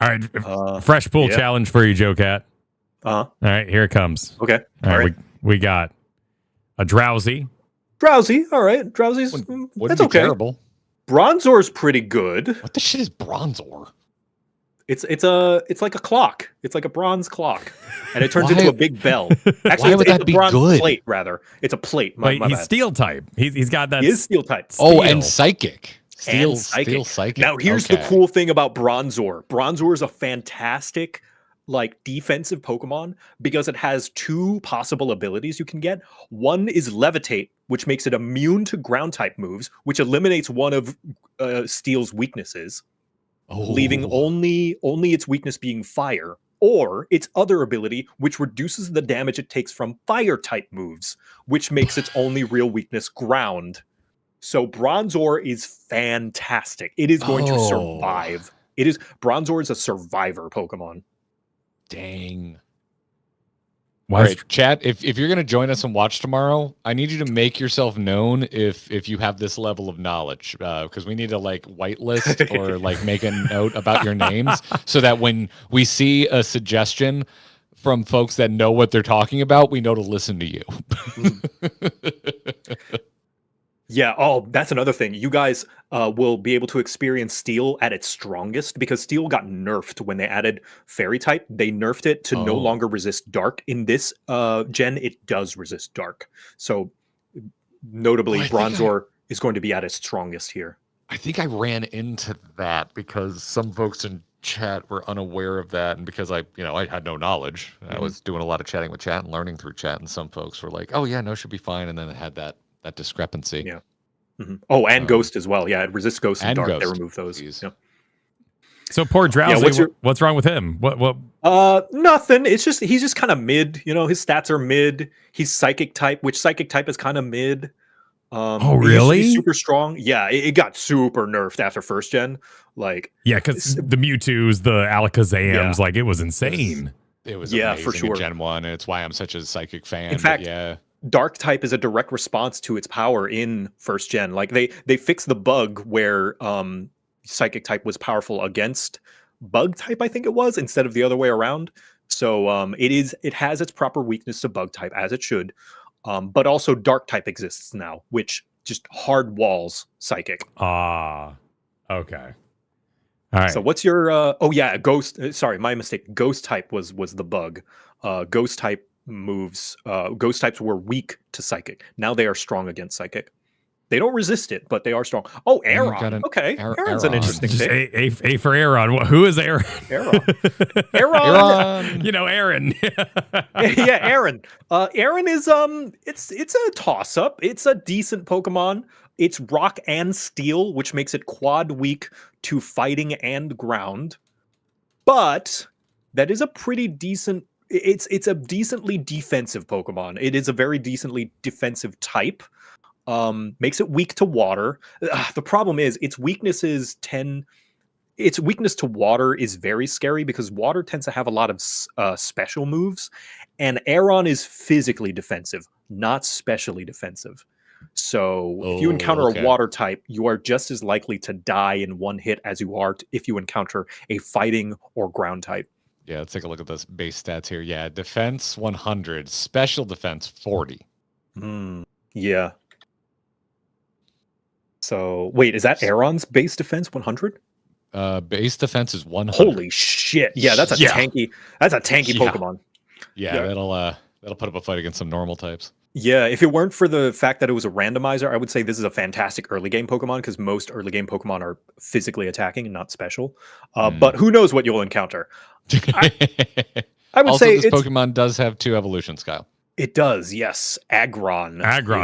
All right. Fresh pool challenge for you, JoCat. All right. Here it comes. Okay. All right. We got a Drowsy. All right. Drowsy's that's okay. Terrible. Bronzor's pretty good. What the shit is Bronzor? It's like a clock. It's like a bronze clock, and it turns into a big bell. Actually, why would that a be bronze good? plate, rather. It's a plate. He's bad. steel type. He's got that. He is steel type. Oh, and psychic. Steel psychic. Now, here's the cool thing about Bronzor. Bronzor is a fantastic, like defensive Pokemon because it has 2 possible abilities you can get. One is Levitate, which makes it immune to ground type moves, which eliminates one of Steel's weaknesses, leaving only its weakness being fire. Or its other ability, which reduces the damage it takes from fire type moves, which makes its only real weakness ground. So Bronzor is fantastic. It is going to survive. Bronzor is a survivor Pokemon. Dang. All right, chat, if you're going to join us and watch tomorrow, I need you to make yourself known if you have this level of knowledge, because we need to like whitelist or like make a note about your names so that when we see a suggestion from folks that know what they're talking about, we know to listen to you. Yeah. Oh, that's another thing. You guys will be able to experience Steel at its strongest because Steel got nerfed when they added Fairy type. They nerfed it to no longer resist Dark. In this gen, it does resist Dark. So notably, Bronzor is going to be at its strongest here. I think I ran into that because some folks in chat were unaware of that, and because I had no knowledge. I was doing a lot of chatting with chat and learning through chat, and some folks were like, "Oh yeah, no, should be fine," and then it had that discrepancy. Yeah. Oh, and Ghost as well. Yeah, it resists Ghost and Dark. Ghost. They remove those. Yeah. So poor Drowsy. Yeah, what's wrong with him? What? Nothing. It's just he's just kind of mid. You know, his stats are mid. He's Psychic type, which Psychic type is kind of mid. Oh, really? He's super strong. Yeah, it got super nerfed after first gen. Like, yeah, because the Mewtwo's, the Alakazams, like it was insane. It was amazing for sure. In Gen 1, and it's why I'm such a Psychic fan. In fact, Dark type is a direct response to its power in first gen. Like they fixed the bug where Psychic type was powerful against Bug type, I think it was, instead of the other way around. So it has its proper weakness to Bug type, as it should. But also Dark type exists now, which just hard walls Psychic. Okay. All right. So what's your Ghost? Sorry, my mistake. Ghost type was the bug. Ghost type moves. Ghost types were weak to Psychic. Now they are strong against Psychic. They don't resist it, but they are strong. Oh, Aeron. Okay, Aeron's an interesting thing. A for Aeron. Who is Aeron? Aeron. You know, Aaron. Yeah, Aaron. Aaron is it's a toss up. It's a decent Pokemon. It's rock and steel, which makes it quad weak to fighting and ground. But that is a pretty decent. It's a decently defensive Pokemon. It is a very decently defensive type. Makes it weak to water. The problem is its weakness to water is very scary because water tends to have a lot of special moves, and Aeron is physically defensive, not specially defensive. So if you encounter a water type, you are just as likely to die in one hit as you are if you encounter a fighting or ground type. Yeah, let's take a look at those base stats here. Yeah, defense 100, special defense 40. Yeah. So wait, is that Aeron's base defense 100? Base defense is 100. Holy shit! Yeah, that's a tanky. That's a tanky Pokemon. Yeah, that'll put up a fight against some normal types. Yeah, if it weren't for the fact that it was a randomizer, I would say this is a fantastic early game Pokemon because most early game Pokemon are physically attacking and not special. But who knows what you'll encounter? I would also, say this Pokemon does have 2 evolutions, Kyle. It does, yes. Aggron.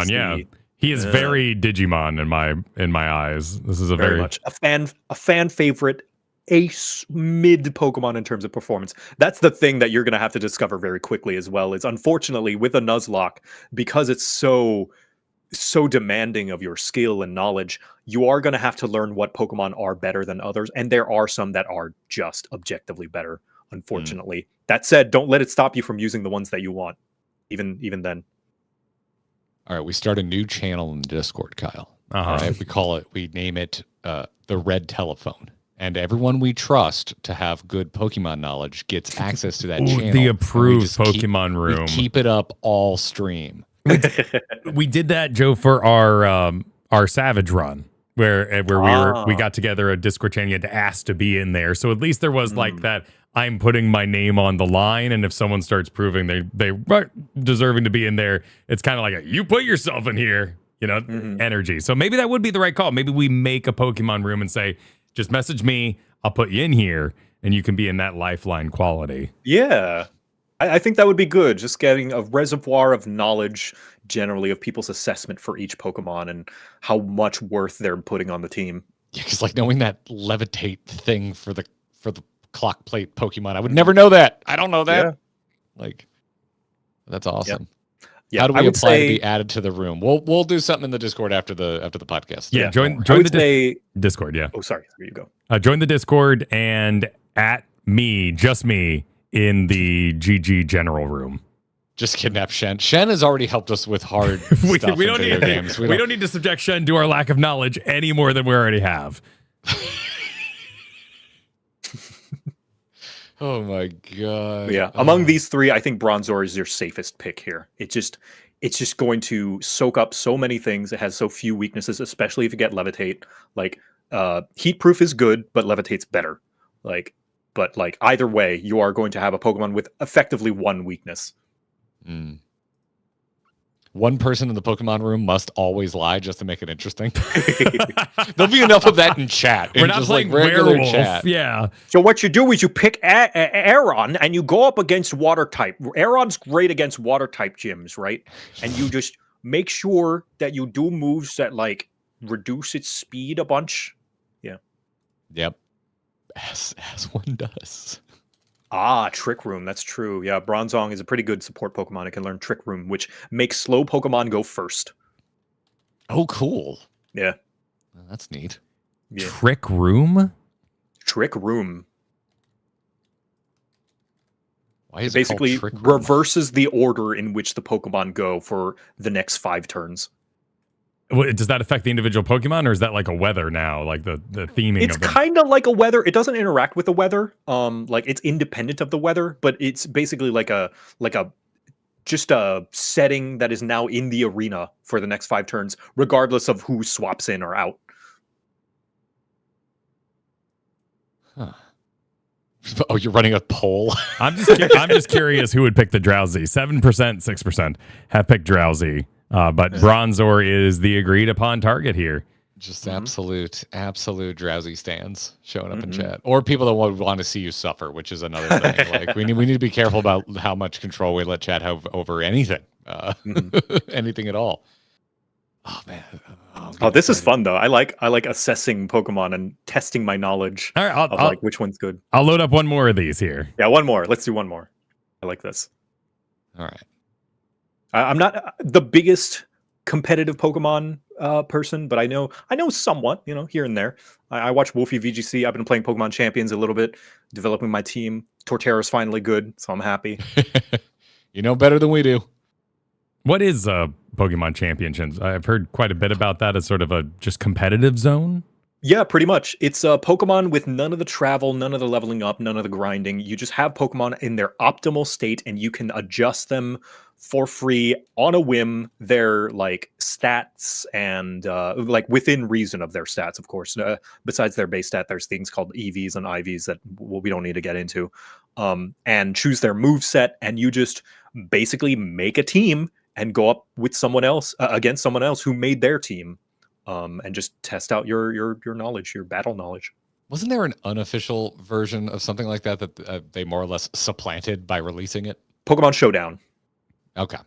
Yeah. He is very Digimon in my eyes. This is very much a fan favorite, a mid Pokemon in terms of performance. That's the thing that you're going to have to discover very quickly as well. Is unfortunately with a Nuzlocke, because it's so demanding of your skill and knowledge, you are going to have to learn what Pokemon are better than others, and there are some that are just objectively better. Unfortunately, that said, don't let it stop you from using the ones that you want. Even then. All right, we start a new channel in Discord, Kyle. All right, we name it the Red Telephone. And everyone we trust to have good Pokemon knowledge gets access to that channel. The approved Pokemon room. We keep it up all stream. We did that, Joe, for our Savage run, where we got together a Discord channel. You had to ask to be in there, so at least there was like that. I'm putting my name on the line, and if someone starts proving they are deserving to be in there, it's kind of like you put yourself in here, energy. So maybe that would be the right call. Maybe we make a Pokemon room and say, just message me. I'll put you in here, and you can be in that lifeline quality. Yeah. I think that would be good. Just getting a reservoir of knowledge generally of people's assessment for each Pokemon and how much worth they're putting on the team. Yeah, because like knowing that levitate thing for the clock plate Pokemon, I would never know that. I don't know that. Yeah. Like, that's awesome. Yeah, How do I we would apply to say- be added to the room? We'll do something in the Discord after the podcast. Yeah, join I would the say. Discord. Yeah. Oh, sorry. There you go. Join the Discord and at me, just me, in the GG general room. Just kidnap Shen. Shen has already helped us with hard We stuff don't in video need games. we don't need to subject Shen to our lack of knowledge any more than we already have. Oh my god. Yeah. Among these three, I think Bronzor is your safest pick here. It's just going to soak up so many things. It has so few weaknesses, especially if you get Levitate. Like, Heat Proof is good, but Levitate's better. But either way, you are going to have a Pokemon with effectively one weakness. Mm. One person in the Pokemon room must always lie just to make it interesting. There'll be enough of that in chat. We're in not just playing like regular werewolf. chat. Yeah. So what you do is you pick Aeron and you go up against water type. Aeron's great against water type gyms, right? And you just make sure that you do moves that like reduce its speed a bunch. Yeah. Yep. As one does. Ah, Trick Room. That's true. Yeah, Bronzong is a pretty good support Pokemon. It can learn Trick Room, which makes slow Pokemon go first. Oh, cool. Yeah. Well, that's neat. Yeah. Trick Room? Trick Room. Why is Basically it called Trick Room? reverses the order in which the Pokemon go for the next 5 turns. Does that affect the individual Pokemon, or is that like a weather now, like the theming It's of them? kind of like a weather. It doesn't interact with the weather. Like it's independent of the weather, but it's basically like a just a setting that is now in the arena for the next 5 turns, regardless of who swaps in or out. Huh. Oh, you're running a poll? I'm just curious who would pick the Drowsy. 7%, 6% have picked Drowsy. But Bronzor is the agreed upon target here. Just absolute drowsy stands showing up in chat, or people that want to see you suffer, which is another thing. Like we need to be careful about how much control we let chat have over anything, anything at all. Oh man! Oh, this is fun though. I like assessing Pokemon and testing my knowledge All right, of like which one's good. I'll load up one more of these here. Yeah, one more. Let's do one more. I like this. All right. I'm not the biggest competitive Pokemon person, but I know somewhat, here and there. I watch Wolfie VGC. I've been playing Pokemon Champions a little bit, developing my team. Torterra's finally good, so I'm happy. You know better than we do. What is Pokemon Championships? I've heard quite a bit about that as sort of a just competitive zone. Yeah, pretty much. It's a Pokemon with none of the travel, none of the leveling up, none of the grinding. You just have Pokemon in their optimal state, and you can adjust them for free on a whim, their like stats and like within reason of their stats, of course. Besides their base stat, there's things called EVs and IVs that we don't need to get into. And choose their move set, and you just basically make a team and go up with someone else against someone else who made their team. And just test out your knowledge, your battle knowledge. Wasn't there an unofficial version of something like that they more or less supplanted by releasing it? Pokemon Showdown. Okay.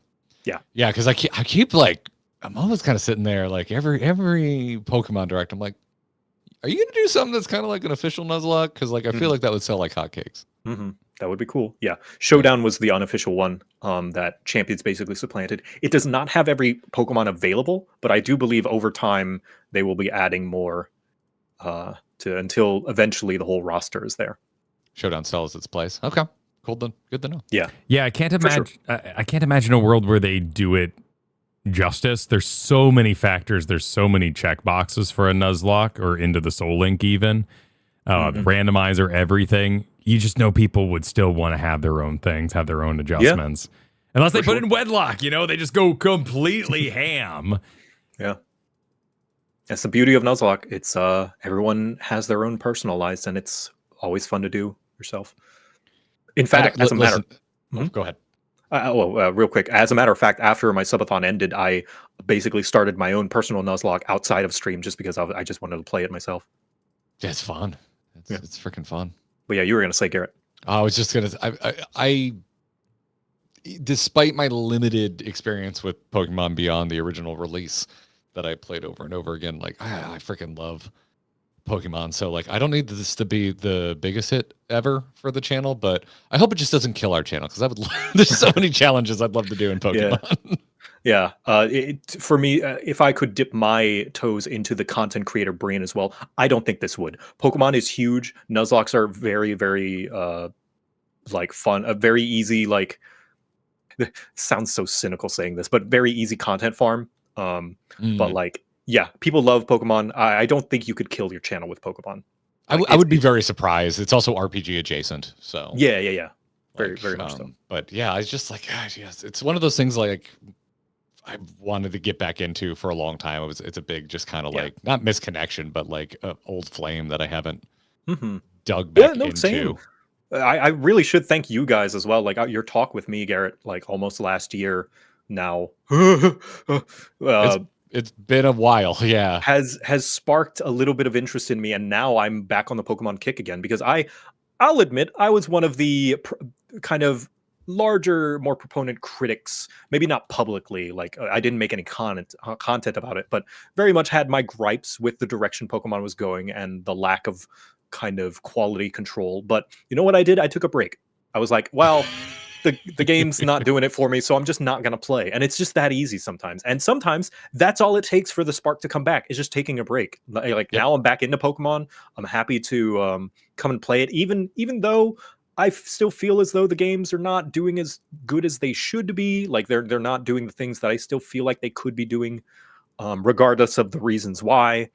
Yeah. Yeah, because I keep like I'm always kind of sitting there like every Pokemon Direct. I'm like, are you gonna do something that's kind of like an official Nuzlocke? Because like I feel like that would sell like hotcakes. Mm-hmm. That would be cool. Yeah. Showdown was the unofficial one that Champions basically supplanted. It does not have every Pokemon available, but I do believe over time they will be adding more until eventually the whole roster is there. Showdown sells its place. Okay. Cool then. Good to know. Yeah. Yeah, I can't imagine. I can't imagine a world where they do it justice. There's so many factors. There's so many check boxes for a Nuzlocke or into the Soul Link even. The randomizer, everything. You just know people would still want to have their own things, have their own adjustments. Unless they put in wedlock, they just go completely ham. Yeah. That's the beauty of Nuzlocke. It's everyone has their own personalized, and it's always fun to do yourself. In fact, as a matter, go ahead. Real quick, as a matter of fact, after my subathon ended, I basically started my own personal Nuzlocke outside of stream just because I just wanted to play it myself. Yeah, it's fun. It's freaking fun. But yeah, you were gonna say, Garrett. I was just gonna. I despite my limited experience with Pokemon Beyond the original release that I played over and over again, like I freaking love Pokemon. So like I don't need this to be the biggest hit ever for the channel, but I hope it just doesn't kill our channel because I would. There's so many challenges I'd love to do in Pokemon. Yeah. For me, if I could dip my toes into the content creator brain as well, I don't think this would. Pokemon is huge. Nuzlocke are very, very like fun, a very easy, like sounds so cynical saying this, but very easy content farm. But like, yeah, people love Pokemon. I don't think you could kill your channel with Pokemon. I would be very surprised. It's also RPG adjacent, so yeah. Very much so. But yeah, I was just like, gosh, yes, it's one of those things like I wanted to get back into for a long time. It's a big, just kind of like not misconnection, but like an old flame that I haven't dug back into. Same. I really should thank you guys as well. Like your talk with me, Garrett, like almost last year now. It's been a while, yeah. Has sparked a little bit of interest in me, and now I'm back on the Pokemon kick again because I'll admit I was one of the kind of larger, more proponent critics. Maybe not publicly, like I didn't make any content about it, but very much had my gripes with the direction Pokemon was going and the lack of kind of quality control. But you know what I did? I took a break. I was like, well, the game's not doing it for me, so I'm just not going to play. And it's just that easy sometimes. And sometimes that's all it takes for the spark to come back, is just taking a break. Like now I'm back into Pokemon. I'm happy to come and play it, even though I still feel as though the games are not doing as good as they should be. Like they're not doing the things that I still feel like they could be doing, regardless of the reasons why.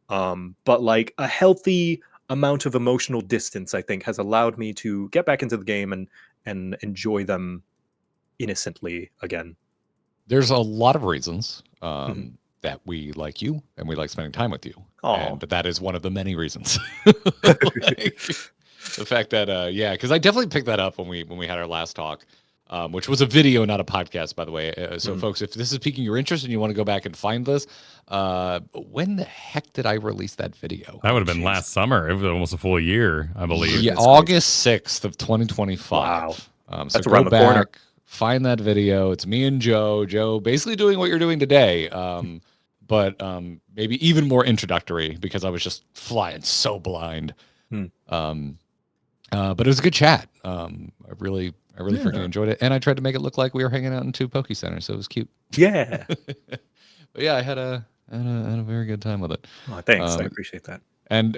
But like a healthy amount of emotional distance, I think, has allowed me to get back into the game and enjoy them innocently again. There's a lot of reasons that we like you and we like spending time with you. But that is one of the many reasons. Like, the fact that because I definitely picked that up when we had our last talk, which was a video, not a podcast, by the way. So folks, if this is piquing your interest and you want to go back and find this, when the heck did I release that video? That would have been last summer. It was almost a full year, I believe. Yeah, August 6th of 2025. Wow. So that's around the corner. Find that video. It's me and Joe basically doing what you're doing today. But maybe even more introductory because I was just flying so blind. But it was a good chat. I really freaking enjoyed it, and I tried to make it look like we were hanging out in two Poke Centers, so it was cute. Yeah. But yeah, I had a very good time with it. Oh, thanks, I appreciate that. And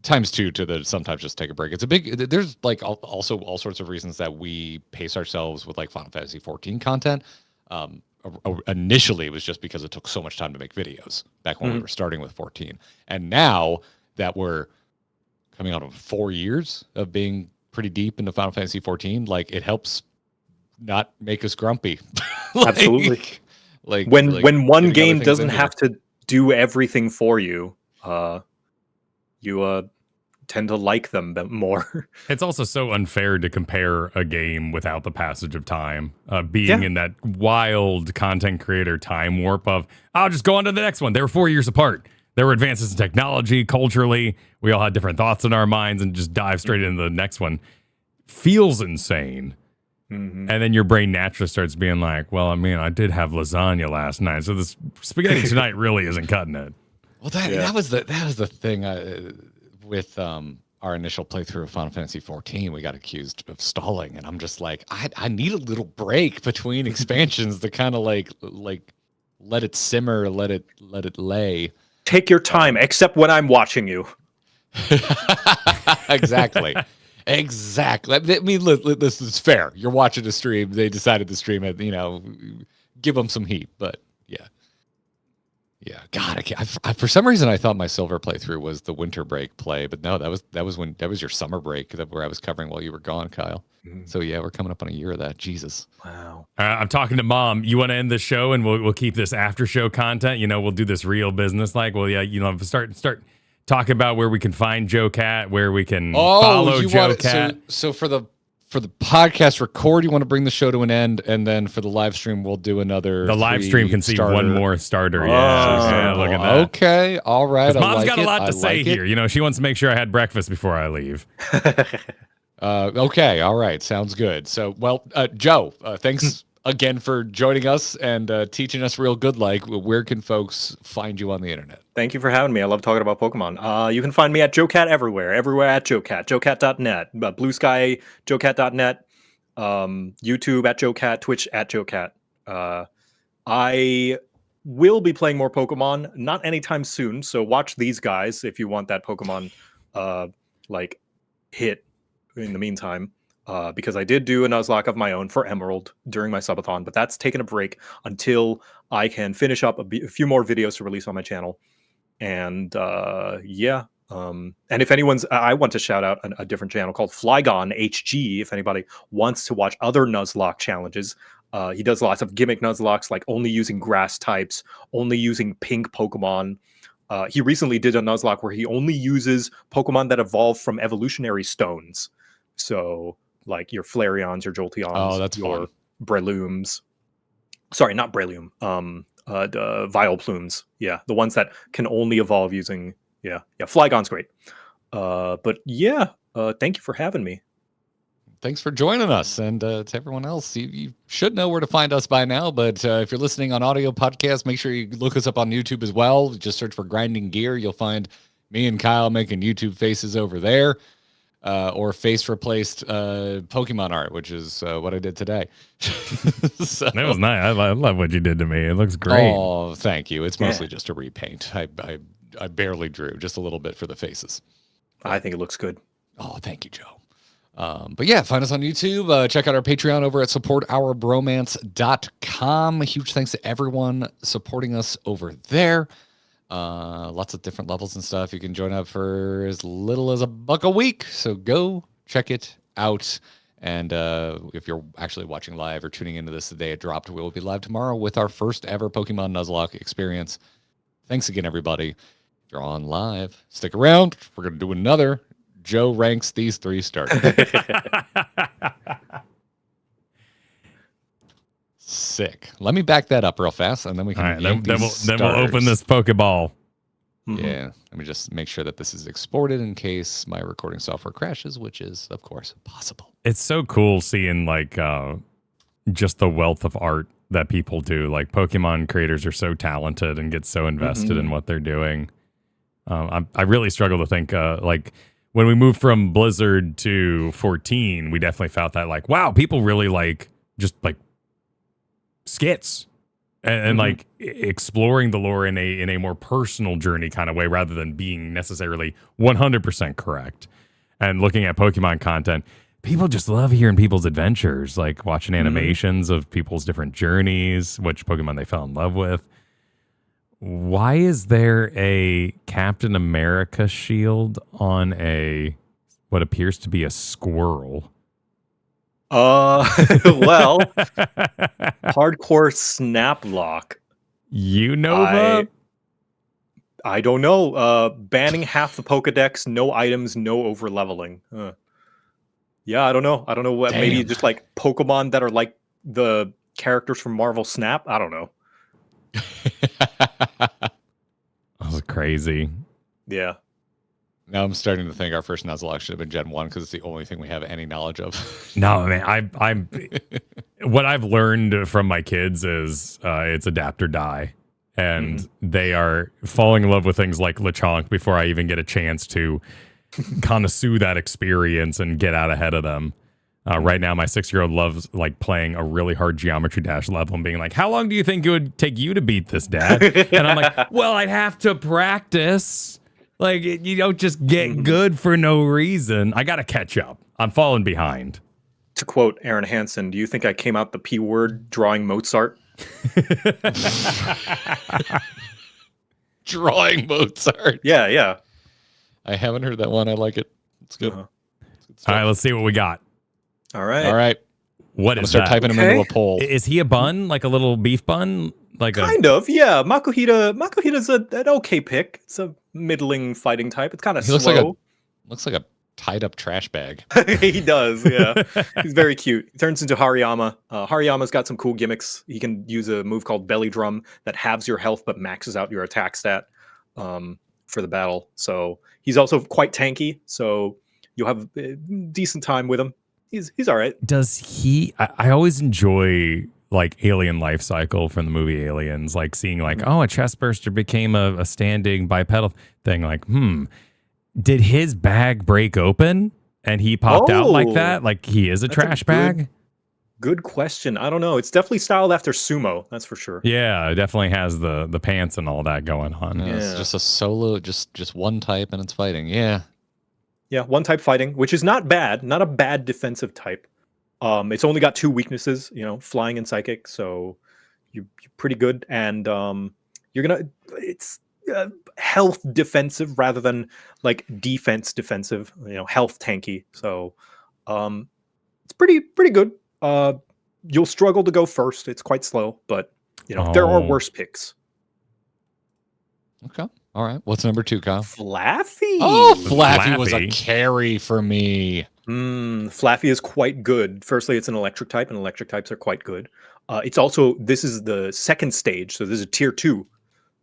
times two to the sometimes just take a break. It's a big. There's like also all sorts of reasons that we pace ourselves with like Final Fantasy 14 content. Initially, it was just because it took so much time to make videos back when we were starting with 14, and now that we're coming out of 4 years of being pretty deep into Final Fantasy 14, like it helps not make us grumpy. Absolutely. Like when one game doesn't have to do everything for you, you tend to like them more. It's also so unfair to compare a game without the passage of time, being in that wild content creator time warp of, I'll just go on to the next one. They were 4 years apart. There were advances in technology, culturally. We all had different thoughts in our minds and just dive straight into the next one. Feels insane. And then your brain naturally starts being like, well, I mean, I did have lasagna last night, so this spaghetti tonight really isn't cutting it. Well, that was the thing with our initial playthrough of Final Fantasy 14. We got accused of stalling, and I'm just like, I need a little break between expansions to kind of like let it simmer, let it lay. Take your time, except when I'm watching you. Exactly. I mean, this is fair. You're watching a stream. They decided to stream it. Give them some heat. But yeah. God, I for some reason I thought my silver playthrough was the winter break play, but no, that was your summer break where I was covering while you were gone, Kyle. So yeah, we're coming up on a year of that. Jesus. Wow. I'm talking to Mom. You want to end the show and we'll keep this after show content. We'll do this real business. Like, well, yeah, start talking about where we can find JoCat, where we can follow JoCat. So for the for the podcast record, you want to bring the show to an end, and then for the live stream, we'll do another. The live stream can see one more starter. Yeah, look at that. Okay, all right. Mom's got a lot to say here. You know, she wants to make sure I had breakfast before I leave. Okay, all right, sounds good. So, well, Joe, thanks again for joining us and teaching us real good. Like, where can folks find you on the internet? Thank you for having me. I love talking about Pokemon. You can find me at JoCat everywhere at JoCat, JoCat.net, Blue Sky, JoCat.net, YouTube at JoCat, Twitch at JoCat. I will be playing more Pokemon, not anytime soon. So watch these guys if you want that Pokemon like hit in the meantime. Because I did do a Nuzlocke of my own for Emerald during my subathon, but that's taken a break until I can finish up a few more videos to release on my channel. And and if anyone's, I want to shout out a different channel called Flygon HG. If anybody wants to watch other Nuzlocke challenges, he does lots of gimmick Nuzlockes, like only using grass types, only using pink Pokemon. He recently did a Nuzlocke where he only uses Pokemon that evolve from evolutionary stones. So like your Flareons, your Jolteons, your Breloons. Sorry, not Breloom. The Vileplumes. Yeah, the ones that can only evolve using. Yeah. Flygon's great. But yeah, thank you for having me. Thanks for joining us, and to everyone else, you should know where to find us by now. But if you're listening on audio podcast, make sure you look us up on YouTube as well. Just search for Grinding Gear. You'll find me and Kyle making YouTube faces over there. Or face replaced Pokemon art, which is what I did today. So, that was nice. I love what you did to me. It looks great. Oh, thank you. It's mostly just a repaint. I barely drew, just a little bit for the faces. I think it looks good. Oh, thank you, Joe. But yeah, find us on YouTube. Check out our Patreon over at supportourbromance.com. Huge thanks to everyone supporting us over there. Lots of different levels and stuff. You can join up for as little as $1 a week. So go check it out. And if you're actually watching live or tuning into this the day it dropped, we will be live tomorrow with our first ever Pokemon Nuzlocke experience. Thanks again, everybody. If you're on live, stick around. We're going to do another Joe ranks these 3 starters. Sick. Let me back that up real fast, and then we can. All right, then we'll open this Pokeball. Mm-hmm. Yeah. Let me just make sure that this is exported in case my recording software crashes, which is, of course, possible. It's so cool seeing like just the wealth of art that people do. Like Pokemon creators are so talented and get so invested in what they're doing. I really struggle to think like when we moved from Blizzard to 14, we definitely felt that like, wow, people really like just like skits and like exploring the lore in a more personal journey kind of way rather than being necessarily 100% correct. And looking at Pokemon content, people just love hearing people's adventures, like watching animations of people's different journeys, which Pokemon they fell in love with. Why is there a Captain America shield on what appears to be a squirrel? Well, hardcore snap lock. You know, I don't know. Banning half the Pokedex, no items, no over leveling. Yeah, I don't know. I don't know what. Maybe just like Pokemon that are like the characters from Marvel Snap. I don't know. That was crazy. Yeah. Now I'm starting to think our first Nuzlocke should have been Gen 1 because it's the only thing we have any knowledge of. No, man. I'm what I've learned from my kids is it's adapt or die. And they are falling in love with things like Lechonk before I even get a chance to connoisseur that experience and get out ahead of them. Right now, my 6-year-old loves like playing a really hard Geometry Dash level and being like, how long do you think it would take you to beat this, Dad? And I'm like, well, I'd have to practice. Like, you don't just get good for no reason. I got to catch up. I'm falling behind. To quote Aaron Hansen, do you think I came out the P word drawing Mozart? Drawing Mozart. Yeah. I haven't heard that one. I like it. It's good. All right, let's see what we got. All right. What is start that? typing him into a poll. Is he a bun? Like a little beef bun? Like kind of, yeah. Makuhita's an okay pick. It's a middling fighting type. It's kind of slow. Looks like a tied up trash bag. He does, yeah. He's very cute. He turns into Hariyama. Hariyama's got some cool gimmicks. He can use a move called Belly Drum that halves your health but maxes out your attack stat for the battle. So he's also quite tanky. So you'll have a decent time with him. He's all right. Does he? I always enjoy like alien life cycle from the movie Aliens, like seeing like, oh, a chest burster became a standing bipedal thing. Like, did his bag break open and he popped out like that? Like he is a trash bag? Good question. I don't know. It's definitely styled after sumo. That's for sure. Yeah, it definitely has the pants and all that going on. Yeah, it's just a solo, just one type and it's fighting. Yeah. Yeah, one type fighting, which is not bad. Not a bad defensive type. It's only got 2 weaknesses, flying and psychic. So you're pretty good. And it's health defensive rather than like defense defensive, health tanky. So it's pretty good. You'll struggle to go first. It's quite slow, but there are worse picks. Okay. All right. What's number 2, Kyle? Flaffy. Oh, Flaffy was a carry for me. Flaffy is quite good. Firstly, it's an electric type, and electric types are quite good. This is the second stage, so this is tier 2.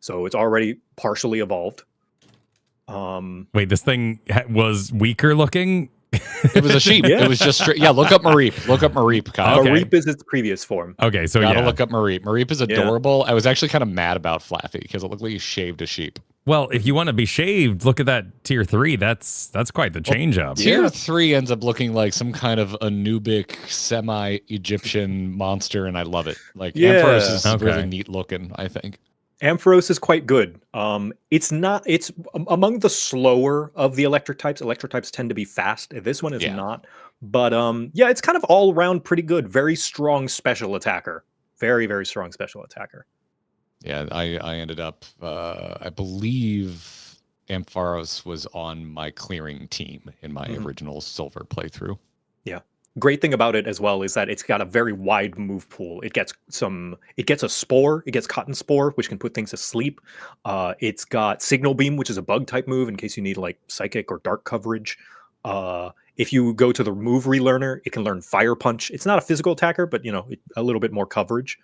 So it's already partially evolved. Wait, this thing was weaker looking? It was a sheep. Yeah. It was just straight. Yeah, look up Mareep. Look up Mareep, Kyle. Okay. Mareep is its previous form. Okay, so Gotta yeah. look up Mareep. Mareep is adorable. I was actually kind of mad about Flaffy because it looked like he shaved a sheep. Well, if you want to be shaved, look at that tier 3. That's quite the change up. Tier 3 ends up looking like some kind of Anubic semi-Egyptian monster, and I love it. Like Ampharos is really neat looking, I think. Ampharos is quite good. It's among the slower of the electric types. Electric types tend to be fast. This one is not. But it's kind of all around pretty good. Very strong special attacker. Very, very strong special attacker. Yeah, I ended up, I believe Ampharos was on my clearing team in my original silver playthrough. Yeah. Great thing about it as well is that it's got a very wide move pool. It gets a spore. It gets cotton spore, which can put things to sleep. It's got signal beam, which is a bug type move in case you need like psychic or dark coverage. If you go to the move relearner, it can learn fire punch. It's not a physical attacker, but a little bit more coverage.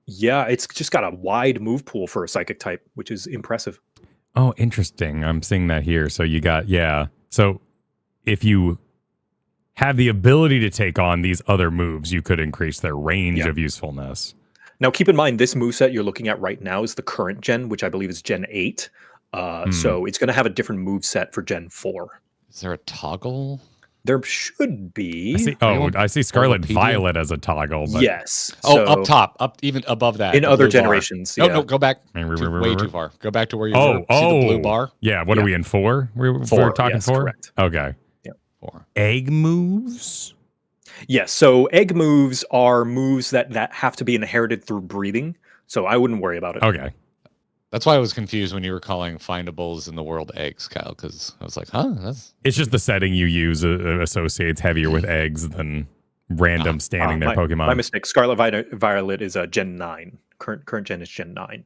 It's just got a wide move pool for a psychic type, which is impressive. Oh, interesting. I'm seeing that here. So you got, So if you have the ability to take on these other moves, you could increase their range of usefulness. Now, keep in mind, this moveset you're looking at right now is the current gen, which I believe is Gen 8. So it's going to have a different moveset for Gen 4. Is there a toggle? There should be. I see Scarlet Violet as a toggle. But... Yes. Up top, even above that. In other generations. No, go back. Way too far. Go back to where you were. See the blue bar? Yeah. What are we in 4? We're talking 4? Correct. Okay. 4. Egg moves? Yes. So egg moves are moves that have to be inherited through breeding. So I wouldn't worry about it. Okay. That's why I was confused when you were calling findables in the world eggs, Kyle, because I was like, It's just the setting you use associates heavier with eggs than random standing there Pokemon. My mistake. Scarlet Violet is a Gen 9. Current gen is Gen 9.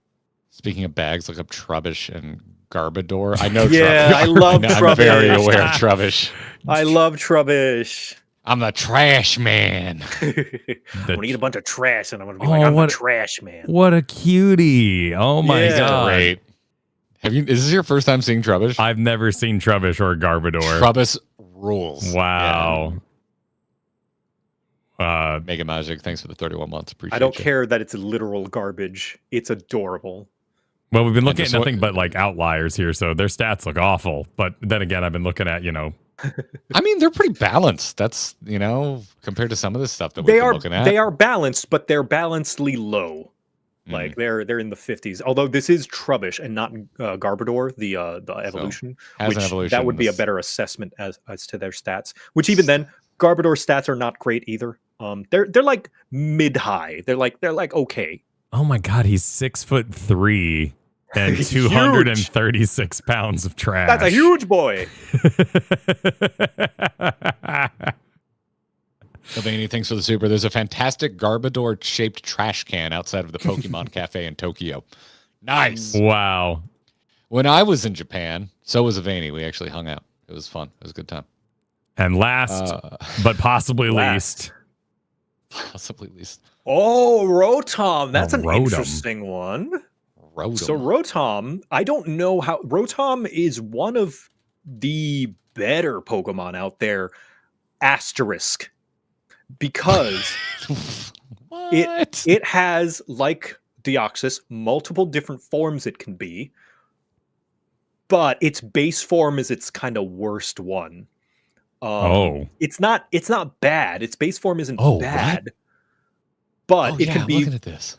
Speaking of bags, look up Trubbish and Garbodor. I know Trubbish. I love Trubbish. I'm very aware of Trubbish. I love Trubbish. I'm the trash man. I'm going to eat a bunch of trash and I'm going to be I'm the trash man. What a cutie. Oh my God. Great. Is this your first time seeing Trubbish? I've never seen Trubbish or Garbodor. Trubbish rules. Wow. Mega Magic, thanks for the 31 months. Appreciate it. I don't care that it's literal garbage. It's adorable. Well, we've been looking at nothing but like outliers here, so their stats look awful. But then again, I've been looking at, I mean, they're pretty balanced. That's, compared to some of the stuff that we've been looking at. They are balanced, but they're balancedly low. Like they're in the 50s. Although this is Trubbish and not Garbodor, the evolution. That would be a better assessment as to their stats. Which even then, Garbodor's stats are not great either. They're like mid-high. They're like okay. Oh my God, he's 6'3" and 236 pounds of trash. That's a huge boy. Sylvania, thanks for the super. There's a fantastic Garbodor-shaped trash can outside of the Pokemon Cafe in Tokyo. Nice. Wow. When I was in Japan, so was Avani. We actually hung out. It was fun. It was a good time. And last, but possibly least. Possibly least. Oh, Rotom. That's an Rotom. interesting one. Rotom. So Rotom, I don't know how Rotom is one of the better Pokemon out there, asterisk, because it has, like Deoxys, multiple different forms it can be, but its base form is its kind of worst one. It's not bad. Its base form isn't bad. What? But it can be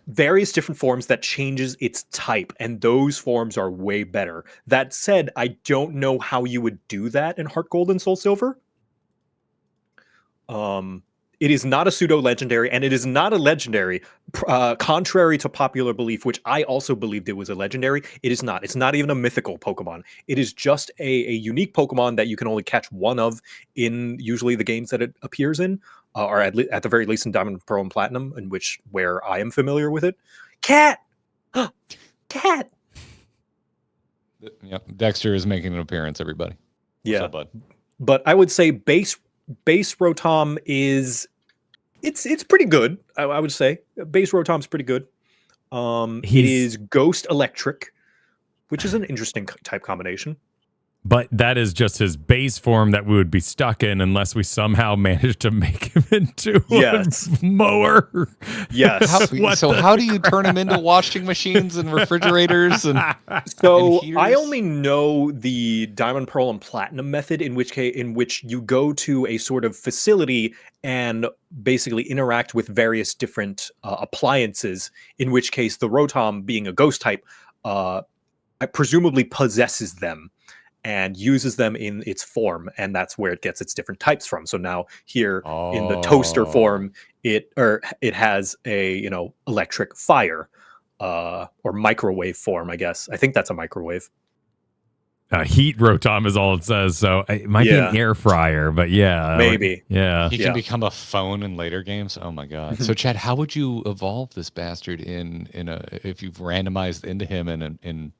various different forms that changes its type, and those forms are way better. That said, I don't know how you would do that in Heart Gold and Soul Silver. It is not a pseudo-legendary, and it is not a legendary, contrary to popular belief, which I also believed it was a legendary. It is not. It's not even a mythical Pokemon. It is just a unique Pokemon that you can only catch one of in usually the games that it appears in, or at the very least in Diamond, Pearl, and Platinum, where I am familiar with it. Cat! Cat! Yep, Dexter is making an appearance, everybody. Yeah. What's up, bud? But I would say base Rotom is it's pretty good. I would say base Rotom's pretty good. It is Ghost Electric, which is an interesting type combination. But that is just his base form that we would be stuck in unless we somehow managed to make him into a mower. Yes. How do you turn him into washing machines and refrigerators? And I only know the Diamond, Pearl, and Platinum method, in which you go to a sort of facility and basically interact with various different appliances. In which case, the Rotom, being a ghost type, presumably possesses them and uses them in its form, and that's where it gets its different types from. So now here in the toaster form, it has a electric fire or microwave form, I guess. I think that's a microwave. Heat Rotom is all it says, so it might be an air fryer, but maybe. He can become a phone in later games. Oh my god! So Chad, how would you evolve this bastard if you've randomized into him in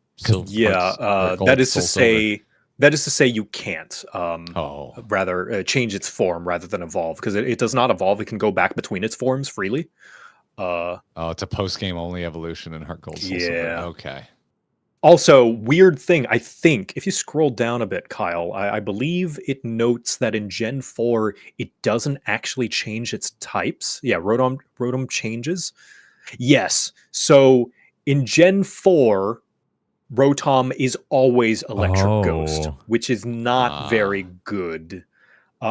that is to say you can't rather change its form rather than evolve, because it does not evolve. It can go back between its forms freely. It's a post-game only evolution in Heart Gold Soul Silver. Okay. Also, weird thing, I think, if you scroll down a bit, Kyle, I believe it notes that in Gen 4, it doesn't actually change its types. Yeah, Rotom changes. Yes, so in Gen 4, Rotom is always Electric Ghost, which is not very good.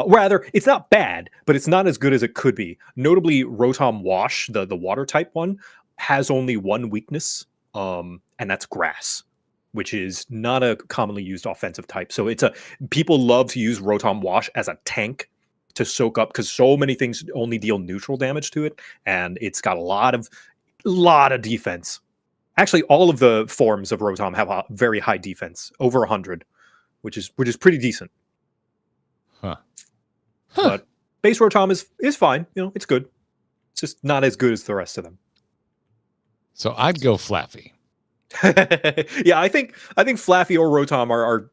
Rather, it's not bad, but it's not as good as it could be. Notably, Rotom Wash, the water type one, has only one weakness, and that's Grass, which is not a commonly used offensive type. So people love to use Rotom Wash as a tank to soak up, because so many things only deal neutral damage to it, and it's got a lot of defense. Actually, all of the forms of Rotom have a very high defense, over 100, which is pretty decent. But base Rotom is fine. It's good. It's just not as good as the rest of them. So I'd go Flaffy. Yeah, I think Flaffy or Rotom are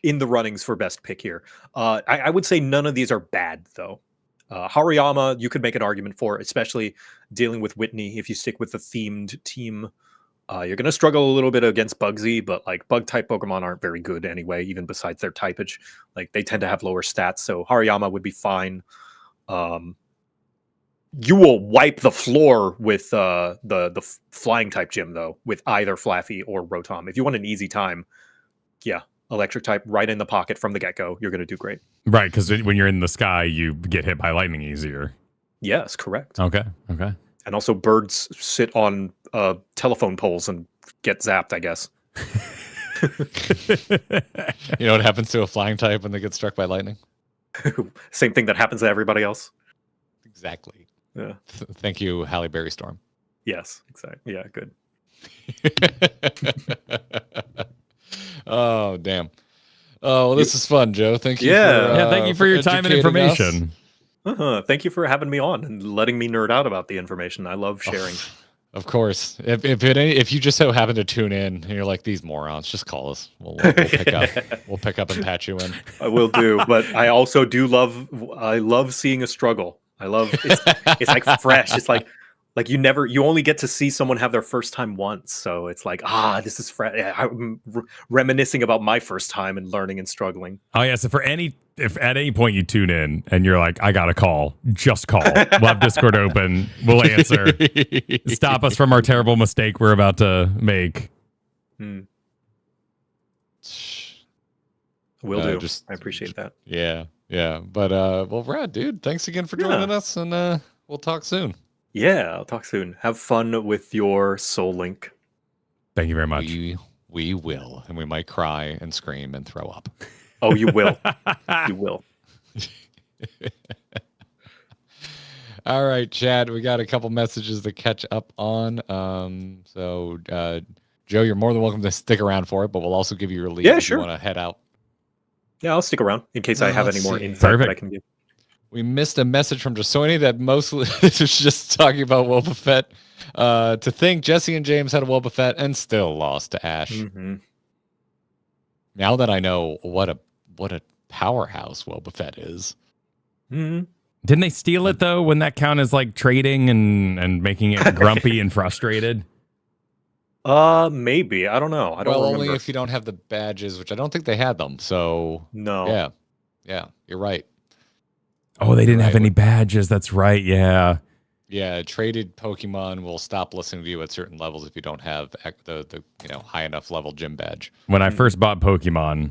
in the runnings for best pick here. I would say none of these are bad, though. Hariyama, you could make an argument for, especially dealing with Whitney. If you stick with the themed team, you're going to struggle a little bit against Bugsy, but like bug type Pokemon aren't very good anyway, even besides their typage. Like they tend to have lower stats, so Hariyama would be fine. You will wipe the floor with the flying type gym, though, with either Flaffy or Rotom. If you want an easy time, electric type right in the pocket from the get-go, you're going to do great. Right, because when you're in the sky, you get hit by lightning easier. Yes, correct. Okay. And also birds sit on telephone poles and get zapped, I guess. You know what happens to a flying type when they get struck by lightning? Same thing that happens to everybody else. Exactly. Yeah. Thank you, Halle Berry Storm. Yes, exactly. Yeah, good. Oh, damn. Oh, well, this is fun, Joe. Thank you. Thank you for your time and information. Thank you for having me on and letting me nerd out about the information. I love sharing. Of course. If you just so happen to tune in and you're like, these morons, just call us. We'll pick up. We'll pick up and patch you in. I will do, but I also do love. I love seeing a struggle. I love it's like fresh. It's like you only get to see someone have their first time once, so it's like this is fresh. I'm reminiscing about my first time and learning and struggling. Oh yeah, so if at any point you tune in and you're like, I got a call, just call. We'll have Discord open. We'll answer. Stop us from our terrible mistake we're about to make. Will do. I appreciate that. Yeah. But well, Brad, dude, thanks again for joining us, and we'll talk soon. Yeah, I'll talk soon. Have fun with your Soul Link. Thank you very much. We will, and we might cry and scream and throw up. Oh, you will. You will. All right, Chad, we got a couple messages to catch up on. So, Joe, you're more than welcome to stick around for it, but we'll also give you your lead if you want to head out. Yeah, I'll stick around in case I have any more insight that I can give. We missed a message from Jasoni that mostly is just talking about Boba Fett. To think Jesse and James had a Boba Fett and still lost to Ash. Mm-hmm. Now that I know what a powerhouse Boba Fett is. Mm-hmm. Didn't they steal it though? When that count as like trading and making it grumpy and frustrated? Maybe. I don't know. I don't remember. Only if you don't have the badges, which I don't think they had them. So no. Yeah, you're right. Oh, they didn't have any badges. That's right. Yeah. Yeah, traded Pokemon will stop listening to you at certain levels if you don't have the high enough level gym badge. When I first bought Pokemon,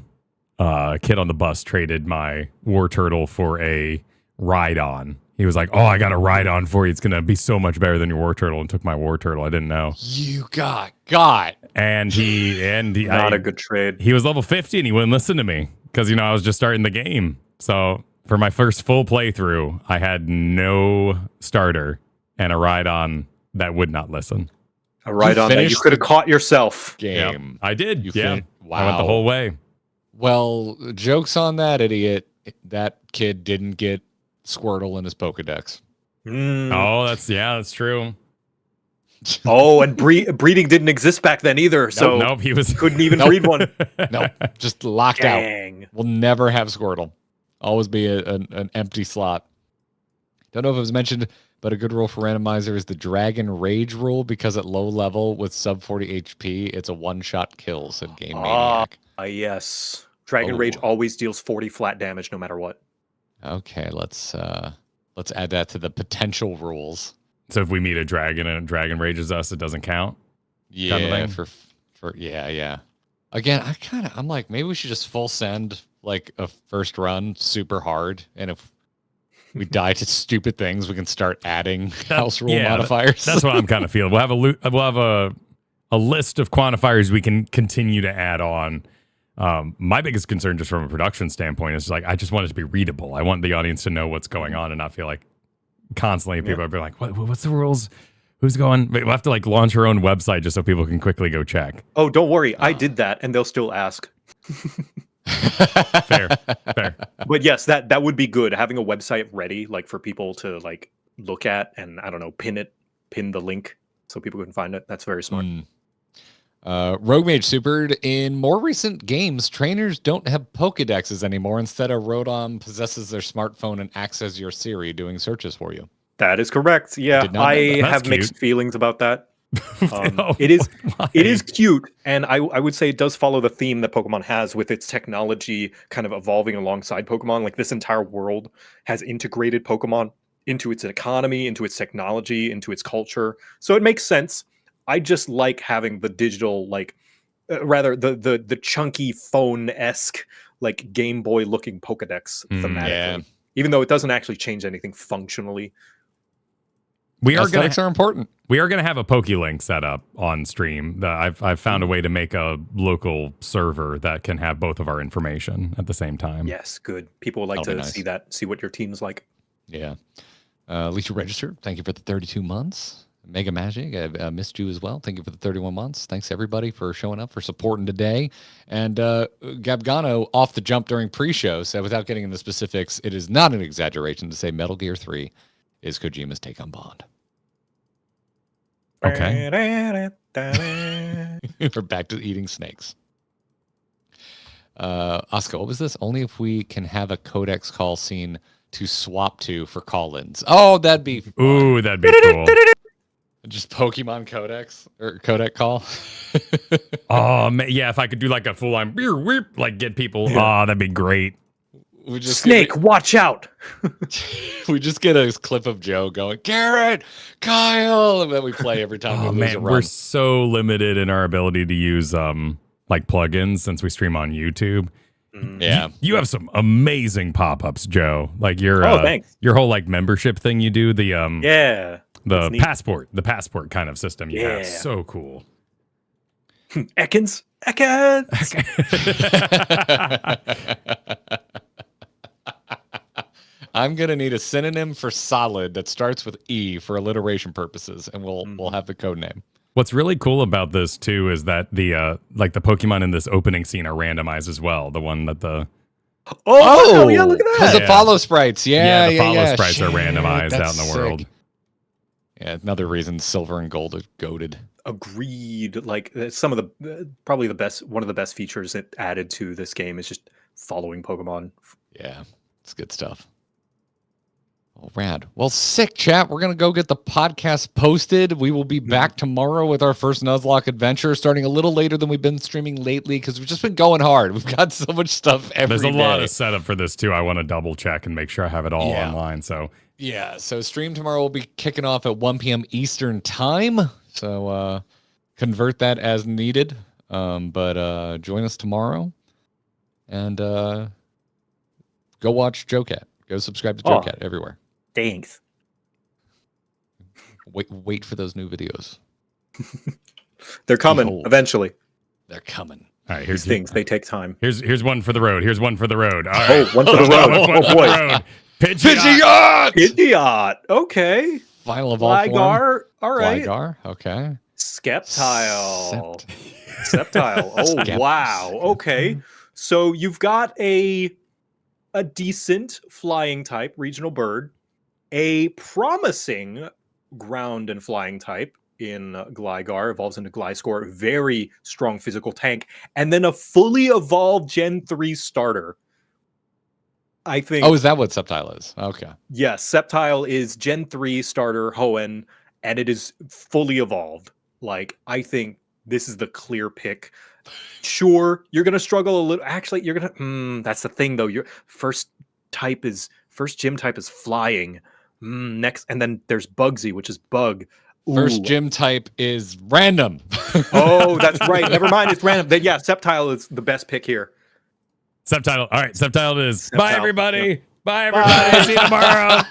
a kid on the bus traded my Wartortle for a Rhydon. He was like, "Oh, I got a Rhydon for you. It's gonna be so much better than your Wartortle," and took my Wartortle. I didn't know. You got. And he not a good trade. He was level 50 and he wouldn't listen to me because I was just starting the game. So for my first full playthrough, I had no starter and a Rhydon that would not listen. A Rhydon that you could have caught yourself. Game. Yep, I did. Wow. I went the whole way. Well, joke's on that idiot. That kid didn't get Squirtle in his Pokedex. Oh, that's true. Oh, and breeding didn't exist back then either. So nope, he couldn't even breed one. Nope, just locked Dang. out. We'll never have Squirtle. Always be an empty slot. Don't know if it was mentioned, but a good rule for randomizer is the Dragon Rage rule, because at low level with sub 40 HP, it's a one-shot kill, said Game Maniac. Yes. Dragon Rage always deals 40 flat damage no matter what. Okay, let's add that to the potential rules. So if we meet a dragon and a dragon rages us, it doesn't count? Yeah, kind of for yeah. Again, I'm like, maybe we should just full send like a first run super hard, and if we die to stupid things, we can start adding house rule modifiers. That's what I'm kind of feeling. We'll have a list of quantifiers we can continue to add on. My biggest concern, just from a production standpoint, is like I just want it to be readable. I want the audience to know what's going on and not feel like constantly people are being like, what's the rules? Who's going? We'll have to like launch our own website just so people can quickly go check. Oh, don't worry. I did that, and they'll still ask. Fair. But yes, that would be good. Having a website ready, like for people to like look at and I don't know, pin the link so people can find it. That's very smart. Rogue Mage Supered, in more recent games, trainers don't have Pokedexes anymore. Instead, a Rotom possesses their smartphone and acts as your Siri, doing searches for you. That is correct. Yeah, I have mixed feelings about that. It is cute, and I would say it does follow the theme that Pokemon has with its technology kind of evolving alongside Pokemon. Like this entire world has integrated Pokemon into its economy, into its technology, into its culture. So it makes sense. I just like having the digital, like rather the chunky phone-esque, like Game Boy looking Pokedex thematically. Yeah. Even though it doesn't actually change anything functionally. Aesthetics are important. We are going to have a PokeLink set up on stream. I've found a way to make a local server that can have both of our information at the same time. Yes, good. People would like to see what your team's like. Yeah. Lisa Registered, thank you for the 32 months. Mega Magic, I missed you as well. Thank you for the 31 months. Thanks, everybody, for showing up, for supporting today. And Gabgano, off the jump during pre-show, said, without getting into specifics, it is not an exaggeration to say Metal Gear 3 is Kojima's take on Bond. Okay. We're back to eating snakes. Oscar, what was this? Only if we can have a codex call scene to swap to for call-ins. Oh, that'd be fun. Ooh, that'd be cool. Just Pokemon codex or codec call. Oh man, yeah. If I could do like a full on like get people. Oh, that'd be great. We just Snake, watch out! we just get a clip of Joe going, Garrett, Kyle, and then we play every time Oh we lose a man, run. we're so limited in our ability to use like plugins since we stream on YouTube. Yeah. You have some amazing pop-ups, Joe. Like your Thanks. your whole like membership thing you do, the Yeah. the That's neat. passport kind of system you have. So cool. Ekans. I'm gonna need a synonym for solid that starts with E for alliteration purposes, and we'll have the code name. What's really cool about this too is that the like the Pokemon in this opening scene are randomized as well. The one that the Oh, yeah, look at that. Because Yeah. the follow sprites, the follow sprites are Shit, randomized out that's in the world. sick. Yeah, another reason silver and gold are goated. Agreed. Like some of the probably the best one of the best features it added to this game is just following Pokemon. Yeah, it's good stuff. Oh, rad. Well, sick, chat. We're going to go get the podcast posted. We will be back tomorrow with our first Nuzlocke adventure, starting a little later than we've been streaming lately because we've just been going hard. We've got so much stuff every There's a day. lot of setup for this too. I want to double check and make sure I have it all Yeah. online. So Yeah, so stream tomorrow will be kicking off at 1 p.m. Eastern time. So convert that as needed. But join us tomorrow and go watch JoCat. Go subscribe to JoCat everywhere. Thanks. Wait for those new videos. They're coming Behold. eventually. They're coming. all right, These things, they take time. Here's one for the road. Here's one for the road. All right. Oh, one for the road. One Oh for boy. the road. Pidgeot. Pidgeot! Idiot. Okay. Final evolve form. Gligar. All right. Gligar. Okay. Skeptile. Septile. Oh, Skep- wow. Okay. So you've got a decent flying type regional bird, a promising ground and flying type in Gligar, evolves into Gliscor, very strong physical tank, and then a fully evolved Gen 3 starter. I think. Oh, is that what Subtile is? Okay. Yes, Septile is Gen 3 starter Hoenn, and it is fully evolved. Like, I think this is the clear pick. Sure, you're gonna struggle a little. Actually, you're gonna. That's the thing, though. Your first gym type is flying. Next, and then there's Bugsy, which is bug. First Ooh. gym type is random. Oh, that's right. Never mind, it's random. Then yeah, Septile is the best pick here. Subtitle. All right, subtitle it is. Bye Subtitle. everybody. Yep. Bye everybody. See you tomorrow.